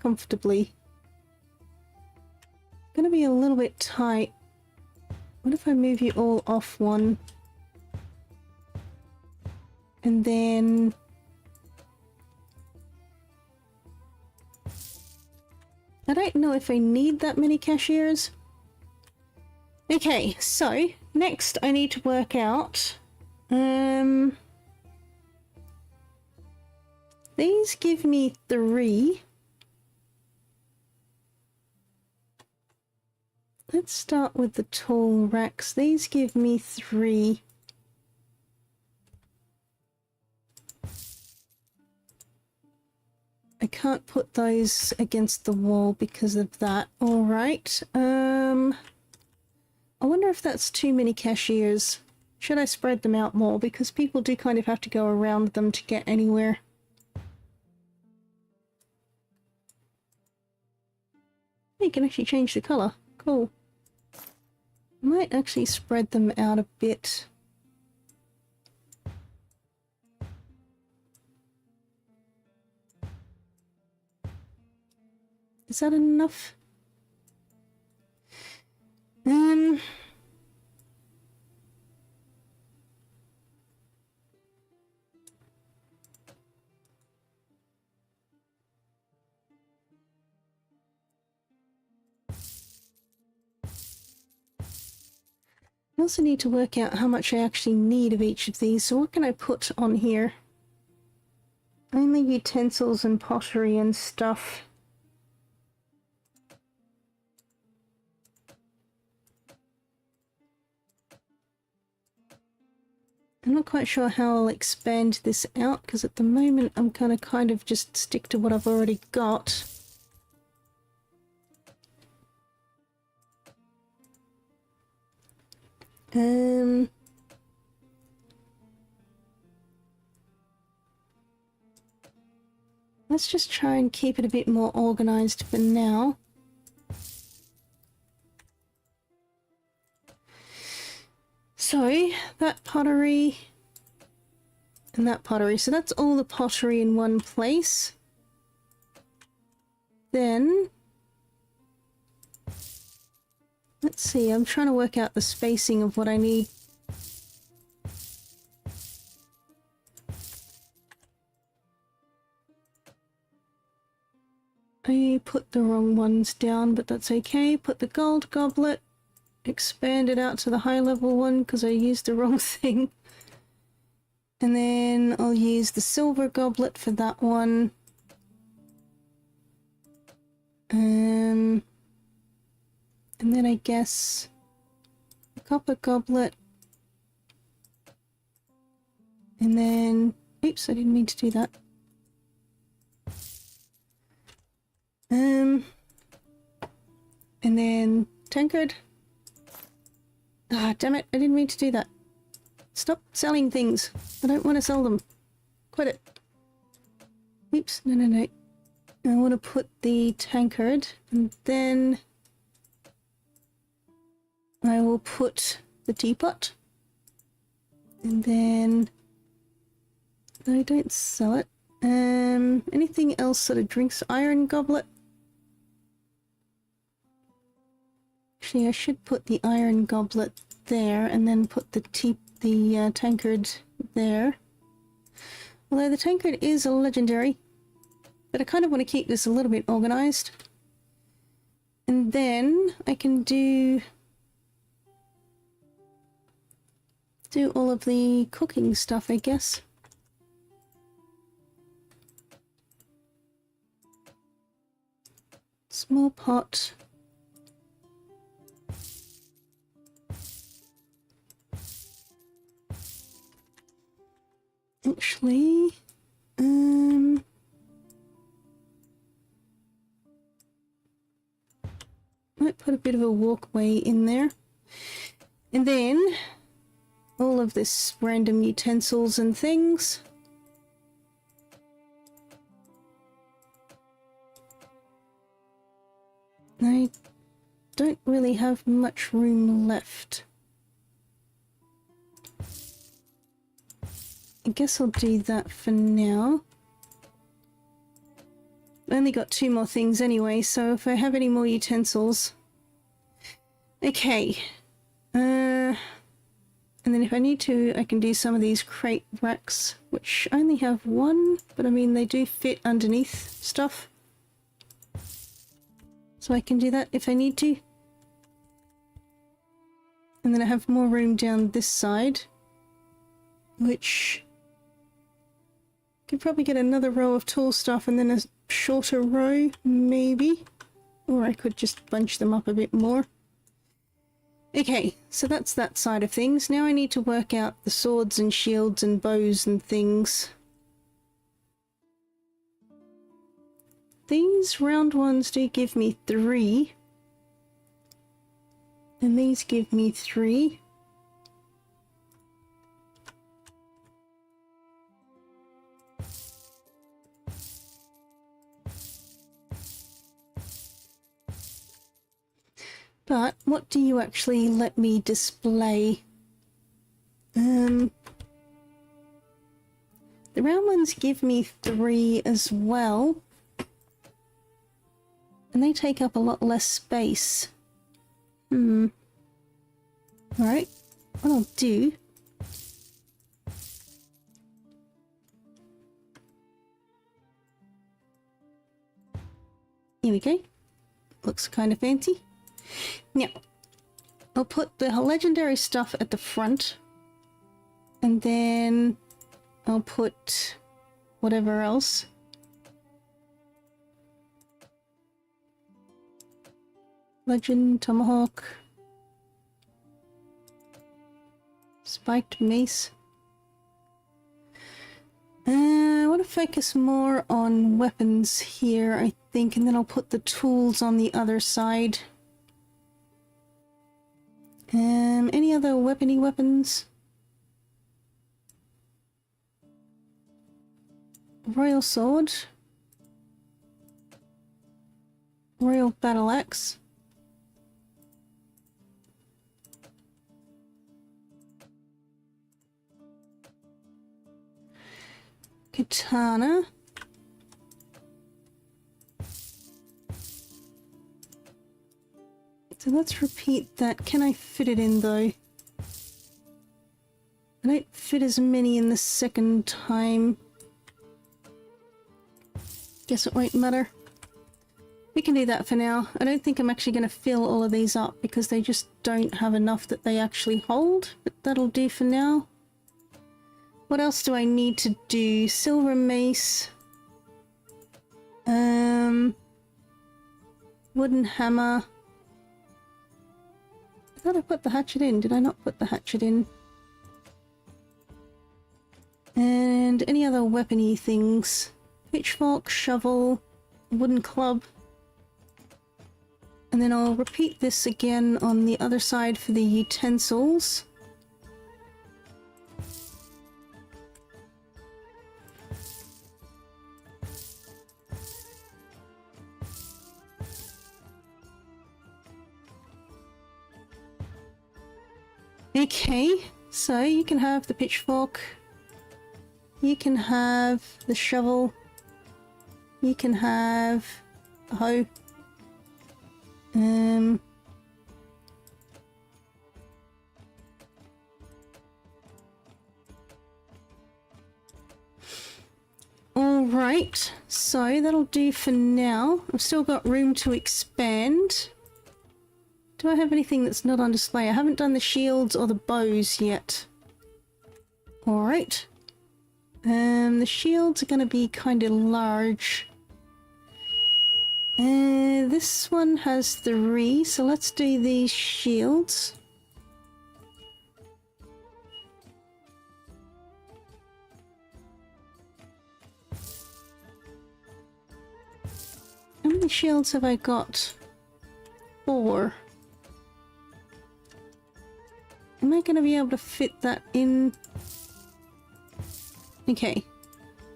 S1: comfortably? Gonna be a little bit tight. What if I move you all off one? And then... I don't know if I need that many cashiers. Okay, so next I need to work out... these give me 3. Let's start with the tall racks. These give me 3. I can't put those against the wall because of that. Alright. I wonder if that's too many cashiers. Should I spread them out more? Because people do kind of have to go around them to get anywhere. You can actually change the colour. Cool. I might actually spread them out a bit. Is that enough? I also need to work out how much I actually need of each of these, so what can I put on here? Only utensils and pottery and stuff. I'm not quite sure how I'll expand this out, because at the moment I'm gonna kind of just stick to what I've already got. Let's just try and keep it a bit more organized for now. So, that pottery and that pottery. So that's all the pottery in one place. Then, let's see, I'm trying to work out the spacing of what I need. I put the wrong ones down, but that's okay. Put the gold goblet, expand it out to the high level one because I used the wrong thing. And then I'll use the silver goblet for that one. And then I guess the copper goblet. And then, oops, I didn't mean to do that. And then tankard. Ah, damn it, I didn't mean to do that. Stop selling things. I don't want to sell them. Quit it. Oops, no. I want to put the tankard, and then I will put the teapot. And then I don't sell it. Anything else sort of drinks? Iron goblet. Actually, I should put the iron goblet there, and then put the tankard there. Although the tankard is a legendary, but I kind of want to keep this a little bit organized. And then I can do all of the cooking stuff, I guess. Small pot. Actually, might put a bit of a walkway in there. And then all of this random utensils and things. I don't really have much room left. I guess I'll do that for now. I only got 2 more things anyway, so if I have any more utensils... Okay. And then if I need to, I can do some of these crate racks, which I only have 1, but I mean, they do fit underneath stuff. So I can do that if I need to. And then I have more room down this side, which... could probably get another row of tall stuff and then a shorter row, maybe. Or I could just bunch them up a bit more. Okay, so that's that side of things. Now I need to work out the swords and shields and bows and things. These round ones do give me 3. And these give me 3. But what do you actually let me display? The round ones give me 3 as well. And they take up a lot less space. Alright, what I'll do... Here we go. Looks kind of fancy. Now, I'll put the legendary stuff at the front, and then I'll put whatever else. Legend, tomahawk, spiked mace. I want to focus more on weapons here, I think, and then I'll put the tools on the other side. Any other weapony weapons? Royal sword. Royal battle axe. Katana. So let's repeat that. Can I fit it in though? I don't fit as many in the second time. Guess it won't matter. We can do that for now. I don't think I'm actually going to fill all of these up because they just don't have enough that they actually hold, but that'll do for now. What else do I need to do? Silver mace. Wooden hammer. I thought I put the hatchet in. Did I not put the hatchet in? And any other weapony things? Pitchfork, shovel, wooden club. And then I'll repeat this again on the other side for the utensils. Okay, so you can have the pitchfork, you can have the shovel, you can have the hoe. Alright, so that'll do for now. I've still got room to expand. Do I have anything that's not on display? I haven't done the shields or the bows yet. Alright. The shields are going to be kind of large. This one has 3, so let's do these shields. How many shields have I got? 4. Am I going to be able to fit that in? Okay.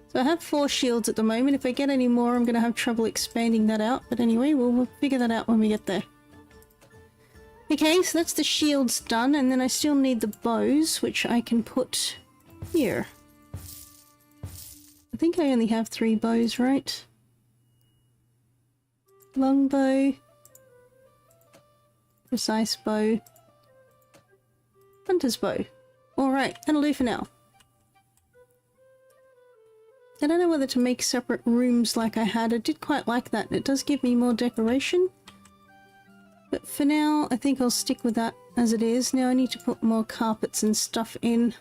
S1: So I have 4 shields at the moment. If I get any more, I'm going to have trouble expanding that out. But anyway, we'll figure that out when we get there. Okay, so that's the shields done. And then I still need the bows, which I can put here. I think I only have 3 bows, right? Longbow. Precise bow. Hunter's bow. Alright, that'll do for now. I don't know whether to make separate rooms like I had. I did quite like that. It does give me more decoration. But for now, I think I'll stick with that as it is. Now I need to put more carpets and stuff in.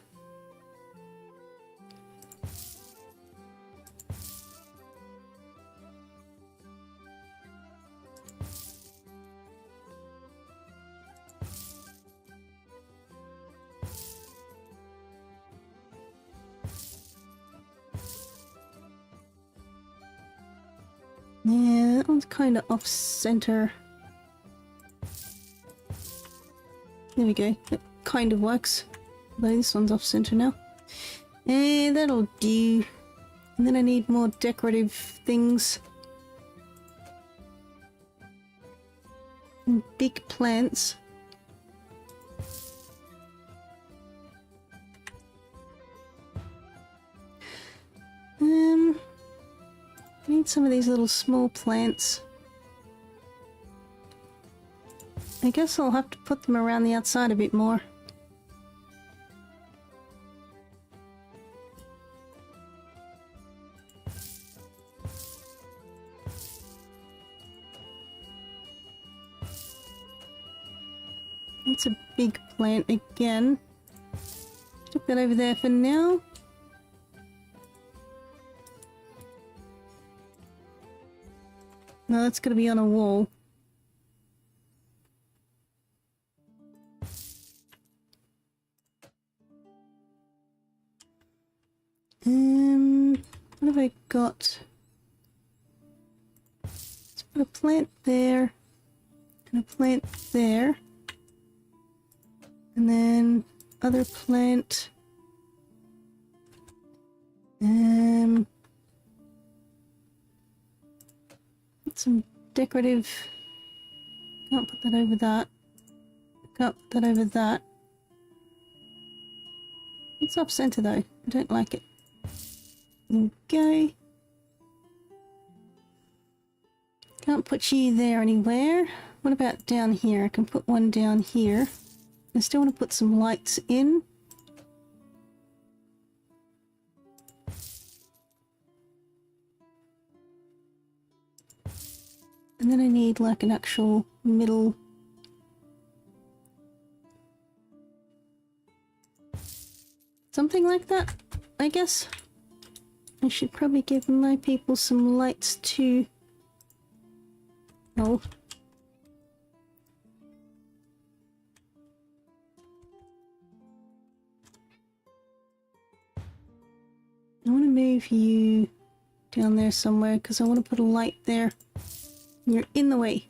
S1: Yeah, that one's kind of off-center. There we go. That kind of works. Although this one's off-center now. And that'll do. And then I need more decorative things. And big plants. I need some of these little small plants. I guess I'll have to put them around the outside a bit more. That's a big plant again. Stick that over there for now. No, that's gonna be on a wall. What have I got? Let's put a plant there, and a plant there, and then other plant. Put some decorative. Can't put that over that. Can't put that over that. It's off center though. I don't like it. Okay. Can't put you there anywhere. What about down here? I can put one down here. I still want to put some lights in. And then I need like an actual middle. Something like that, I guess. I should probably give my people some lights too. Oh. I want to move you down there somewhere because I want to put a light there. You're in the way.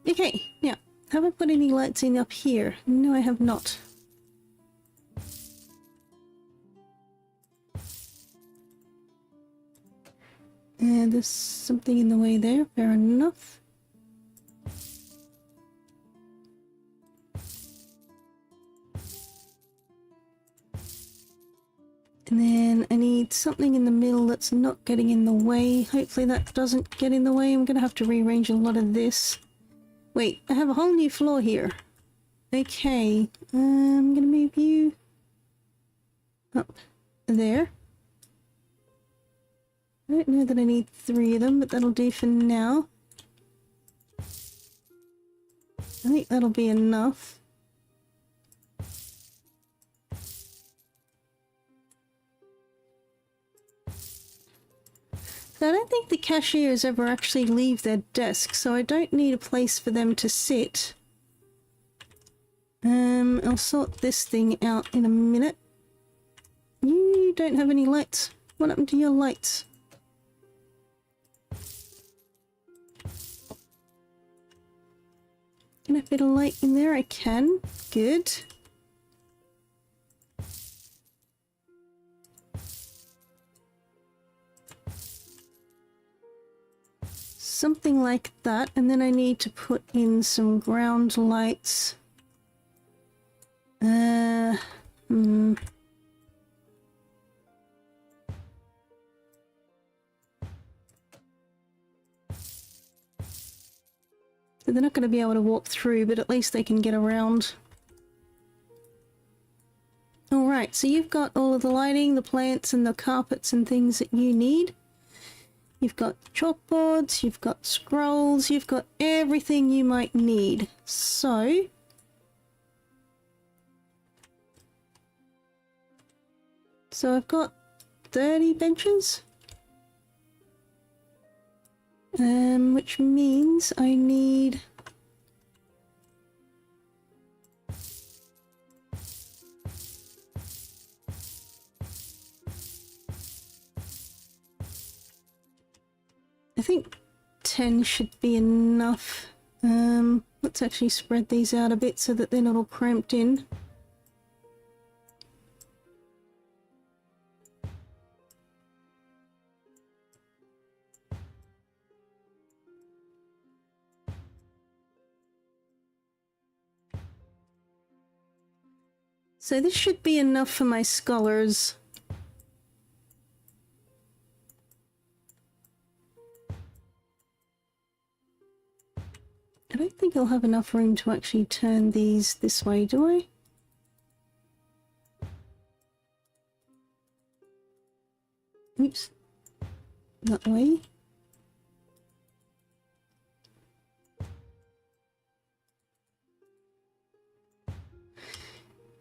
S1: Okay, now, have I put any lights in up here? No, I have not. And there's something in the way there, fair enough. And then I need something in the middle that's not getting in the way. Hopefully that doesn't get in the way. I'm gonna have to rearrange a lot of this. Wait, I have a whole new floor here. Okay, I'm gonna move you up there. I don't know that I need 3 of them, but that'll do for now. I think that'll be enough. So I don't think the cashiers ever actually leave their desk, so I don't need a place for them to sit. I'll sort this thing out in a minute. You don't have any lights. What happened to your lights? Can I fit a light in there? I can. Good. Something like that, and then I need to put in some ground lights. So they're not going to be able to walk through, but at least they can get around. Alright, so you've got all of the lighting, the plants and the carpets and things that you need. You've got chalkboards, you've got scrolls, you've got everything you might need. So I've got 30 benches. Which means I need I think 10 should be enough. Let's actually spread these out a bit so that they're not all cramped in. So this should be enough for my scholars. I don't think I'll have enough room to actually turn these this way, do I? Oops. That way.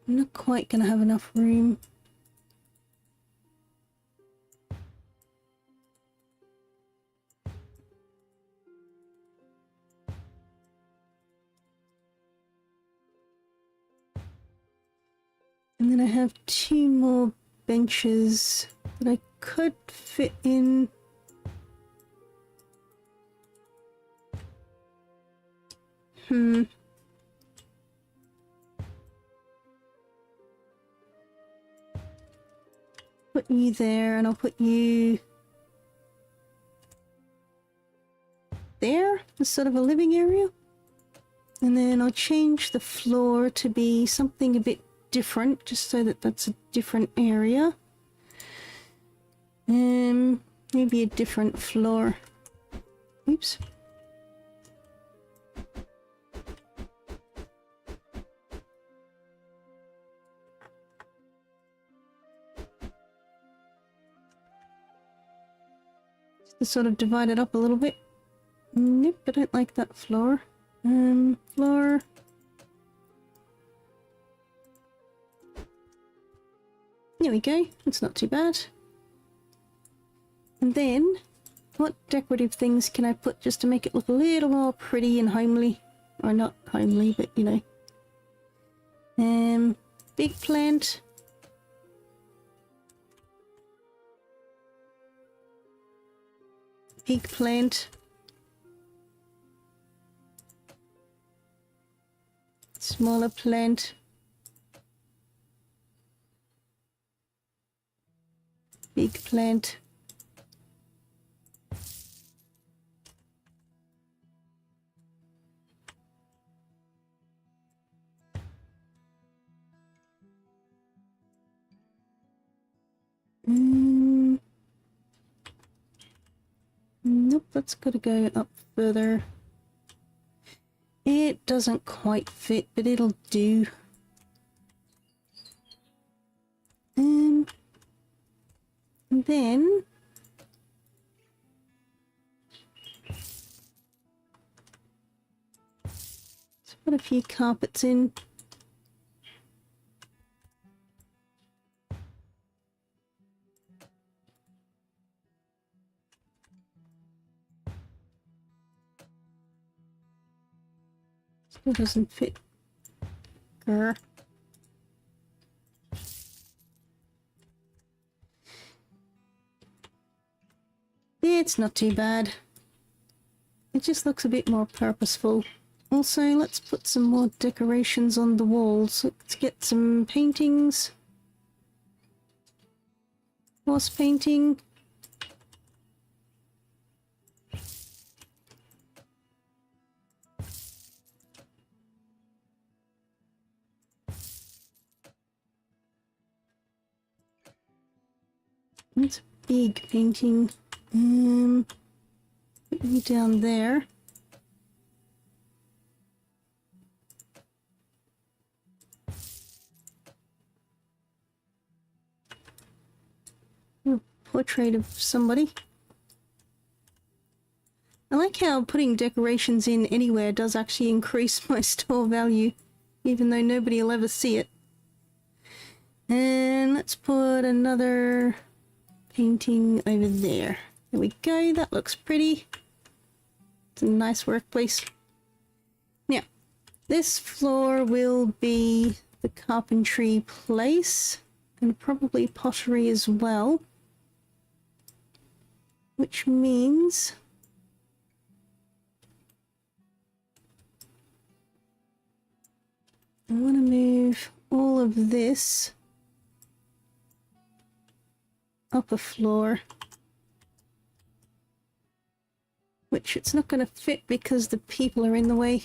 S1: I'm not quite gonna have enough room. And then I have 2 more benches that I could fit in. Put you there, and I'll put you there as sort of a living area. And then I'll change the floor to be something a bit different, just so that that's a different area. Maybe a different floor. Oops. Just to sort of divide it up a little bit. Nope, I don't like that floor. Floor. There we go, it's not too bad. And then, what decorative things can I put just to make it look a little more pretty and homely? Or not homely, but you know. Big plant. Big plant. Smaller plant. Big plant. Nope, that's got to go up further. It doesn't quite fit, but it'll do. And then let's put a few carpets in. Still doesn't fit. Grr. It's not too bad. It just looks a bit more purposeful. Also, let's put some more decorations on the walls. Let's get some paintings. Horse painting. It's a big painting. Put me down there. A portrait of somebody. I like how putting decorations in anywhere does actually increase my store value, even though nobody will ever see it. And let's put another painting over there. There we go, that looks pretty. It's a nice workplace. Now, this floor will be the carpentry place, and probably pottery as well. Which means I want to move all of this up a floor, which it's not going to fit because the people are in the way.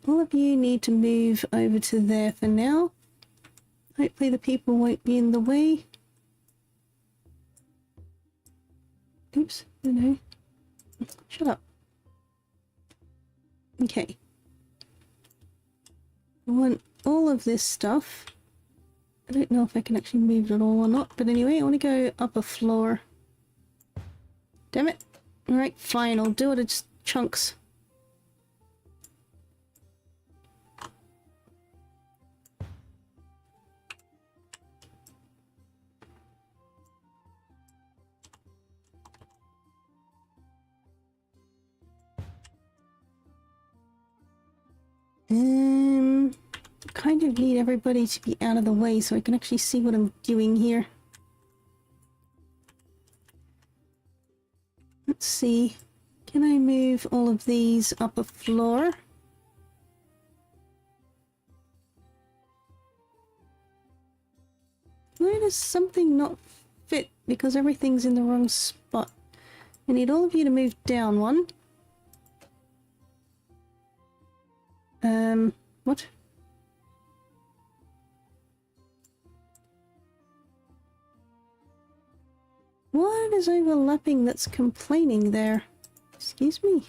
S1: All of you need to move over to there for now. Hopefully the people won't be in the way. Oops, no. Shut up. Okay. I want all of this stuff. I don't know if I can actually move it all or not, but anyway, I want to go up a floor. Damn it. Alright, fine, I'll do it in chunks. kind of need everybody to be out of the way so I can actually see what I'm doing here. Let's see. Can I move all of these up a floor? Why does something not fit? Because everything's in the wrong spot. I need all of you to move down one. What? What is overlapping that's complaining there? Excuse me.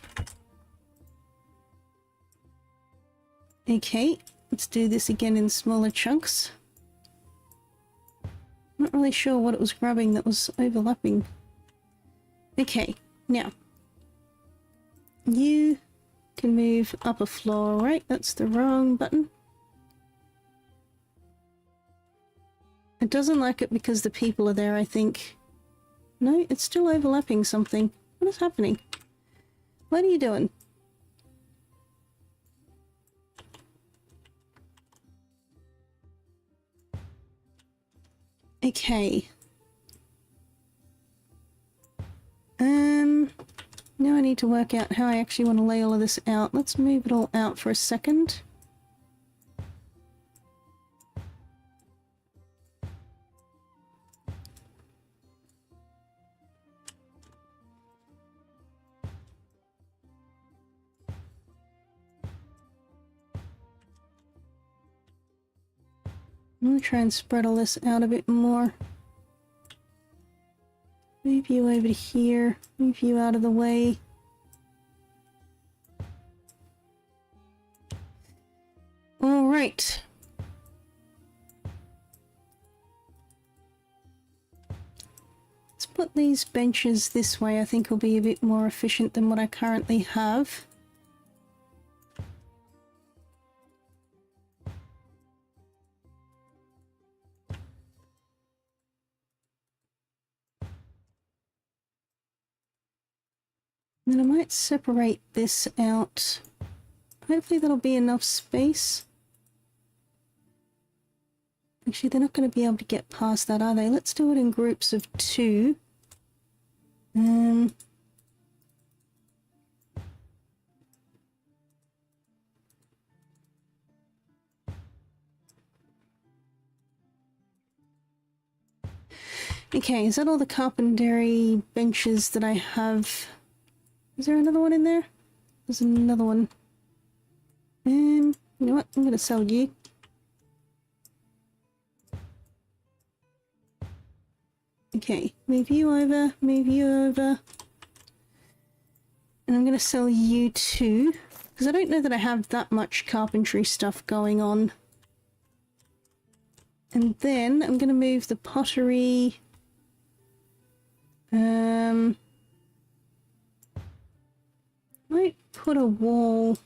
S1: Okay, let's do this again in smaller chunks. Not really sure what it was grabbing that was overlapping. Okay, now. You can move up a floor, right? That's the wrong button. It doesn't like it because the people are there, I think. No, it's still overlapping something. What is happening? What are you doing? Okay. Now I need to work out how I actually want to lay all of this out. Let's move it all out for a second. I'm going to try and spread all this out a bit more. Move you over to here. Move you out of the way. All right. Let's put these benches this way. I think will be a bit more efficient than what I currently have. And then I might separate this out. Hopefully that'll be enough space. Actually, they're not going to be able to get past that, are they? Let's do it in groups of 2. Okay, is that all the carpentry benches that I have? Is there another one in there? There's another one. You know what? I'm going to sell you. Okay, move you over, move you over. And I'm going to sell you too, because I don't know that I have that much carpentry stuff going on. And then I'm going to move the pottery. Might put a wall.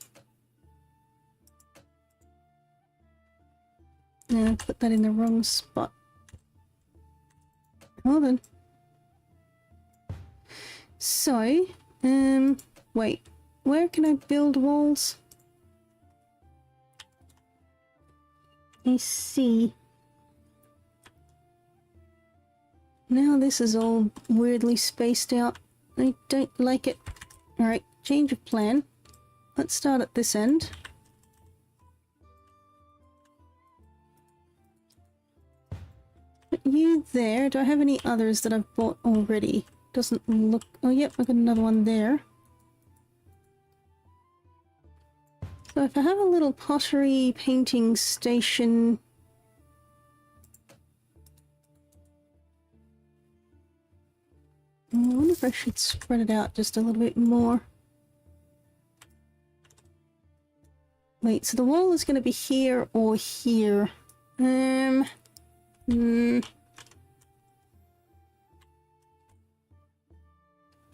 S1: No, I put that in the wrong spot. Hold on. So, wait, where can I build walls? I see. Now this is all weirdly spaced out. I don't like it. Alright, change of plan. Let's start at this end. Put you there. Do I have any others that I've bought already? Doesn't look... Oh, yep, I've got another one there. So if I have a little pottery painting station... I wonder if I should spread it out just a little bit more. Wait, so the wall is going to be here or here.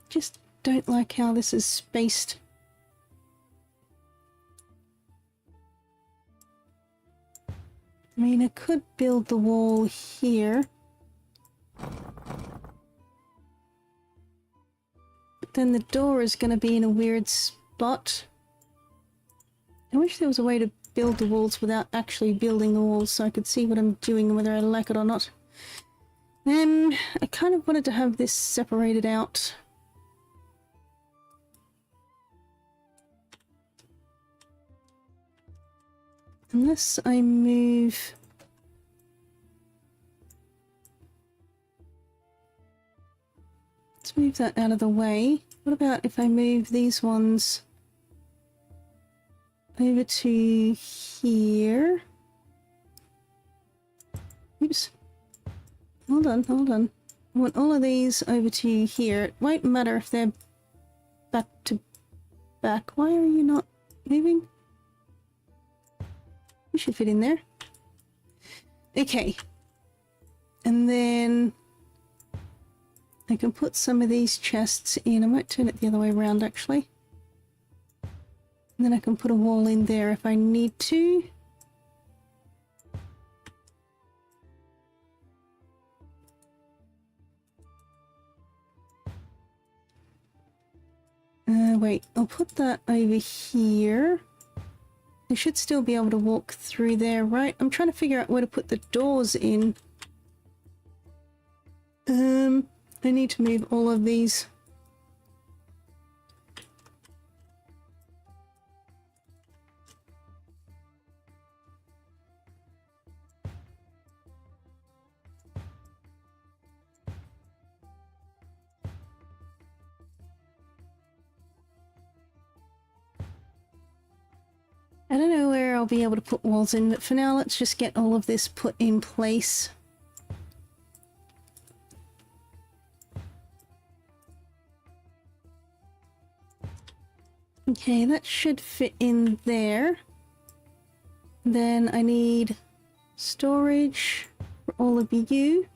S1: Just don't like how this is spaced. I mean, I could build the wall here. But then the door is going to be in a weird spot. I wish there was a way to build the walls without actually building the walls so I could see what I'm doing and whether I like it or not. I kind of wanted to have this separated out. Unless I move... Let's move that out of the way. What about if I move these ones over to here? Oops. Hold on, hold on. I want all of these over to here. It won't matter if they're back to back. Why are you not moving? You should fit in there. Okay. And then I can put some of these chests in. I might turn it the other way around actually. And then I can put a wall in there if I need to. Wait, I'll put that over here. I should still be able to walk through there, right? I'm trying to figure out where to put the doors in. I need to move all of these. I don't know where I'll be able to put walls in, but for now let's just get all of this put in place. Okay, that should fit in there. Then I need storage for all of you.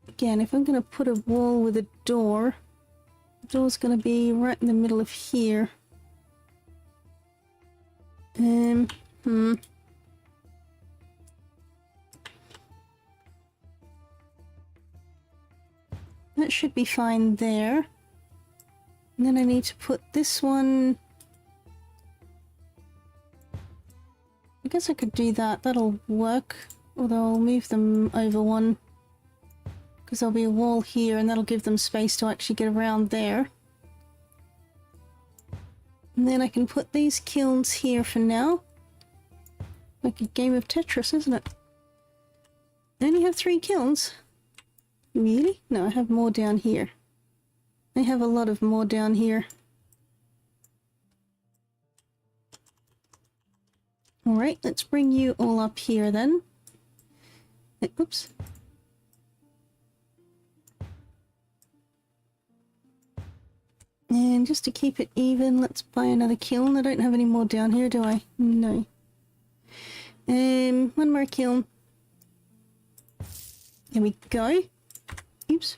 S1: Again, if I'm going to put a wall with a door, the door's going to be right in the middle of here. That should be fine there. And then I need to put this one... I guess I could do that. That'll work. Although I'll move them over one. Because there'll be a wall here and that'll give them space to actually get around there. And then I can put these kilns here for now. Like a game of Tetris, isn't it? I only have 3 kilns. Really? No, I have more down here. I have a lot of more down here. Alright, let's bring you all up here then. Oops. And just to keep it even, let's buy another kiln. I don't have any more down here, do I? No. One more kiln. There we go. Oops.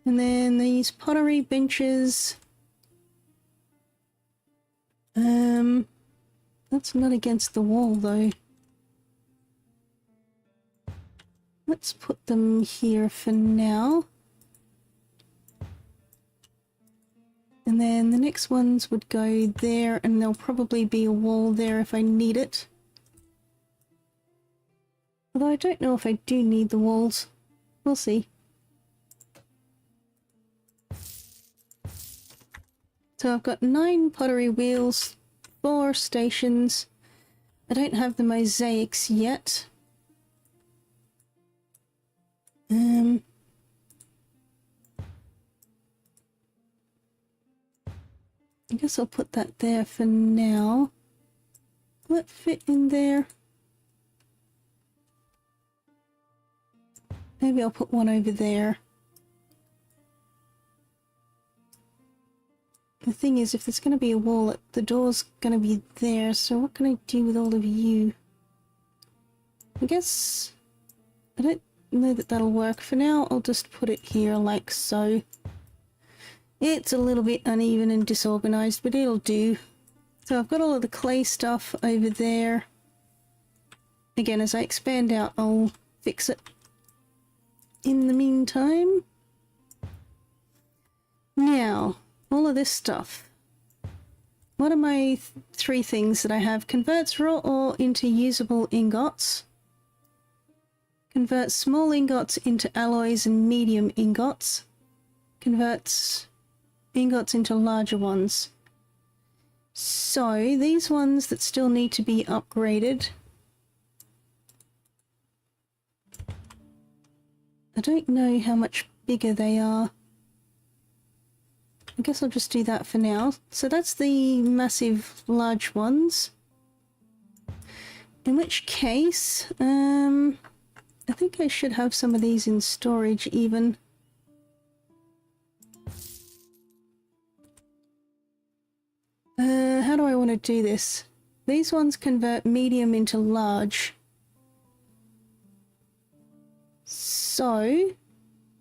S1: And then these pottery benches. That's not against the wall though. Let's put them here for now. And then the next ones would go there, and there'll probably be a wall there if I need it. Although I don't know if I do need the walls. We'll see. So I've got 9 pottery wheels, 4 stations. I don't have the mosaics yet. I guess I'll put that there for now. Will it fit in there? Maybe I'll put one over there. The thing is, if there's going to be a wall, the door's going to be there, so what can I do with all of you? I guess... I don't know that that'll work. For now, I'll just put it here like so. It's a little bit uneven and disorganized, but it'll do. So I've got all of the clay stuff over there. Again, as I expand out, I'll fix it. In the meantime... Now, all of this stuff. What are my three things that I have? Converts raw ore into usable ingots. Converts small ingots into alloys and medium ingots. Converts ingots into larger ones. So these ones that still need to be upgraded. I don't know how much bigger they are. I guess I'll just do that for now. So that's the massive large ones. In which case, I think I should have some of these in storage even. How do I want to do this? These ones convert medium into large. So,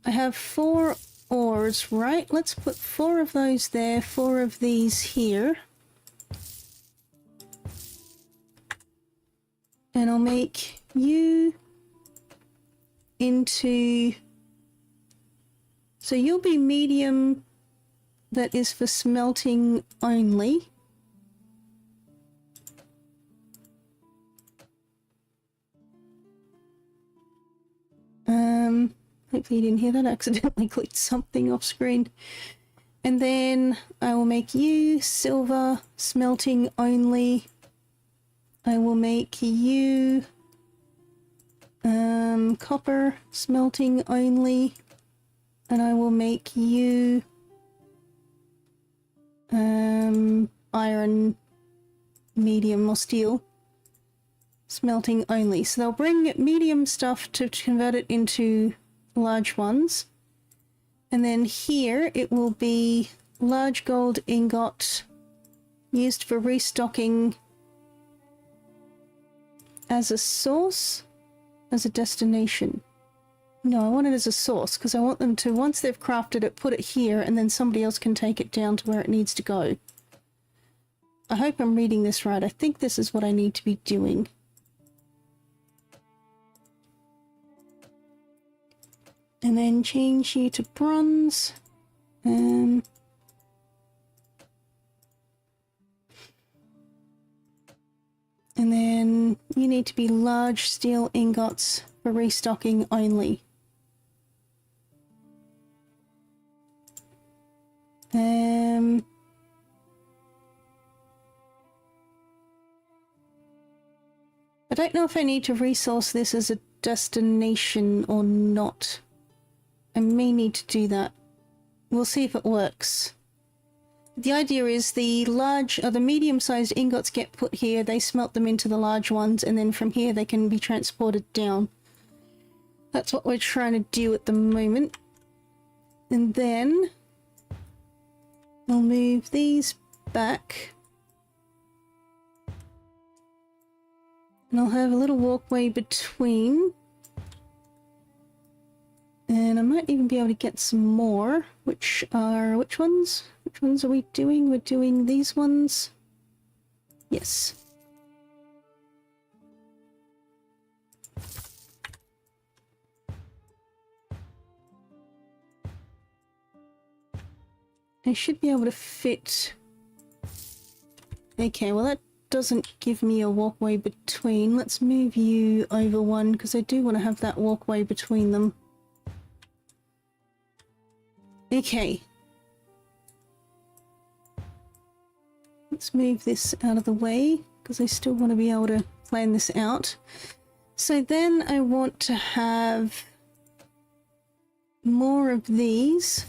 S1: I have 4 ores, right? Let's put 4 of those there, 4 of these here. And I'll make you into... So you'll be medium, that is for smelting only. Hopefully you didn't hear that. I accidentally clicked something off screen. And then I will make you silver, smelting only. I will make you copper, smelting only. And I will make you iron, medium or steel, smelting only. So they'll bring medium stuff to convert it into large ones. And then here it will be large gold ingot used for restocking as a source, as a destination. No, I want it as a source because I want them to, once they've crafted it, put it here and then somebody else can take it down to where it needs to go. I hope I'm reading this right. I think this is what I need to be doing. And then change you to bronze. And then you need to be large steel ingots for restocking only. I don't know if I need to resource this as a destination or not. I may need to do that. We'll see if it works. The idea is the large or the medium-sized ingots get put here, they smelt them into the large ones, and then from here they can be transported down. That's what we're trying to do at the moment. And then I'll move these back. And I'll have a little walkway between. And I might even be able to get some more, which are, which ones? Which ones are we doing? We're doing these ones. Yes. I should be able to fit... Okay, well that doesn't give me a walkway between. Let's move you over one, because I do want to have that walkway between them. Okay. Let's move this out of the way, because I still want to be able to plan this out. So then I want to have more of these.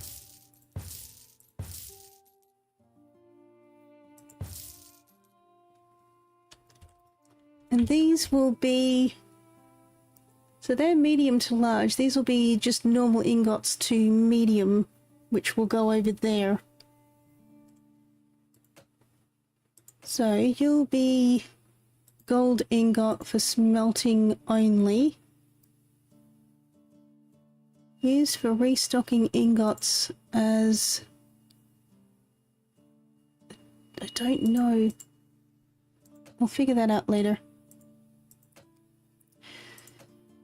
S1: And these will be, so they're medium to large. These will be just normal ingots to medium, which will go over there. So you'll be gold ingot for smelting only. Used for restocking ingots as... I don't know. I'll figure that out later.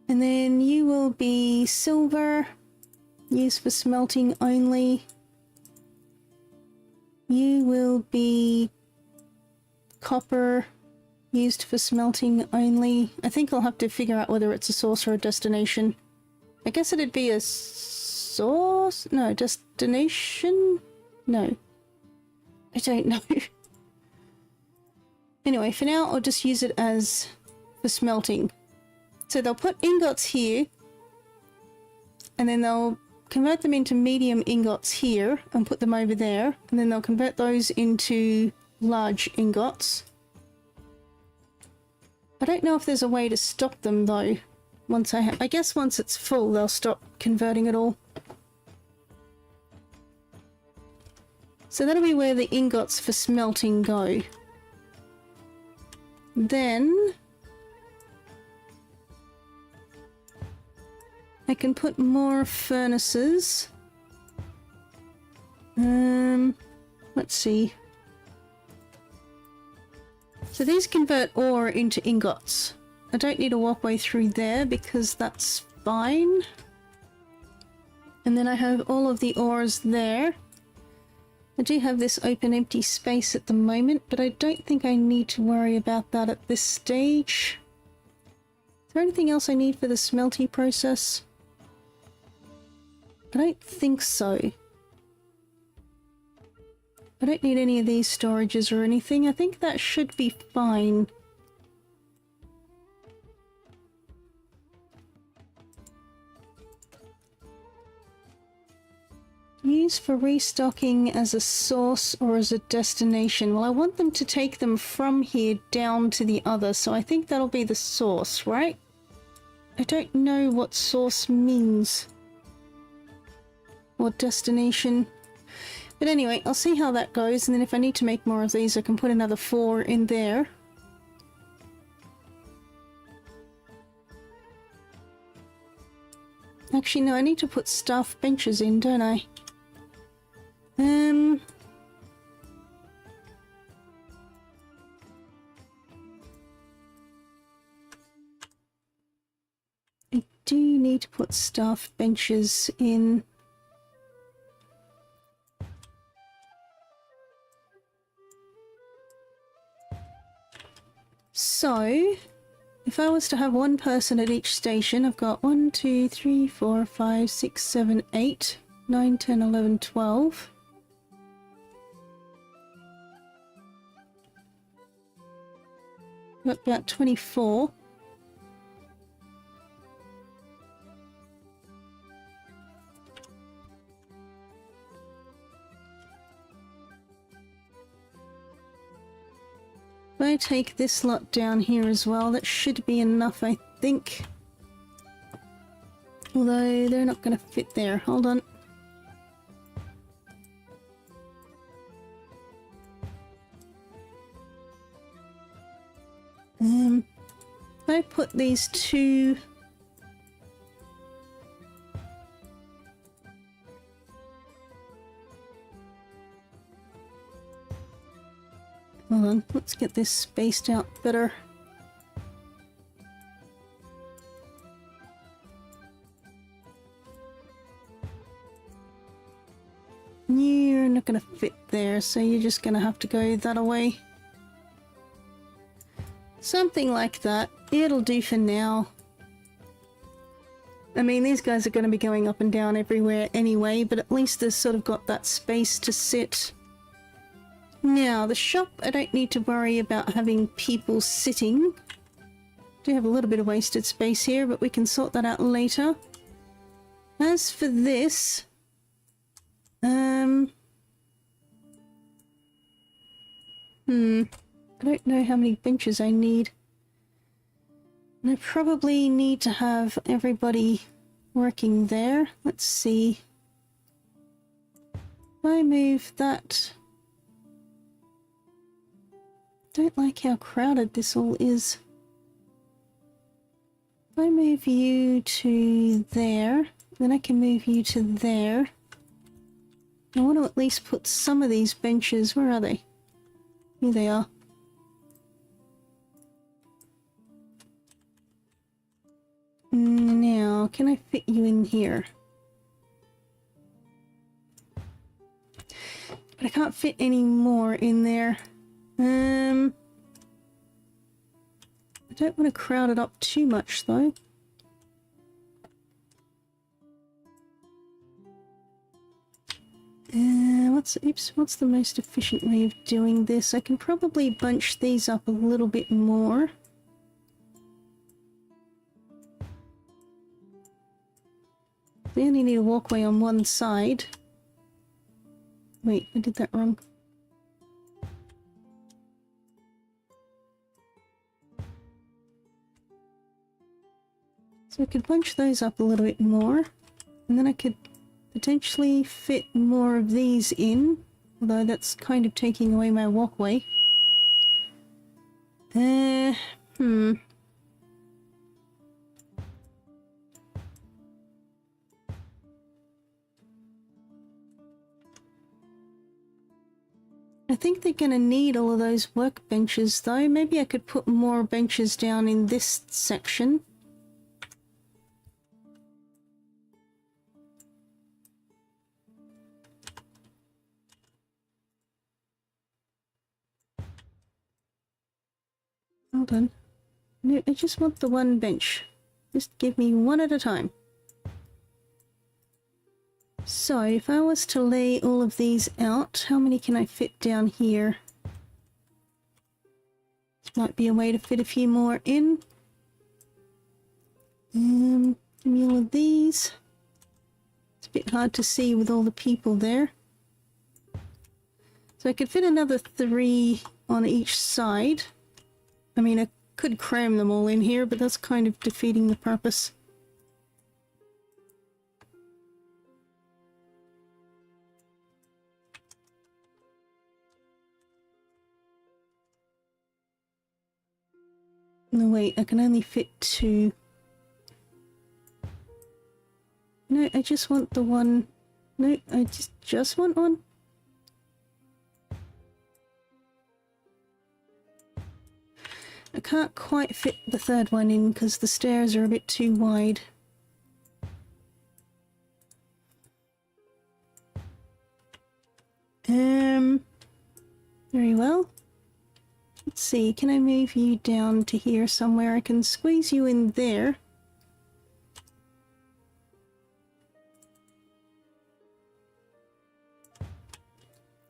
S1: And then you will be silver, used for smelting only. You will be copper used for smelting only. I think I'll have to figure out whether it's a source or a destination. I guess it'd be a source? No, destination? No. I don't know. Anyway, for now, I'll just use it as for smelting. So they'll put ingots here, and then they'll convert them into medium ingots here and put them over there, and then they'll convert those into large ingots. I don't know if there's a way to stop them though. I guess once it's full, they'll stop converting it all. So that'll be where the ingots for smelting go. Then I can put more furnaces. Let's see. So these convert ore into ingots. I don't need a walkway through there because that's fine. And then I have all of the ores there. I do have this open empty space at the moment, but I don't think I need to worry about that at this stage. Is there anything else I need for the smelting process? I don't think so. I don't need any of these storages or anything. I think that should be fine. Use for restocking as a source or as a destination. Well, I want them to take them from here down to the other, so I think that'll be the source, right? I don't know what source means. Or destination. But anyway, I'll see how that goes, and then if I need to make more of these, I can put another 4 in there. Actually, no, I need to put staff benches in, don't I? I do need to put staff benches in. So, if I was to have one person at each station, I've got 1, 2, 3, 4, 5, 6, 7, 8, 9, 10, 11, 12. Got about 24. If I take this lot down here as well, that should be enough, I think. Although they're not going to fit there. Hold on. If I put these two... Hold on, let's get this spaced out better. You're not going to fit there, so you're just going to have to go that away. Something like that. It'll do for now. I mean, these guys are going to be going up and down everywhere anyway, but at least they've sort of got that space to sit. Now, the shop, I don't need to worry about having people sitting. Do have a little bit of wasted space here, but we can sort that out later. As for this... I don't know how many benches I need. And I probably need to have everybody working there. Let's see. If I move that... Don't like how crowded this all is. If I move you to there, then I can move you to there. I want to at least put some of these benches. Where are they? Here they are. Now, can I fit you in here? But I can't fit any more in there. I don't want to crowd it up too much though. What's the most efficient way of doing this? I can probably bunch these up a little bit more. We only need a walkway on one side. Wait, I did that wrong. So I could bunch those up a little bit more, and then I could potentially fit more of these in, although that's kind of taking away my walkway. I think they're gonna need all of those workbenches though. Maybe I could put more benches down in this section. Hold on. No, I just want the one bench. Just give me one at a time. So, if I was to lay all of these out, how many can I fit down here? This might be a way to fit a few more in. Give me all of these. It's a bit hard to see with all the people there. So I could fit another 3 on each side. I mean, I could cram them all in here, but that's kind of defeating the purpose. No, wait, I can only fit 2. No, I just want the one. No, I just want one. I can't quite fit the third one in because the stairs are a bit too wide. Very well. Let's see, can I move you down to here somewhere? I can squeeze you in there.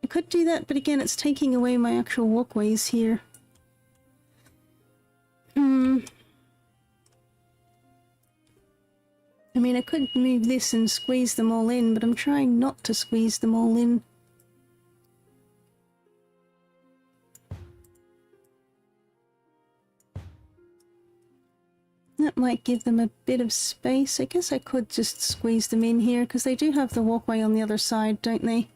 S1: I could do that, but again, it's taking away my actual walkways here. I mean, I could move this and squeeze them all in, but I'm trying not to squeeze them all in. That might give them a bit of space. I guess I could just squeeze them in here, because they do have the walkway on the other side, don't they?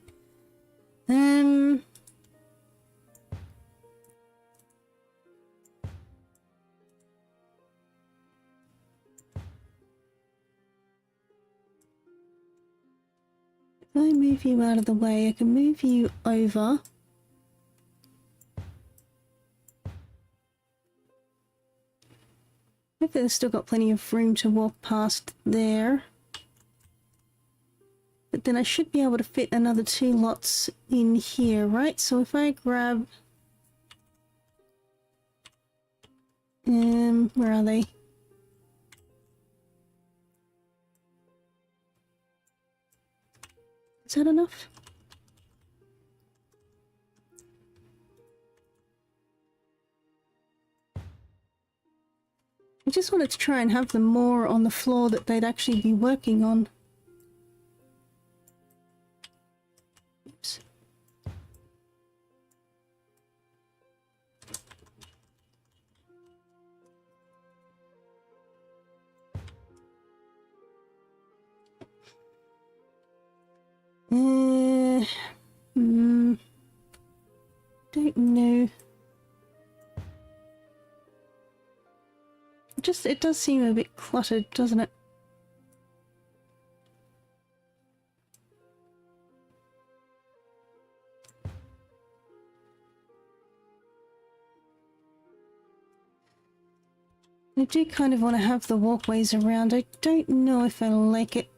S1: If I move you out of the way, I can move you over. Hopefully they've still got plenty of room to walk past there. But then I should be able to fit another 2 lots in here, right? So if I grab... where are they? Is that enough? I just wanted to try and have them more on the floor that they'd actually be working on. Oops. Don't know. It does seem a bit cluttered, doesn't it? I do kind of want to have the walkways around. I don't know if I like it.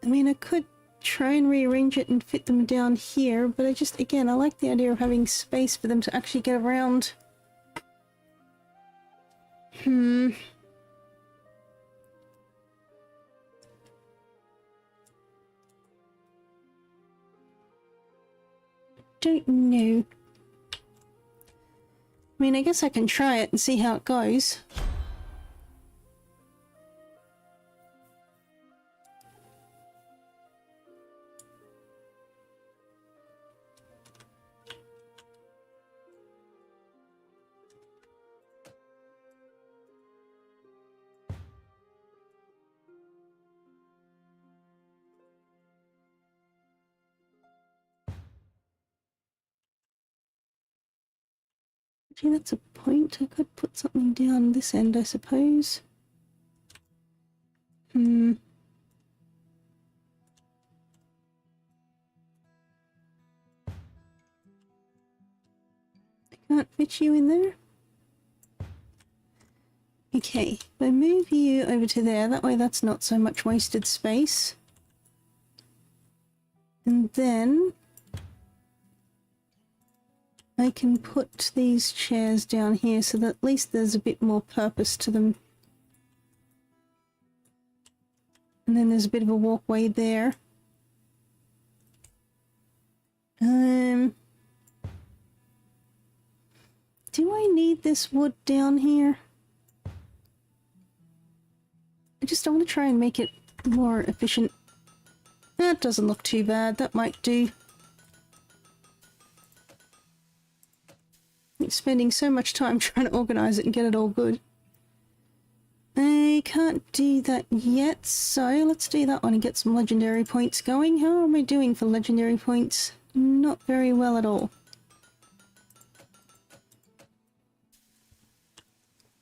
S1: I mean, I could try and rearrange it and fit them down here, but I just, again, I like the idea of having space for them to actually get around. Don't know. I mean, I guess I can try it and see how it goes. Gee, that's a point. I could put something down this end, I suppose. I can't fit you in there. Okay, if I move you over to there, that way that's not so much wasted space. And then I can put these chairs down here so that at least there's a bit more purpose to them. And then there's a bit of a walkway there. Do I need this wood down here? I want to try and make it more efficient. That doesn't look too bad. That might do. I'm spending so much time trying to organize it and get it all good. I can't do that yet, so let's do that one and get some legendary points going. How am I doing for legendary points? Not very well at all.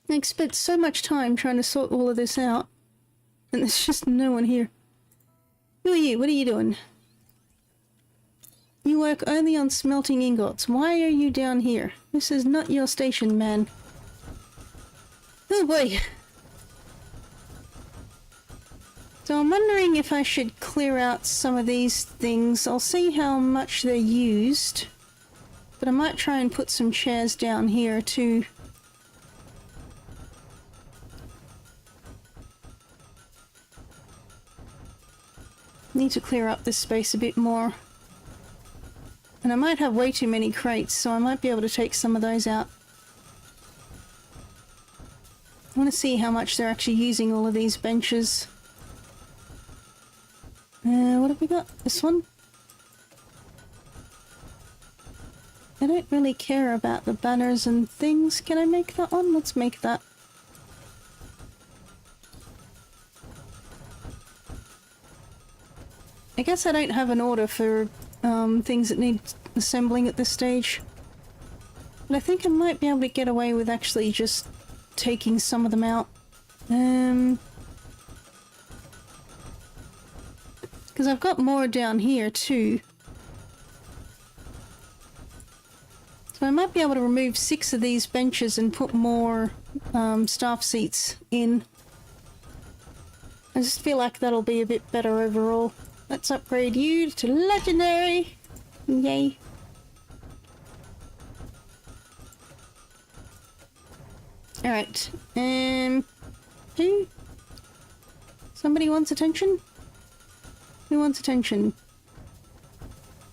S1: I spent so much time trying to sort all of this out, and there's just no one here. Who are you? What are you doing? You work only on smelting ingots. Why are you down here? This is not your station, man. Oh boy. So I'm wondering if I should clear out some of these things. I'll see how much they're used. But I might try and put some chairs down here too. Need to clear up this space a bit more. And I might have way too many crates, so I might be able to take some of those out. I want to see how much they're actually using all of these benches. What have we got? This one? I don't really care about the banners and things. Can I make that one? Let's make that. I guess I don't have an order for things that need assembling at this stage. But I think I might be able to get away with actually just taking some of them out. Because I've got more down here too. So I might be able to remove 6 of these benches and put more staff seats in. I just feel like that'll be a bit better overall. Let's upgrade you to legendary. Yay. Alright. Who? Somebody wants attention? Who wants attention?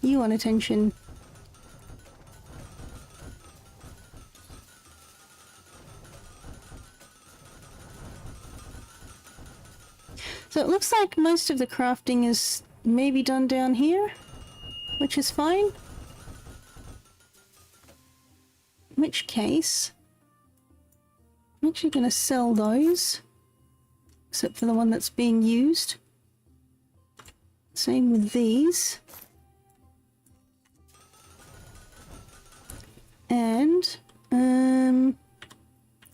S1: You want attention. So it looks like most of the crafting is maybe done down here, which is fine. In which case, I'm actually going to sell those, except for the one that's being used. Same with these. And I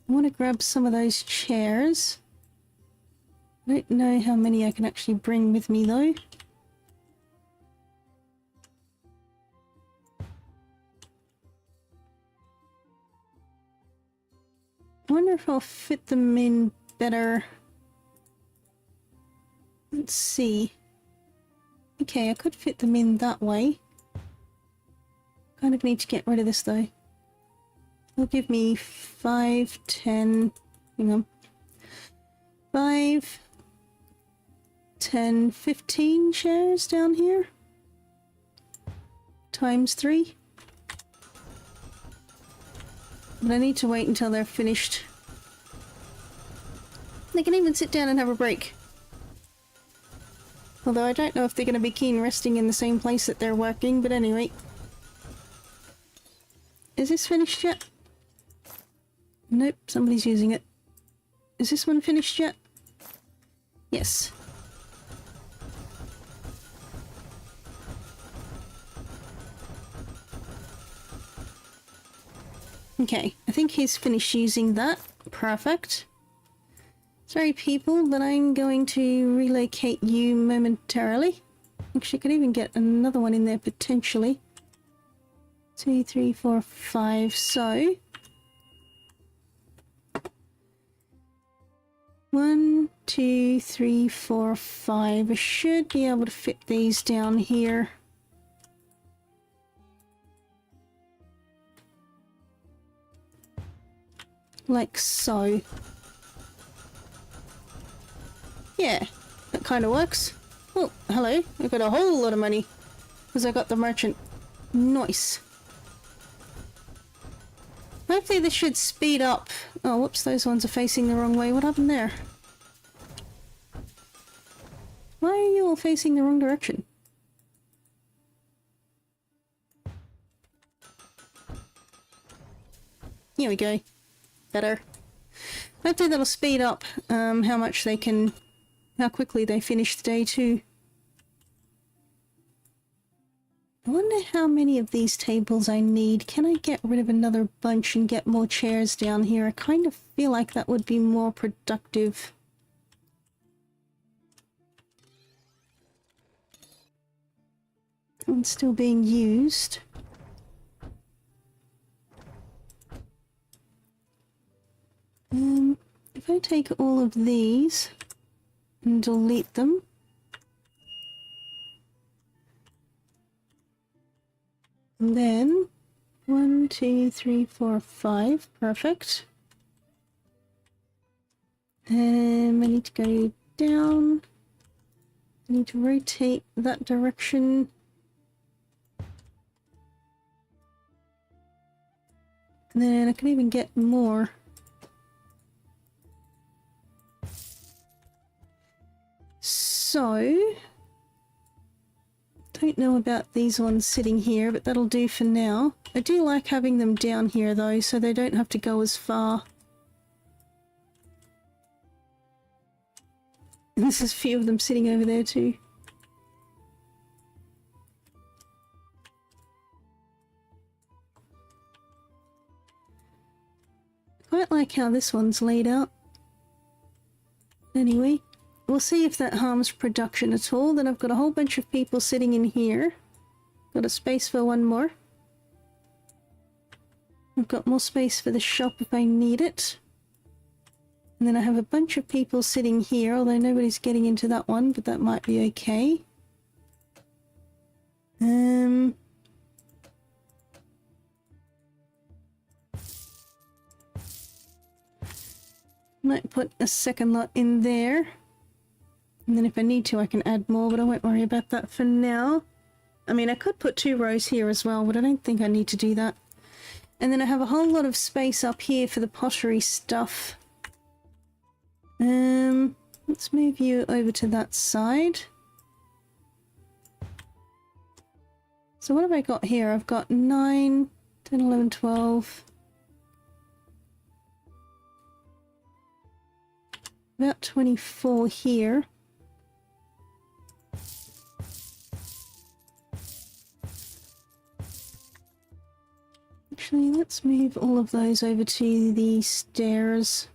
S1: want to grab some of those chairs. I don't know how many I can actually bring with me though. I wonder if I'll fit them in better. Let's see. Okay, I could fit them in that way. Kind of need to get rid of this though. It'll give me 5, 10... Hang on. 5, 10, 15 chairs down here. Times 3. But I need to wait until they're finished. They can even sit down and have a break. Although I don't know if they're going to be keen resting in the same place that they're working, but anyway. Is this finished yet? Nope, somebody's using it. Is this one finished yet? Yes. Okay, I think he's finished using that. Perfect. Sorry people, but I'm going to relocate you momentarily. Actually, I could even get another one in there potentially. 2, 3, 4, 5, so... 1, 2, 3, 4, 5. I should be able to fit these down here. Like so. Yeah, that kind of works. Oh, hello. I got a whole lot of money. Because I got the merchant. Nice. Hopefully this should speed up. Oh, whoops, those ones are facing the wrong way. What happened there? Why are you all facing the wrong direction? Here we go. Better. Hopefully that'll speed up how much they can... how quickly they finish the day too. I wonder how many of these tables I need. Can I get rid of another bunch and get more chairs down here? I kind of feel like that would be more productive. One's still being used. If I take all of these and delete them, and then 1, 2, 3, 4, 5, perfect. I need to go down. I need to rotate that direction. And then I can even get more. So, don't know about these ones sitting here, but that'll do for now. I do like having them down here though, so they don't have to go as far. And there's a few of them sitting over there too. Quite like how this one's laid out. Anyway. We'll see if that harms production at all. Then I've got a whole bunch of people sitting in here. Got a space for one more. I've got more space for the shop if I need it. And then I have a bunch of people sitting here, although nobody's getting into that one, but that might be okay. Might put a second lot in there. And then if I need to, I can add more, but I won't worry about that for now. I mean, I could put 2 rows here as well, but I don't think I need to do that. And then I have a whole lot of space up here for the pottery stuff. Let's move you over to that side. So what have I got here? I've got 9, 10, 11, 12... about 24 here. Actually, let's move all of those over to the stairs.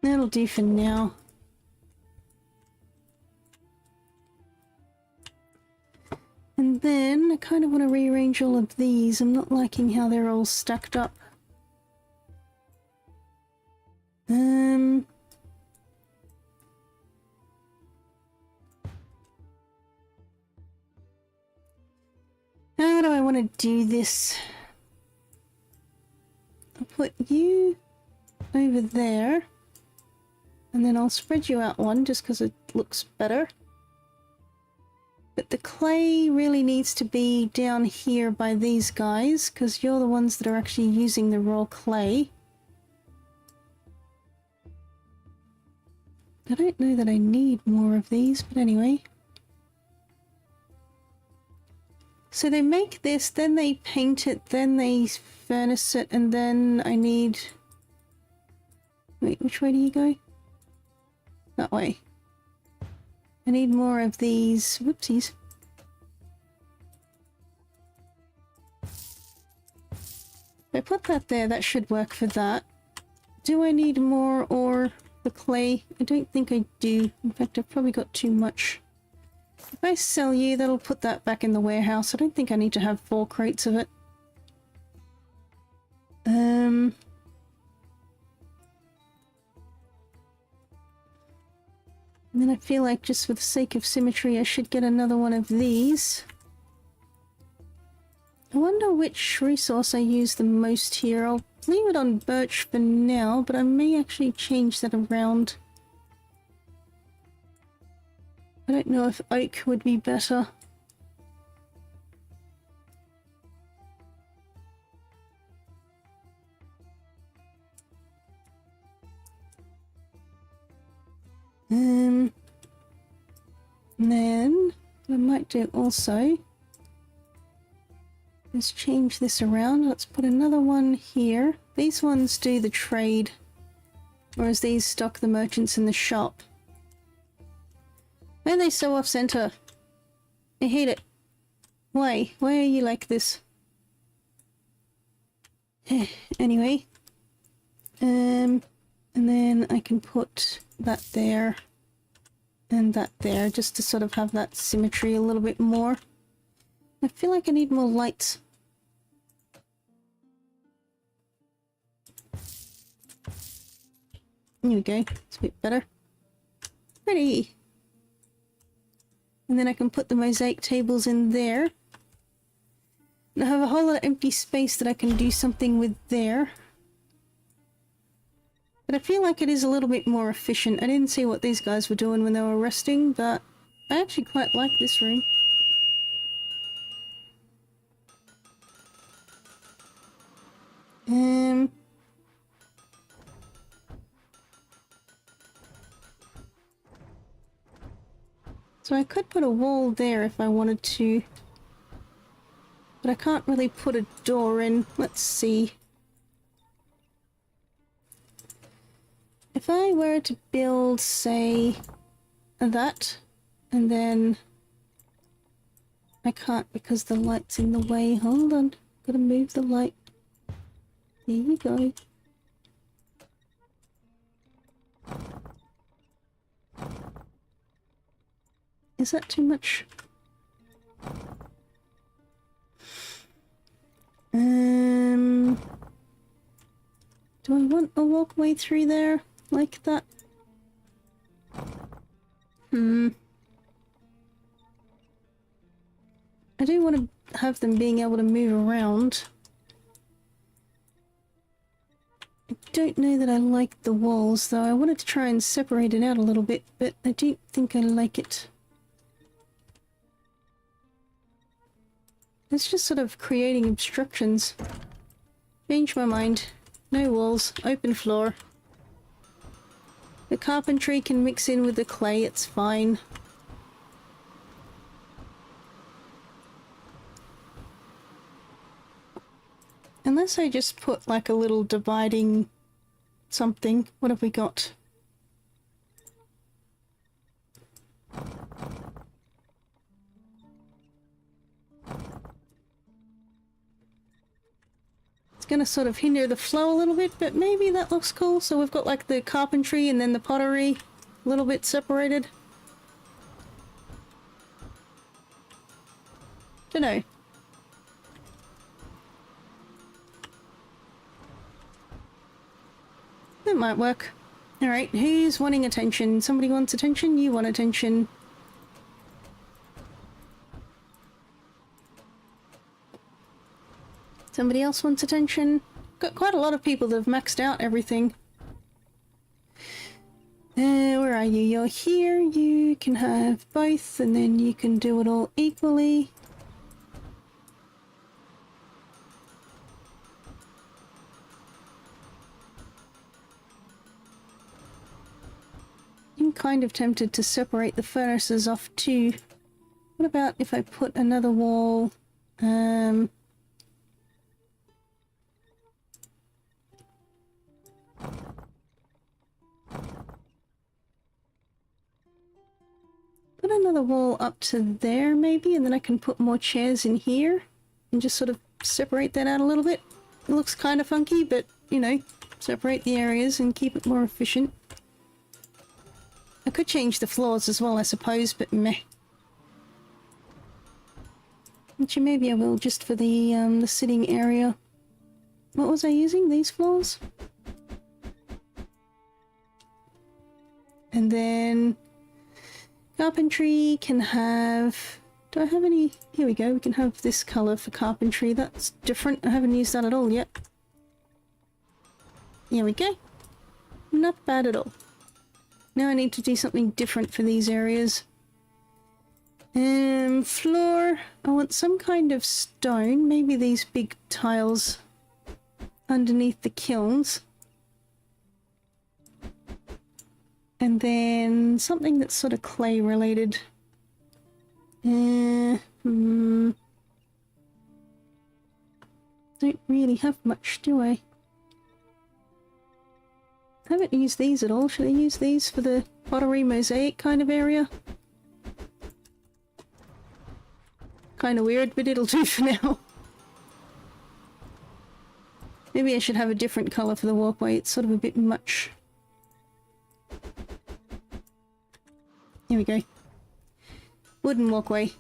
S1: That'll do for now. And then I kind of want to rearrange all of these. I'm not liking how they're all stacked up. How do I want to do this? I'll put you over there, and then I'll spread you out one just because it looks better. But the clay really needs to be down here by these guys, because you're the ones that are actually using the raw clay. I don't know that I need more of these, but anyway. So they make this, then they paint it, then they furnace it, and then I need... Wait, which way do you go? That way. I need more of these. Whoopsies. If I put that there, that should work for that. Do I need more or the clay? I don't think I do. In fact, I've probably got too much. If I sell you, that'll put that back in the warehouse. I don't think I need to have 4 crates of it. And then I feel like just for the sake of symmetry, I should get another one of these. I wonder which resource I use the most here. I'll leave it on birch for now, but I may actually change that around. I don't know if oak would be better. And then what I might do also is change this around. Let's put another one here. These ones do the trade, whereas these stock the merchants in the shop. Why are they so off-center? I hate it. Why? Why are you like this? Anyway. And then I can put that there and that there, just to sort of have that symmetry a little bit more. I feel like I need more lights. There we go. It's a bit better. Pretty. And then I can put the mosaic tables in there. And I have a whole lot of empty space that I can do something with there. But I feel like it is a little bit more efficient. I didn't see what these guys were doing when they were resting, but I actually quite like this room. So I could put a wall there if I wanted to, but I can't really put a door in. Let's see. If I were to build, say, that, and then I can't because the light's in the way. Hold on, gotta move the light. There you go. Is that too much? Do I want a walkway through there like that? I do want to have them being able to move around. I don't know that I like the walls though. I wanted to try and separate it out a little bit, but I don't think I like it. It's just sort of creating obstructions. Change my mind. No walls, open floor. The carpentry can mix in with the clay, it's fine. Unless I just put like a little dividing something. What have we got? It's gonna sort of hinder the flow a little bit, but maybe that looks cool. So we've got like the carpentry and then the pottery a little bit separated. Dunno. That might work. Alright, who's wanting attention? Somebody wants attention? You want attention. Somebody else wants attention? Got quite a lot of people that have maxed out everything. Where are you? You're here. You can have both, and then you can do it all equally. I'm kind of tempted to separate the furnaces off too. What about if I put another wall? Put another wall up to there maybe, and then I can put more chairs in here and just sort of separate that out a little bit. It looks kind of funky, but you know, separate the areas and keep it more efficient. I could change the floors as well, I suppose, but meh. Actually, maybe I will just for the sitting area. What was I using? These floors? And then carpentry can have... Do I have any? Here we go, we can have this colour for carpentry. That's different. I haven't used that at all yet. Here we go. Not bad at all. Now I need to do something different for these areas. Floor. I want some kind of stone. Maybe these big tiles underneath the kilns. And then something that's sort of clay related. Don't really have much, do I? Haven't used these at all. Should I use these for the pottery mosaic kind of area? Kind of weird, but it'll do for now. Maybe I should have a different colour for the walkway. It's sort of a bit much. Here we go. Wooden walkway.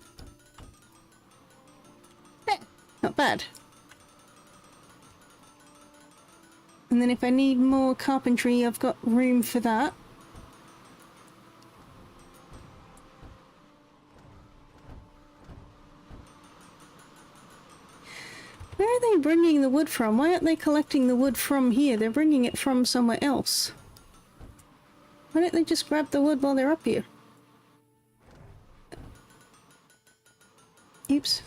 S1: Not bad. And then if I need more carpentry, I've got room for that. Where are they bringing the wood from? Why aren't they collecting the wood from here? They're bringing it from somewhere else. Why don't they just grab the wood while they're up here? Oops.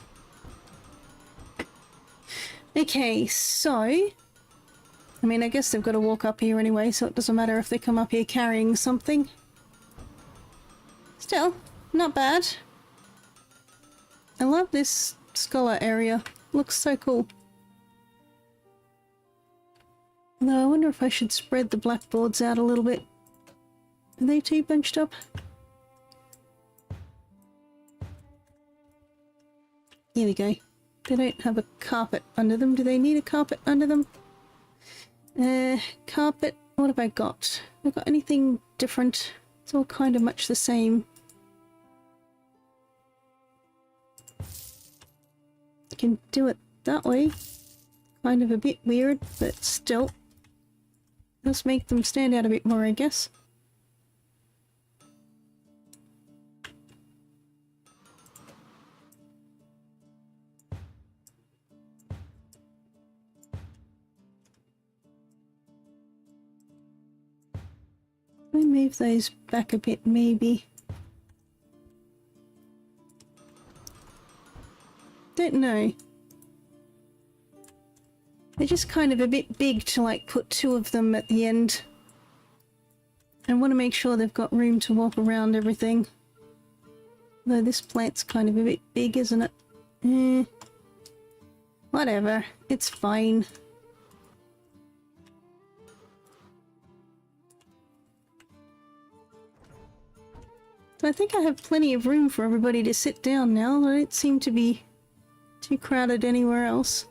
S1: Okay, so... I mean, I guess they've got to walk up here anyway, so it doesn't matter if they come up here carrying something. Still, not bad. I love this scholar area. Looks so cool. Although I wonder if I should spread the blackboards out a little bit. Are they too bunched up? Here we go. They don't have a carpet under them. Do they need a carpet under them? Carpet. What have I got? Have I got anything different? It's all kind of much the same. You can do it that way. Kind of a bit weird, but still. Let's make them stand out a bit more, I guess. Let me move those back a bit, maybe. Don't know. They're just kind of a bit big to like put two of them at the end. I want to make sure they've got room to walk around everything. Though this plant's kind of a bit big, isn't it? Whatever, it's fine. So I think I have plenty of room for everybody to sit down now. I don't seem to be too crowded anywhere else.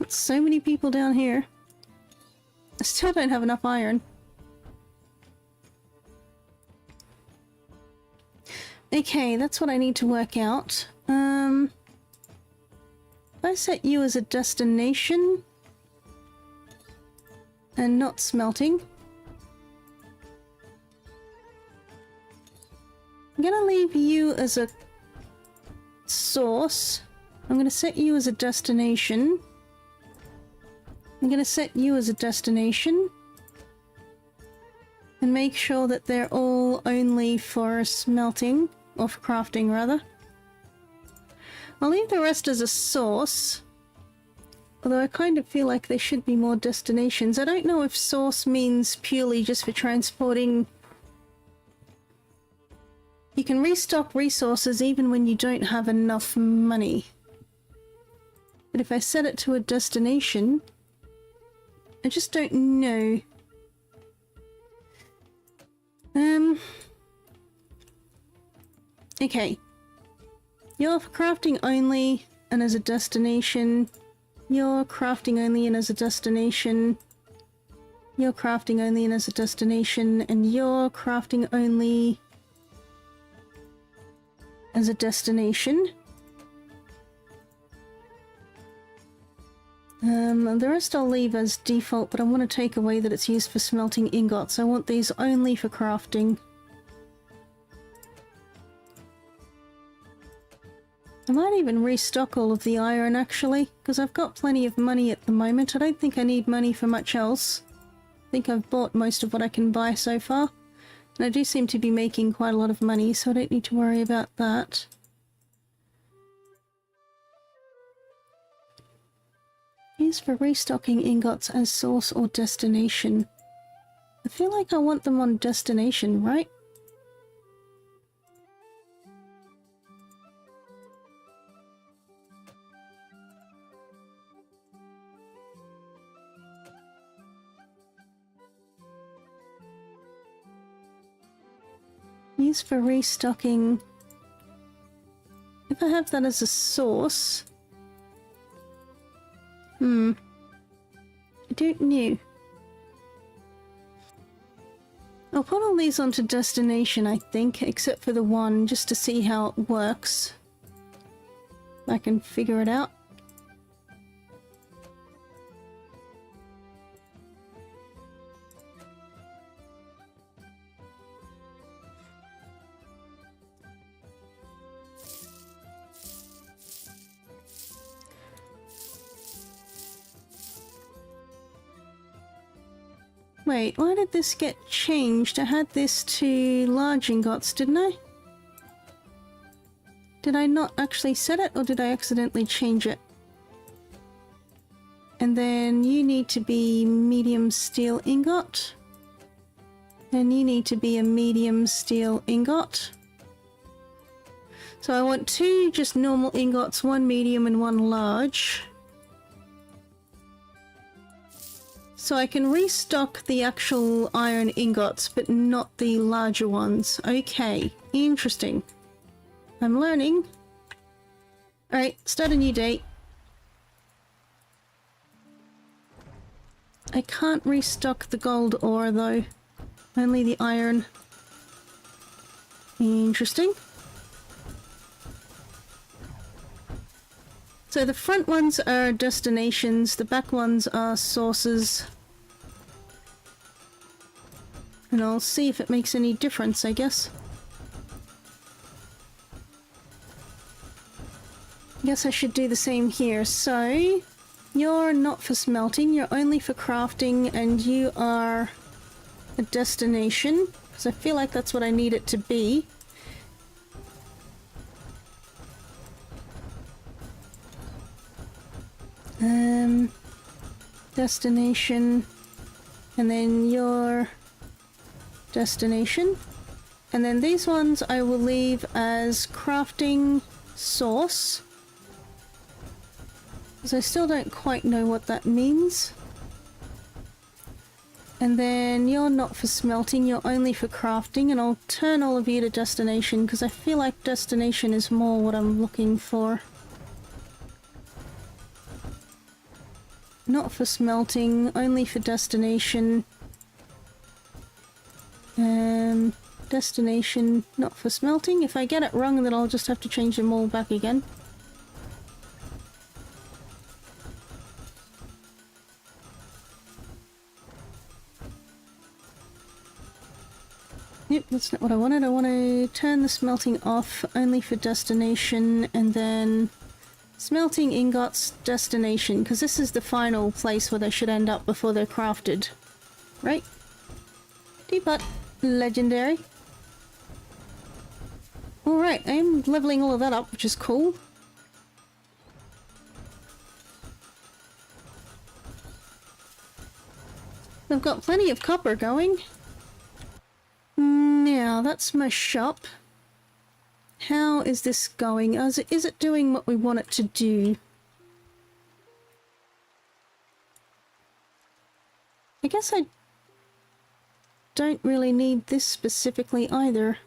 S1: Got so many people down here. I still don't have enough iron. Okay, that's what I need to work out. If I set you as a destination and not smelting, I'm gonna leave you as a source. I'm gonna set you as a destination. I'm gonna set you as a destination and make sure that they're all only for smelting, or for crafting rather. I'll leave the rest as a source, although I kind of feel like there should be more destinations. I don't know if source means purely just for transporting. You can restock resources even when you don't have enough money. But if I set it to a destination, I just don't know. Okay. You're for crafting only and as a destination. You're crafting only and as a destination. You're crafting only and as a destination. And you're crafting only as a destination. The rest I'll leave as default, but I want to take away that it's used for smelting ingots. I want these only for crafting. I might even restock all of the iron actually, because I've got plenty of money at the moment. I don't think I need money for much else. I think I've bought most of what I can buy so far. And I do seem to be making quite a lot of money, so I don't need to worry about that. Use for restocking ingots as source or destination. I feel like I want them on destination, right? Use for restocking. If I have that as a source... I don't know. I'll put all these onto destination, I think, except for the one, just to see how it works. I can figure it out. Wait, why did this get changed? I had this to large ingots, didn't I? Did I not actually set it, or did I accidentally change it? And then you need to be medium steel ingot. And you need to be a medium steel ingot. So I want 2 just normal ingots, 1 medium and 1 large. So I can restock the actual iron ingots, but not the larger ones. Okay, interesting. I'm learning. Alright, start a new date. I can't restock the gold ore though. Only the iron. Interesting. So the front ones are destinations, the back ones are sources. And I'll see if it makes any difference, I guess. Guess I should do the same here. So, you're not for smelting, you're only for crafting, and you are a destination. Because I feel like that's what I need it to be. Destination, and then your destination, and then these ones I will leave as crafting source, because I still don't quite know what that means. And then you're not for smelting, you're only for crafting, and I'll turn all of you to destination because I feel like destination is more what I'm looking for. Not for smelting, only for destination. Destination not for smelting. If I get it wrong, then I'll just have to change them all back again. Yep, that's not what I wanted. I want to turn the smelting off only for destination, and then smelting ingots destination, because this is the final place where they should end up before they're crafted. Right? Teapot. Legendary. Alright, I am leveling all of that up, which is cool. I've got plenty of copper going. Now, that's my shop. How is this going? Is it doing what we want it to do? I guess I don't really need this specifically either.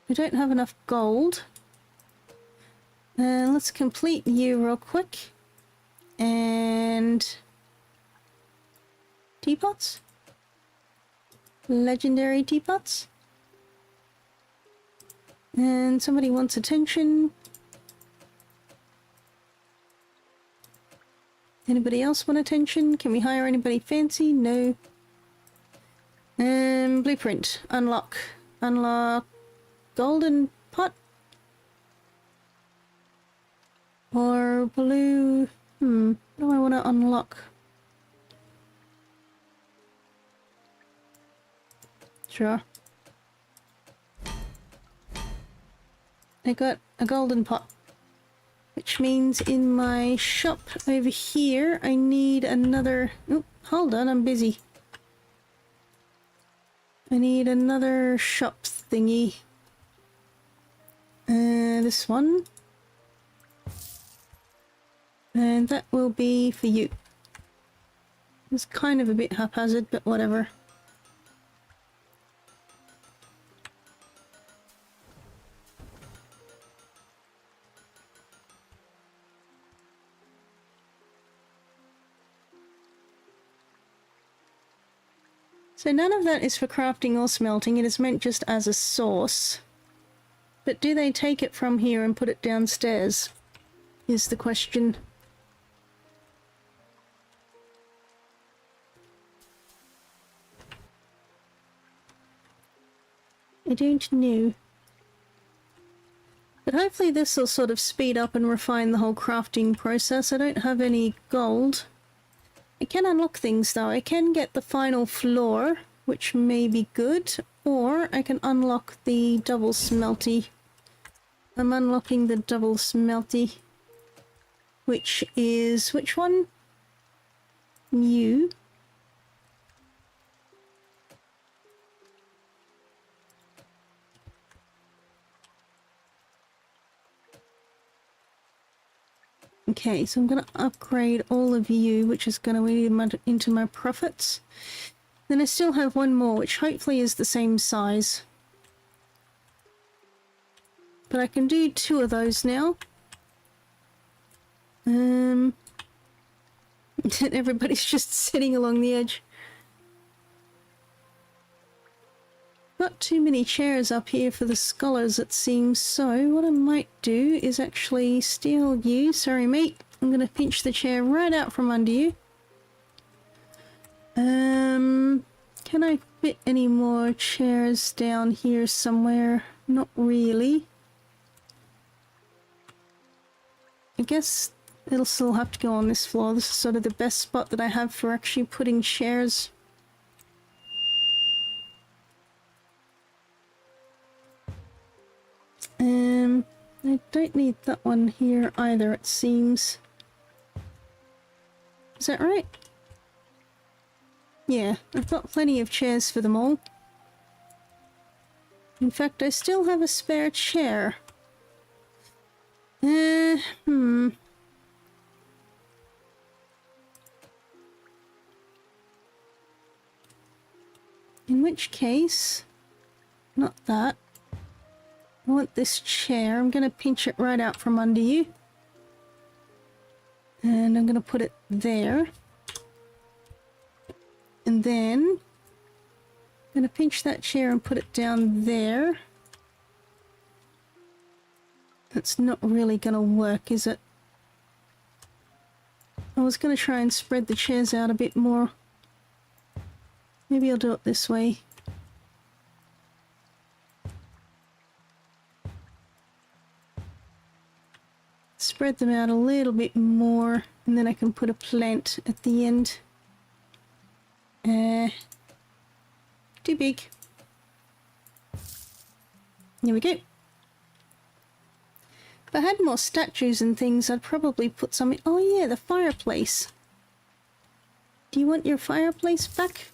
S1: We don't have enough gold. Let's complete you real quick. And teapots? Legendary teapots? And somebody wants attention. Anybody else want attention? Can we hire anybody fancy? No. Blueprint. Unlock. Unlock. Golden pot? Or blue? What do I want to unlock? Sure. I got a golden pot. Which means in my shop over here, I need another... Oh, hold on, I'm busy. I need another shop thingy. This one. And that will be for you. It's kind of a bit haphazard, but whatever. So none of that is for crafting or smelting, it is meant just as a source. But do they take it from here and put it downstairs? Is the question. I don't know. But hopefully this will sort of speed up and refine the whole crafting process. I don't have any gold. I can unlock things though. I can get the final floor, which may be good, or I can unlock the double smelty. I'm unlocking the double smelty, which is... which one? New. Okay, so I'm going to upgrade all of you, which is going to lead into my profits. Then I still have one more, which hopefully is the same size. But I can do 2 of those now. Everybody's just sitting along the edge. Not too many chairs up here for the scholars, it seems, so what I might do is actually steal you. Sorry, mate. I'm going to pinch the chair right out from under you. Can I fit any more chairs down here somewhere? Not really. I guess it'll still have to go on this floor. This is sort of the best spot that I have for actually putting chairs. I don't need that one here either, it seems. Is that right? Yeah, I've got plenty of chairs for them all. In fact, I still have a spare chair. In which case... not that. I want this chair. I'm going to pinch it right out from under you. And I'm going to put it there. And then gonna pinch that chair and put it down there. That's not really gonna work, is it? I was gonna try and spread the chairs out a bit more. Maybe I'll do it this way. Spread them out a little bit more, and then I can put a plant at the end. Too big. There we go. If I had more statues and things, I'd probably put something... Oh yeah, the fireplace. Do you want your fireplace back?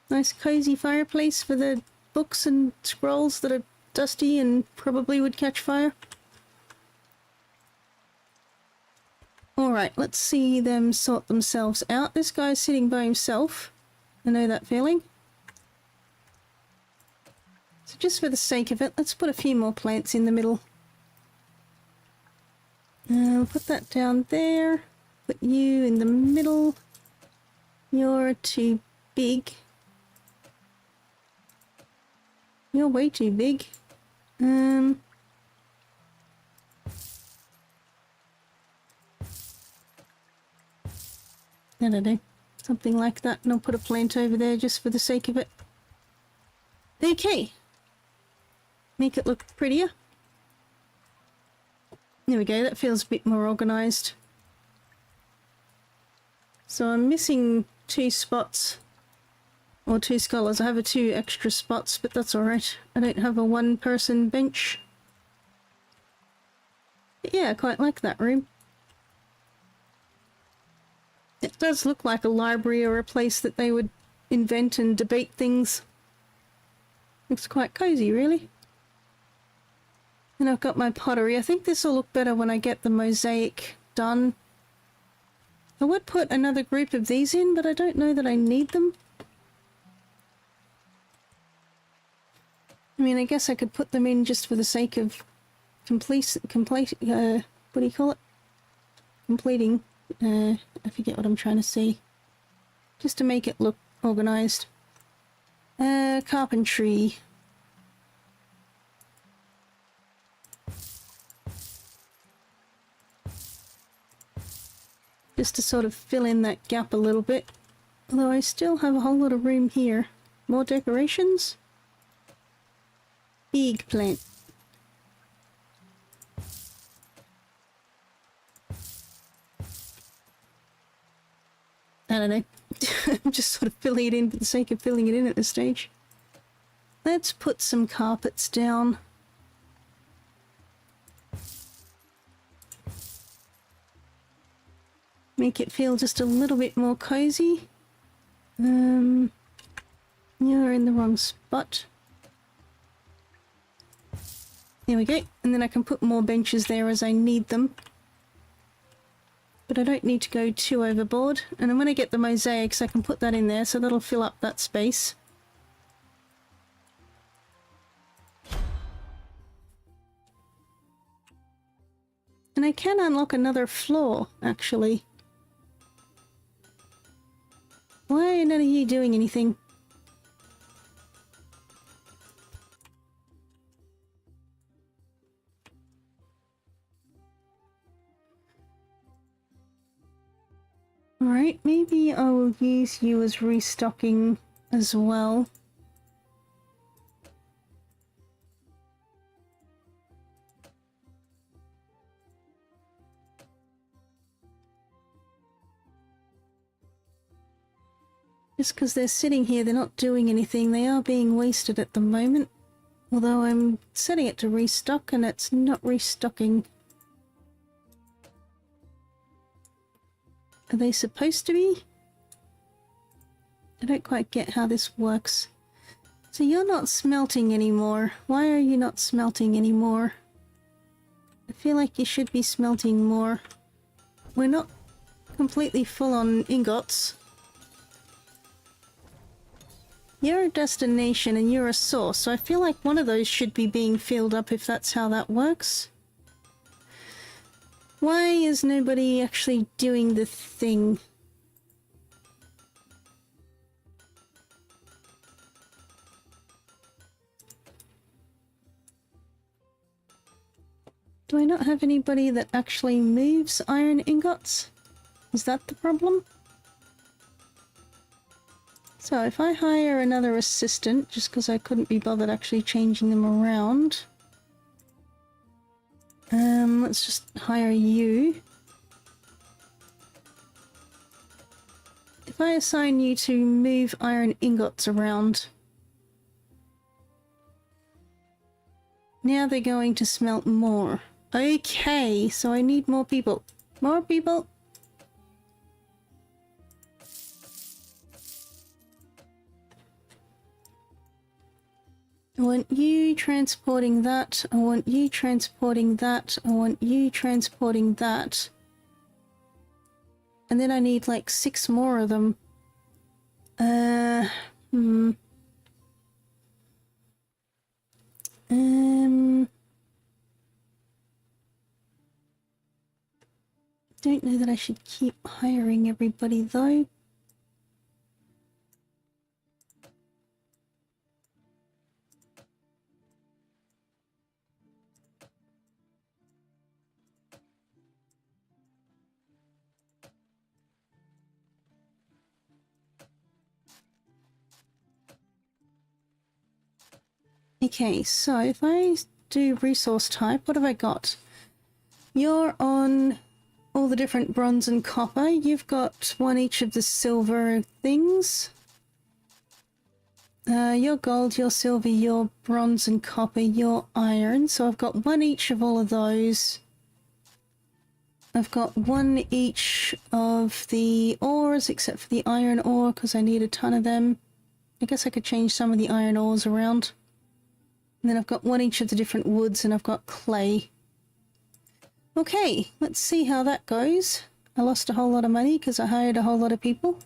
S1: Nice cozy fireplace for the books and scrolls that are dusty and probably would catch fire. Alright, let's see them sort themselves out. This guy's sitting by himself. I know that feeling. So just for the sake of it, let's put a few more plants in the middle. Put that down there. Put you in the middle. You're too big. You're way too big. I don't know. Something like that, and I'll put a plant over there just for the sake of it. Okay. Make it look prettier. There we go, that feels a bit more organised. So I'm missing 2 spots. Or 2 scholars. I have 2 extra spots, but that's alright. I don't have a 1-person bench. But yeah, I quite like that room. It does look like a library or a place that they would invent and debate things. Looks quite cozy, really. And I've got my pottery. I think this will look better when I get the mosaic done. I would put another group of these in, but I don't know that I need them. I mean, I guess I could put them in just for the sake of what do you call it? Completing. I forget what I'm trying to say. Just to make it look organised. Carpentry. Just to sort of fill in that gap a little bit. Although I still have a whole lot of room here. More decorations? Big plant. I don't know. I'm just sort of filling it in for the sake of filling it in at this stage. Let's put some carpets down. Make it feel just a little bit more cozy. You're in the wrong spot. There we go. And then I can put more benches there as I need them. But I don't need to go too overboard. And then when I get the mosaics, I can put that in there, so that'll fill up that space. And I can unlock another floor, actually. Why are none of you doing anything? Alright, maybe I will use you as restocking as well. Just because they're sitting here, they're not doing anything. They are being wasted at the moment. Although I'm setting it to restock and it's not restocking. Are they supposed to be? I don't quite get how this works. So you're not smelting anymore. Why are you not smelting anymore? I feel like you should be smelting more. We're not completely full on ingots. You're a destination and you're a source, so I feel like one of those should be being filled up if that's how that works. Why is nobody actually doing the thing? Do I not have anybody that actually moves iron ingots? Is that the problem? So if I hire another assistant, just because I couldn't be bothered actually changing them around. Let's just hire you. If I assign you to move iron ingots around, now they're going to smelt more. Okay, so I need more people. More people! I want you transporting that, I want you transporting that, I want you transporting that. And then I need like 6 more of them. Don't know that I should keep hiring everybody though. Okay, so if I do resource type, what have I got? You're on all the different bronze and copper. You've got 1 each of the silver things. Your gold, your silver, your bronze and copper, your iron. So I've got 1 each of all of those. I've got 1 each of the ores, except for the iron ore, because I need a ton of them. I guess I could change some of the iron ores around. And then I've got 1 each of the different woods, and I've got clay. Okay, let's see how that goes. I lost a whole lot of money because I hired a whole lot of people.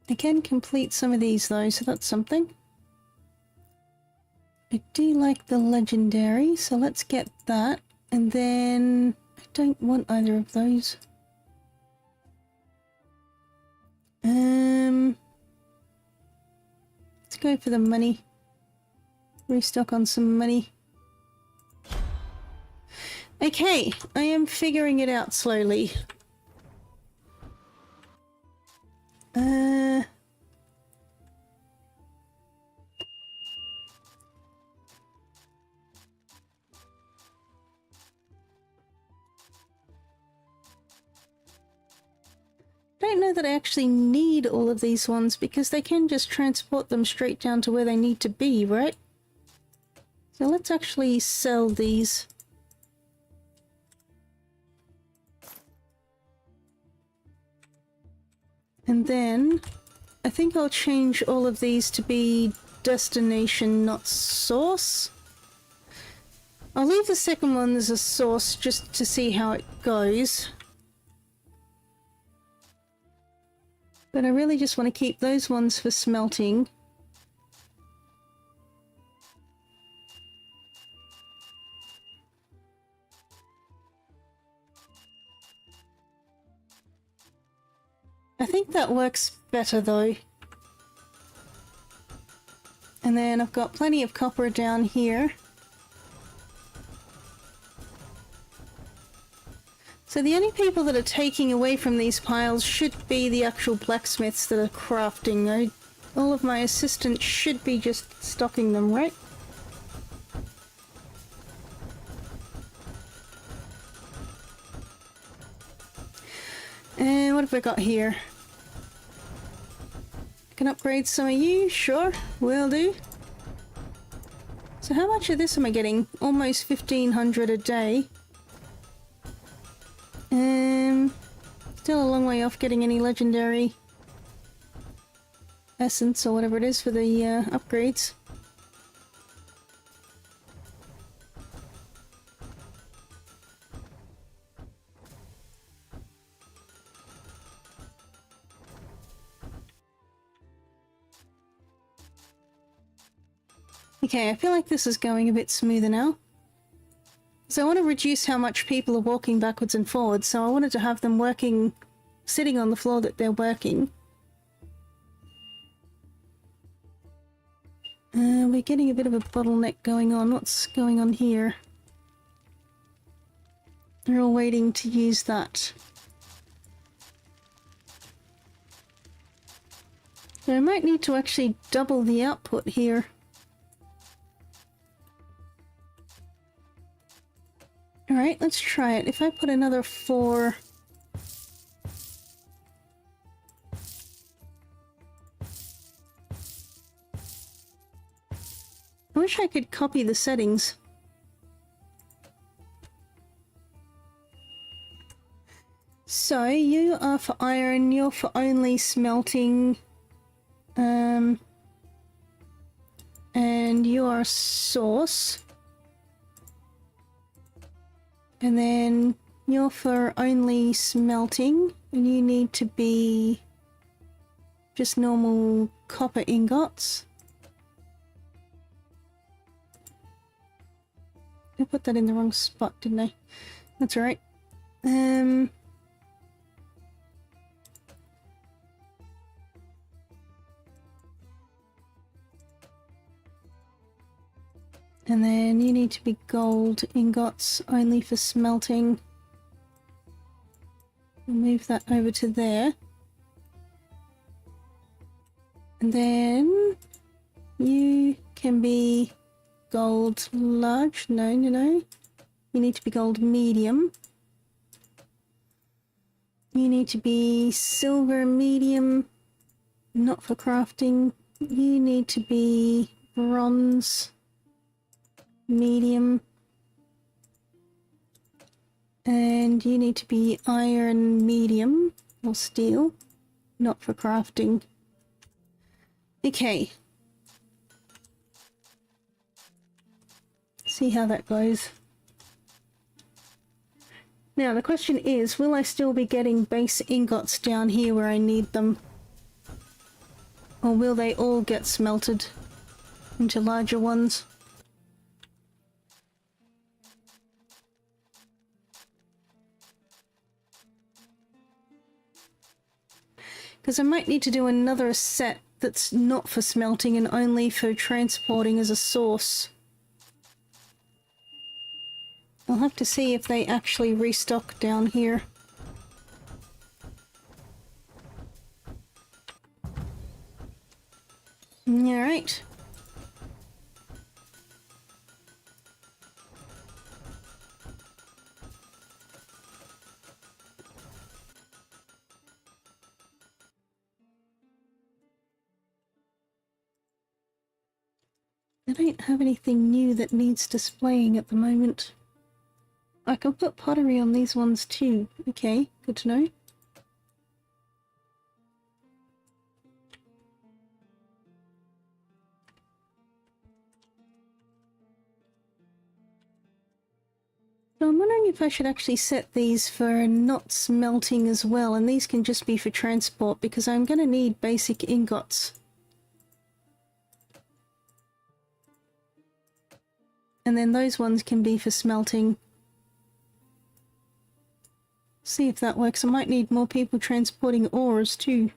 S1: I can complete some of these though, so that's something. I do like the legendary, so let's get that. And then I don't want either of those. Let's go for the money. Restock on some money. Okay, I am figuring it out slowly. Don't know that I actually need all of these ones because they can just transport them straight down to where they need to be, right? So let's actually sell these. And then I think I'll change all of these to be destination, not source. I'll leave the second one as a source just to see how it goes. But I really just want to keep those ones for smelting. I think that works better though. And then I've got plenty of copper down here. So the only people that are taking away from these piles should be the actual blacksmiths that are crafting. All of my assistants should be just stocking them, right? And what have I got here? I can upgrade some of you, sure, will do. So how much of this am I getting? Almost 1,500 a day. Still a long way off getting any legendary essence or whatever it is for the upgrades. Okay, I feel like this is going a bit smoother now. So I want to reduce how much people are walking backwards and forwards, so I wanted to have them working, sitting on the floor that they're working. We're getting a bit of a bottleneck going on. What's going on here? They're all waiting to use that. So I might need to actually double the output here. Alright, let's try it. If I put another 4... I wish I could copy the settings. So, you are for iron, you're for only smelting. And you are source. And then you're for only smelting, and you need to be just normal copper ingots. I put that in the wrong spot, didn't I? That's alright. And then you need to be gold ingots only for smelting. We'll move that over to there. And then you can be gold large. No. You need to be gold medium. You need to be silver medium, not for crafting. You need to be bronze medium. And you need to be iron medium, or steel, not for crafting. Okay. See how that goes. Now the question is, will I still be getting base ingots down here where I need them? Or will they all get smelted into larger ones? Because I might need to do another set that's not for smelting and only for transporting as a source. I'll have to see if they actually restock down here. Alright. I don't have anything new that needs displaying at the moment. I can put pottery on these ones too. Okay, good to know. So I'm wondering if I should actually set these for not smelting as well, and these can just be for transport because I'm going to need basic ingots. And then those ones can be for smelting. See if that works. I might need more people transporting ores too.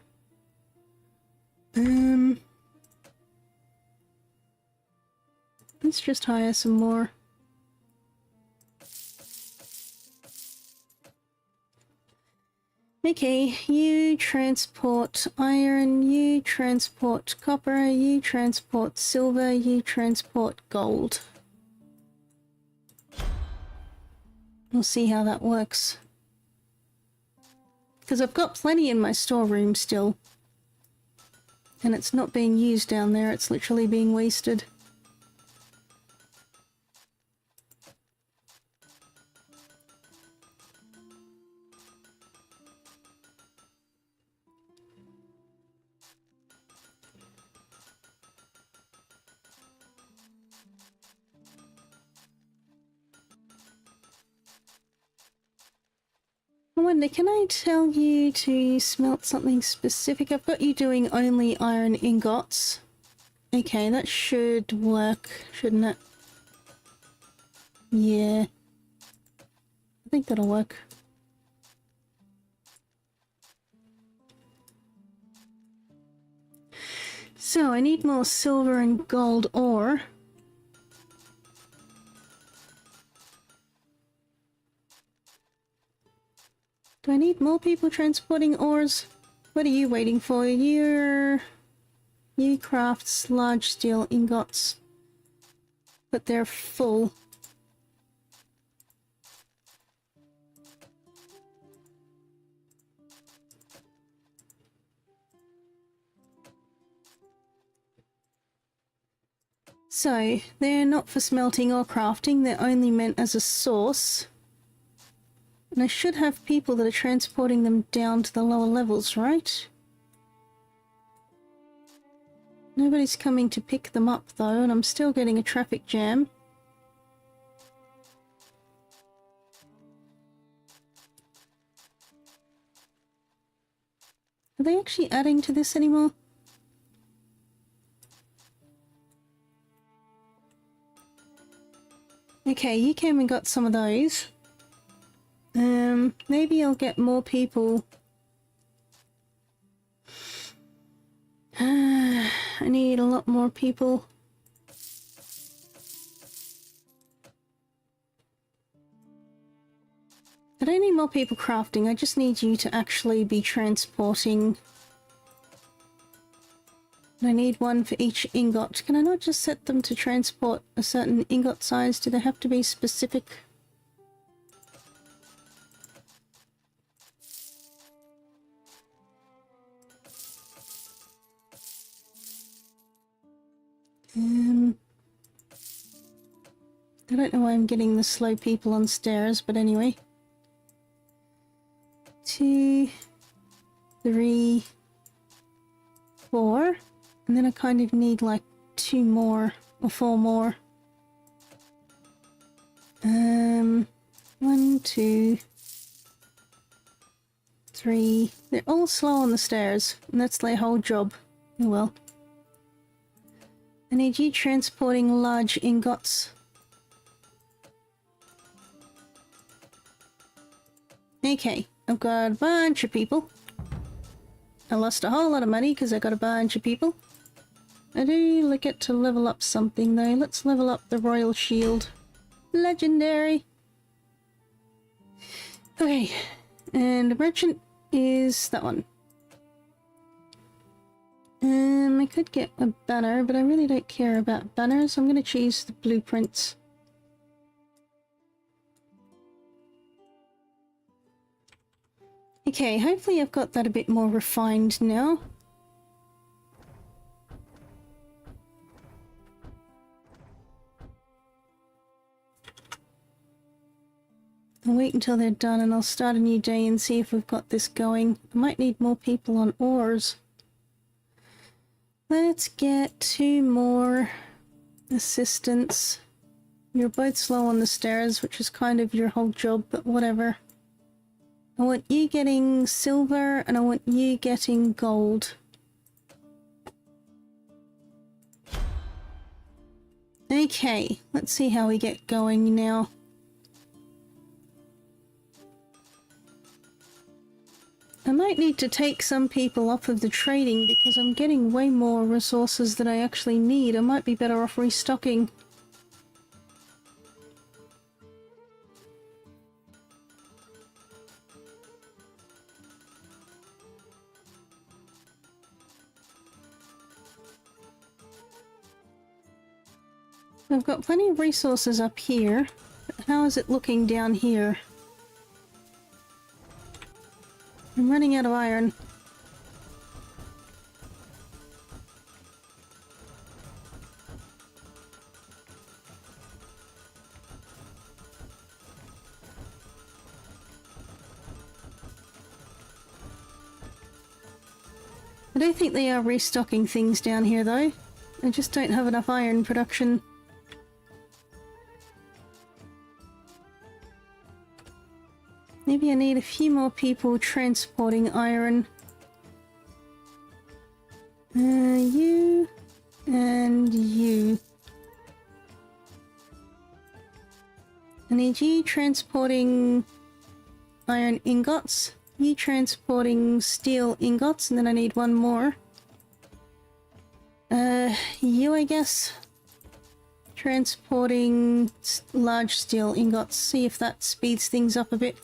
S1: Let's just hire some more. Okay, you transport iron, you transport copper, you transport silver, you transport gold. We'll see how that works. Because I've got plenty in my storeroom still. And it's not being used down there, it's literally being wasted. I wonder, can I tell you to smelt something specific? I've got you doing only iron ingots. Okay, that should work, shouldn't it? Yeah. I think that'll work. So, I need more silver and gold ore. Do I need more people transporting ores? What are you waiting for? You crafts large steel ingots. But they're full. So, they're not for smelting or crafting, they're only meant as a source. And I should have people that are transporting them down to the lower levels, right? Nobody's coming to pick them up though, and I'm still getting a traffic jam. Are they actually adding to this anymore? Okay, you came and got some of those. Maybe I'll get more people. I need a lot more people. I don't need more people crafting, I just need you to actually be transporting. I need one for each ingot. Can I not just set them to transport a certain ingot size? Do they have to be specific? I don't know why I'm getting the slow people on stairs, but anyway. 2, 3, 4. And then I kind of need like 2 more or 4 more. 1, 2, 3. They're all slow on the stairs, and that's their whole job. Oh well. I need you transporting large ingots. Okay, I've got a bunch of people. I lost a whole lot of money because I got a bunch of people. I do get to level up something though. Let's level up the Royal Shield. Legendary! Okay, and the merchant is that one. I could get a banner, but I really don't care about banners. I'm going to choose the blueprints. Okay, hopefully I've got that a bit more refined now. I'll wait until they're done and I'll start a new day and see if we've got this going. I might need more people on ores. Let's get 2 more assistants. You're both slow on the stairs, which is kind of your whole job, but whatever. I want you getting silver and I want you getting gold. Okay, let's see how we get going now. I might need to take some people off of the trading because I'm getting way more resources than I actually need. I might be better off restocking. I've got plenty of resources up here, but how is it looking down here? I'm running out of iron. I don't think they are restocking things down here though. I just don't have enough iron production. Maybe I need a few more people transporting iron. You and you. I need you transporting iron ingots, you transporting steel ingots, and then I need 1 more. You, I guess, transporting large steel ingots. See if that speeds things up a bit.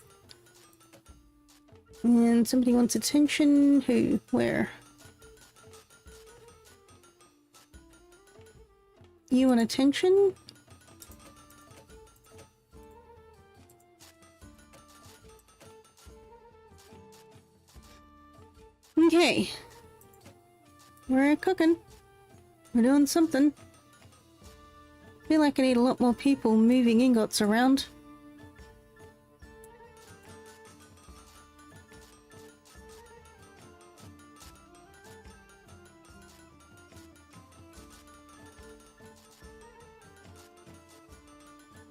S1: And somebody wants attention. Who? Where? You want attention? Okay. We're cooking. We're doing something. I feel like I need a lot more people moving ingots around.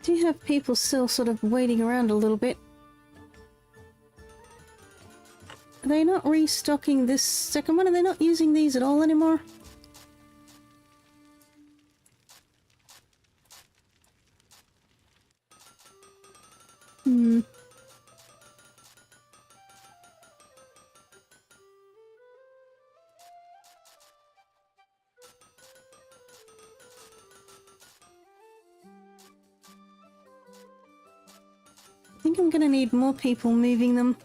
S1: Do have people still sort of waiting around a little bit. Are they not restocking this second one? Are they not using these at all anymore? Hmm. I think I'm gonna need more people moving them.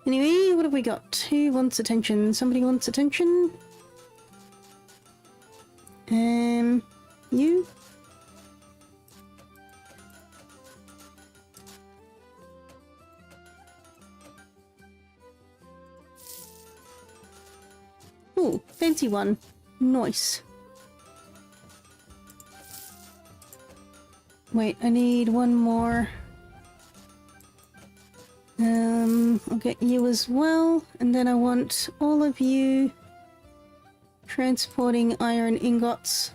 S1: Anyway, what have we got? Who wants attention? Somebody wants attention? You? Ooh, fancy one. Nice. Wait, I need one more. I'll get you as well, and then I want all of you transporting iron ingots.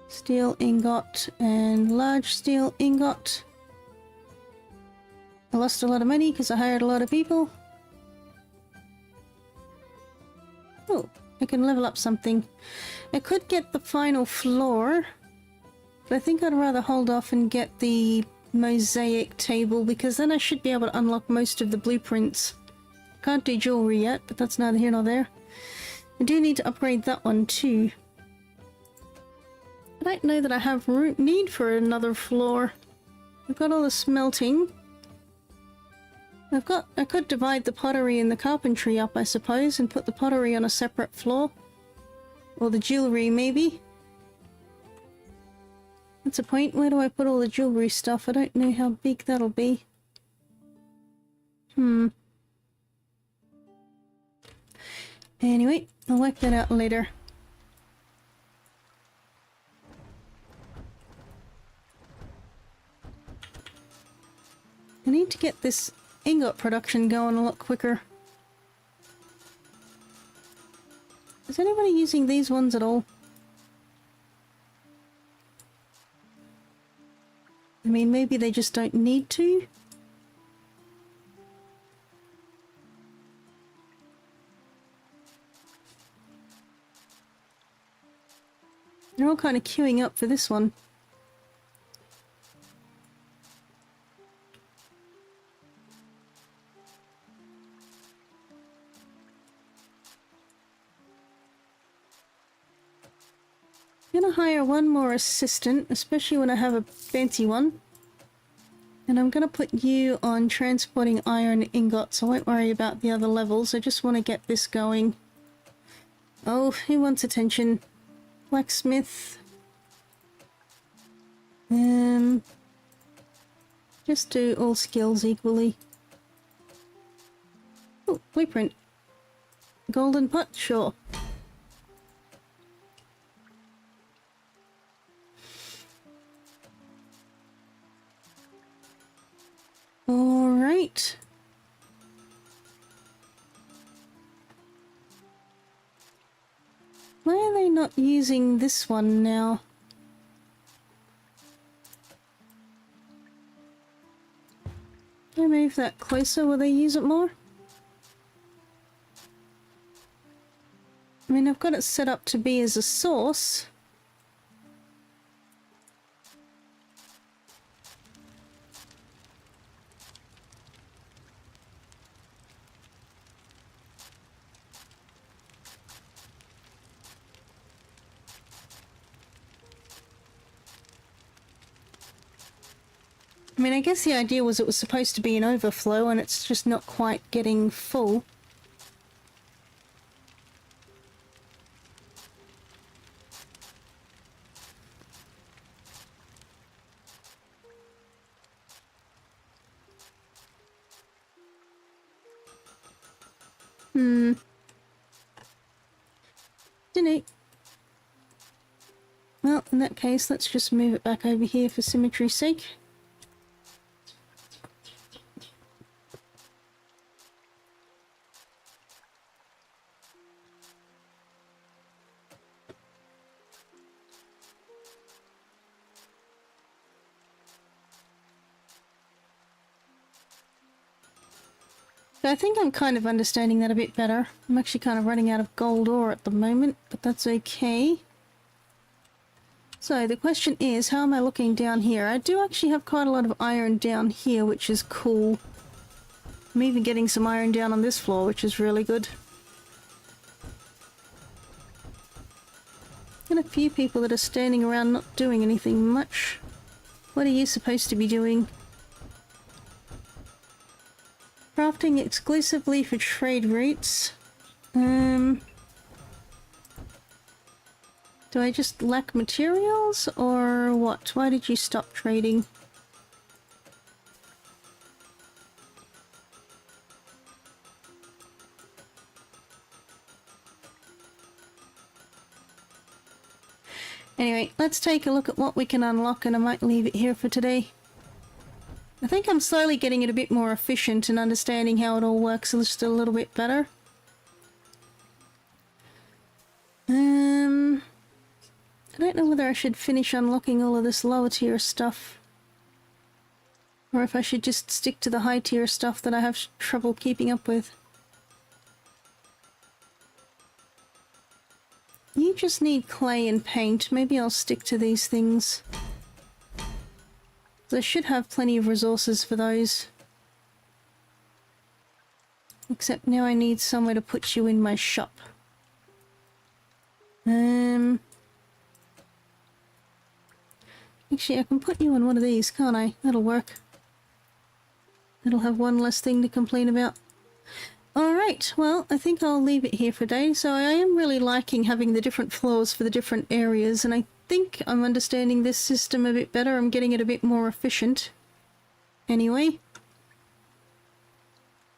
S1: Steel ingot and large steel ingot. I lost a lot of money because I hired a lot of people. Oh, I can level up something. I could get the final floor, but I think I'd rather hold off and get the mosaic table because then I should be able to unlock most of the blueprints. Can't do jewelry yet, but that's neither here nor there. I do need to upgrade that one too. I don't know that I have need for another floor. I've got all the smelting. I could divide the pottery and the carpentry up, I suppose, and put the pottery on a separate floor. Or the jewelry, maybe. That's a point. Where do I put all the jewelry stuff? I don't know how big that'll be. Anyway, I'll work that out later. I need to get this ingot production going a lot quicker. Is anybody using these ones at all? I mean, maybe they just don't need to. They're all kind of queuing up for this one. I'm gonna hire one more assistant, especially when I have a fancy one. And I'm gonna put you on transporting iron ingots. I won't worry about the other levels. I just want to get this going. Oh, who wants attention? Blacksmith. Just do all skills equally. Oh, blueprint. Golden pot? Sure. Alright. Why are they not using this one now? Can I move that closer? Will they use it more? I mean, I've got it set up to be as a source. I mean, I guess the idea was it was supposed to be an overflow and it's just not quite getting full. Dunno. Well, in that case, let's just move it back over here for symmetry's sake. So I think I'm kind of understanding that a bit better. I'm actually kind of running out of gold ore at the moment, but that's okay. So the question is, how am I looking down here? I do actually have quite a lot of iron down here, which is cool. I'm even getting some iron down on this floor, which is really good. And a few people that are standing around not doing anything much. What are you supposed to be doing? Crafting exclusively for trade routes. Do I just lack materials, or what? Why did you stop trading? Anyway, let's take a look at what we can unlock, and I might leave it here for today. I think I'm slowly getting it a bit more efficient and understanding how it all works just a little bit better. I don't know whether I should finish unlocking all of this lower tier stuff, or if I should just stick to the high tier stuff that I have trouble keeping up with. You just need clay and paint. Maybe I'll stick to these things. I should have plenty of resources for those. Except now I need somewhere to put you in my shop. Actually, I can put you on one of these, can't I? That'll work. It'll have one less thing to complain about. Alright, well, I think I'll leave it here for today. So I am really liking having the different floors for the different areas, and I think I'm understanding this system a bit better. I'm getting it a bit more efficient. Anyway.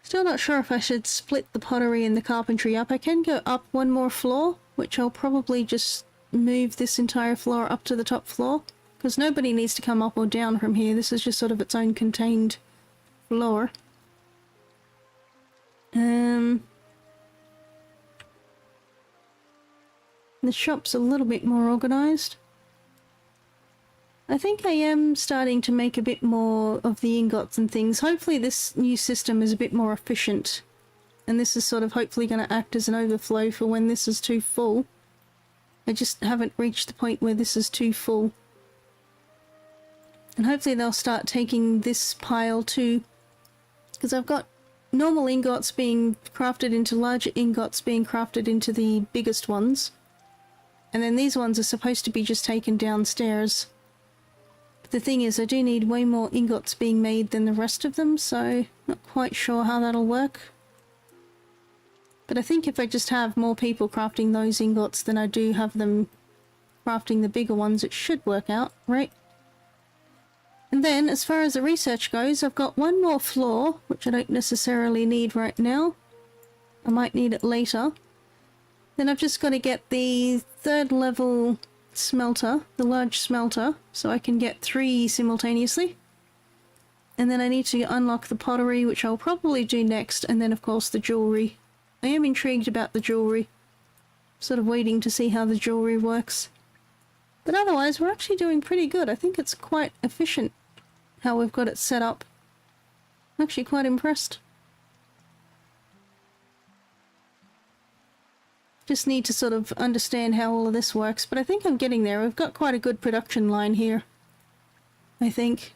S1: Still not sure if I should split the pottery and the carpentry up. I can go up one more floor, which I'll probably just move this entire floor up to the top floor, because nobody needs to come up or down from here. This is just sort of its own contained floor. The shop's a little bit more organised. I think I am starting to make a bit more of the ingots and things. Hopefully this new system is a bit more efficient. And this is sort of hopefully going to act as an overflow for when this is too full. I just haven't reached the point where this is too full. And hopefully they'll start taking this pile too. Because I've got normal ingots being crafted into larger ingots being crafted into the biggest ones. And then these ones are supposed to be just taken downstairs. But the thing is, I do need way more ingots being made than the rest of them, so not quite sure how that'll work. But I think if I just have more people crafting those ingots than I do have them crafting the bigger ones, it should work out, right? And then, as far as the research goes, I've got one more floor, which I don't necessarily need right now. I might need it later. Then I've just got to get the 3rd level smelter, the large smelter, so I can get 3 simultaneously. And then I need to unlock the pottery, which I'll probably do next, and then of course the jewellery. I am intrigued about the jewellery. Sort of waiting to see how the jewellery works. But otherwise, we're actually doing pretty good. I think it's quite efficient how we've got it set up. I'm actually quite impressed. Just need to sort of understand how all of this works, but I think I'm getting there. We've got quite a good production line here, I think.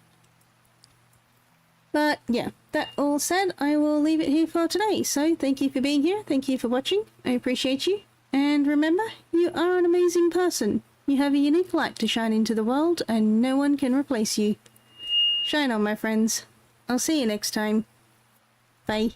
S1: But yeah, that all said, I will leave it here for today. So thank you for being here, thank you for watching, I appreciate you. And remember, you are an amazing person. You have a unique light to shine into the world, and no one can replace you. Shine on, my friends. I'll see you next time. Bye.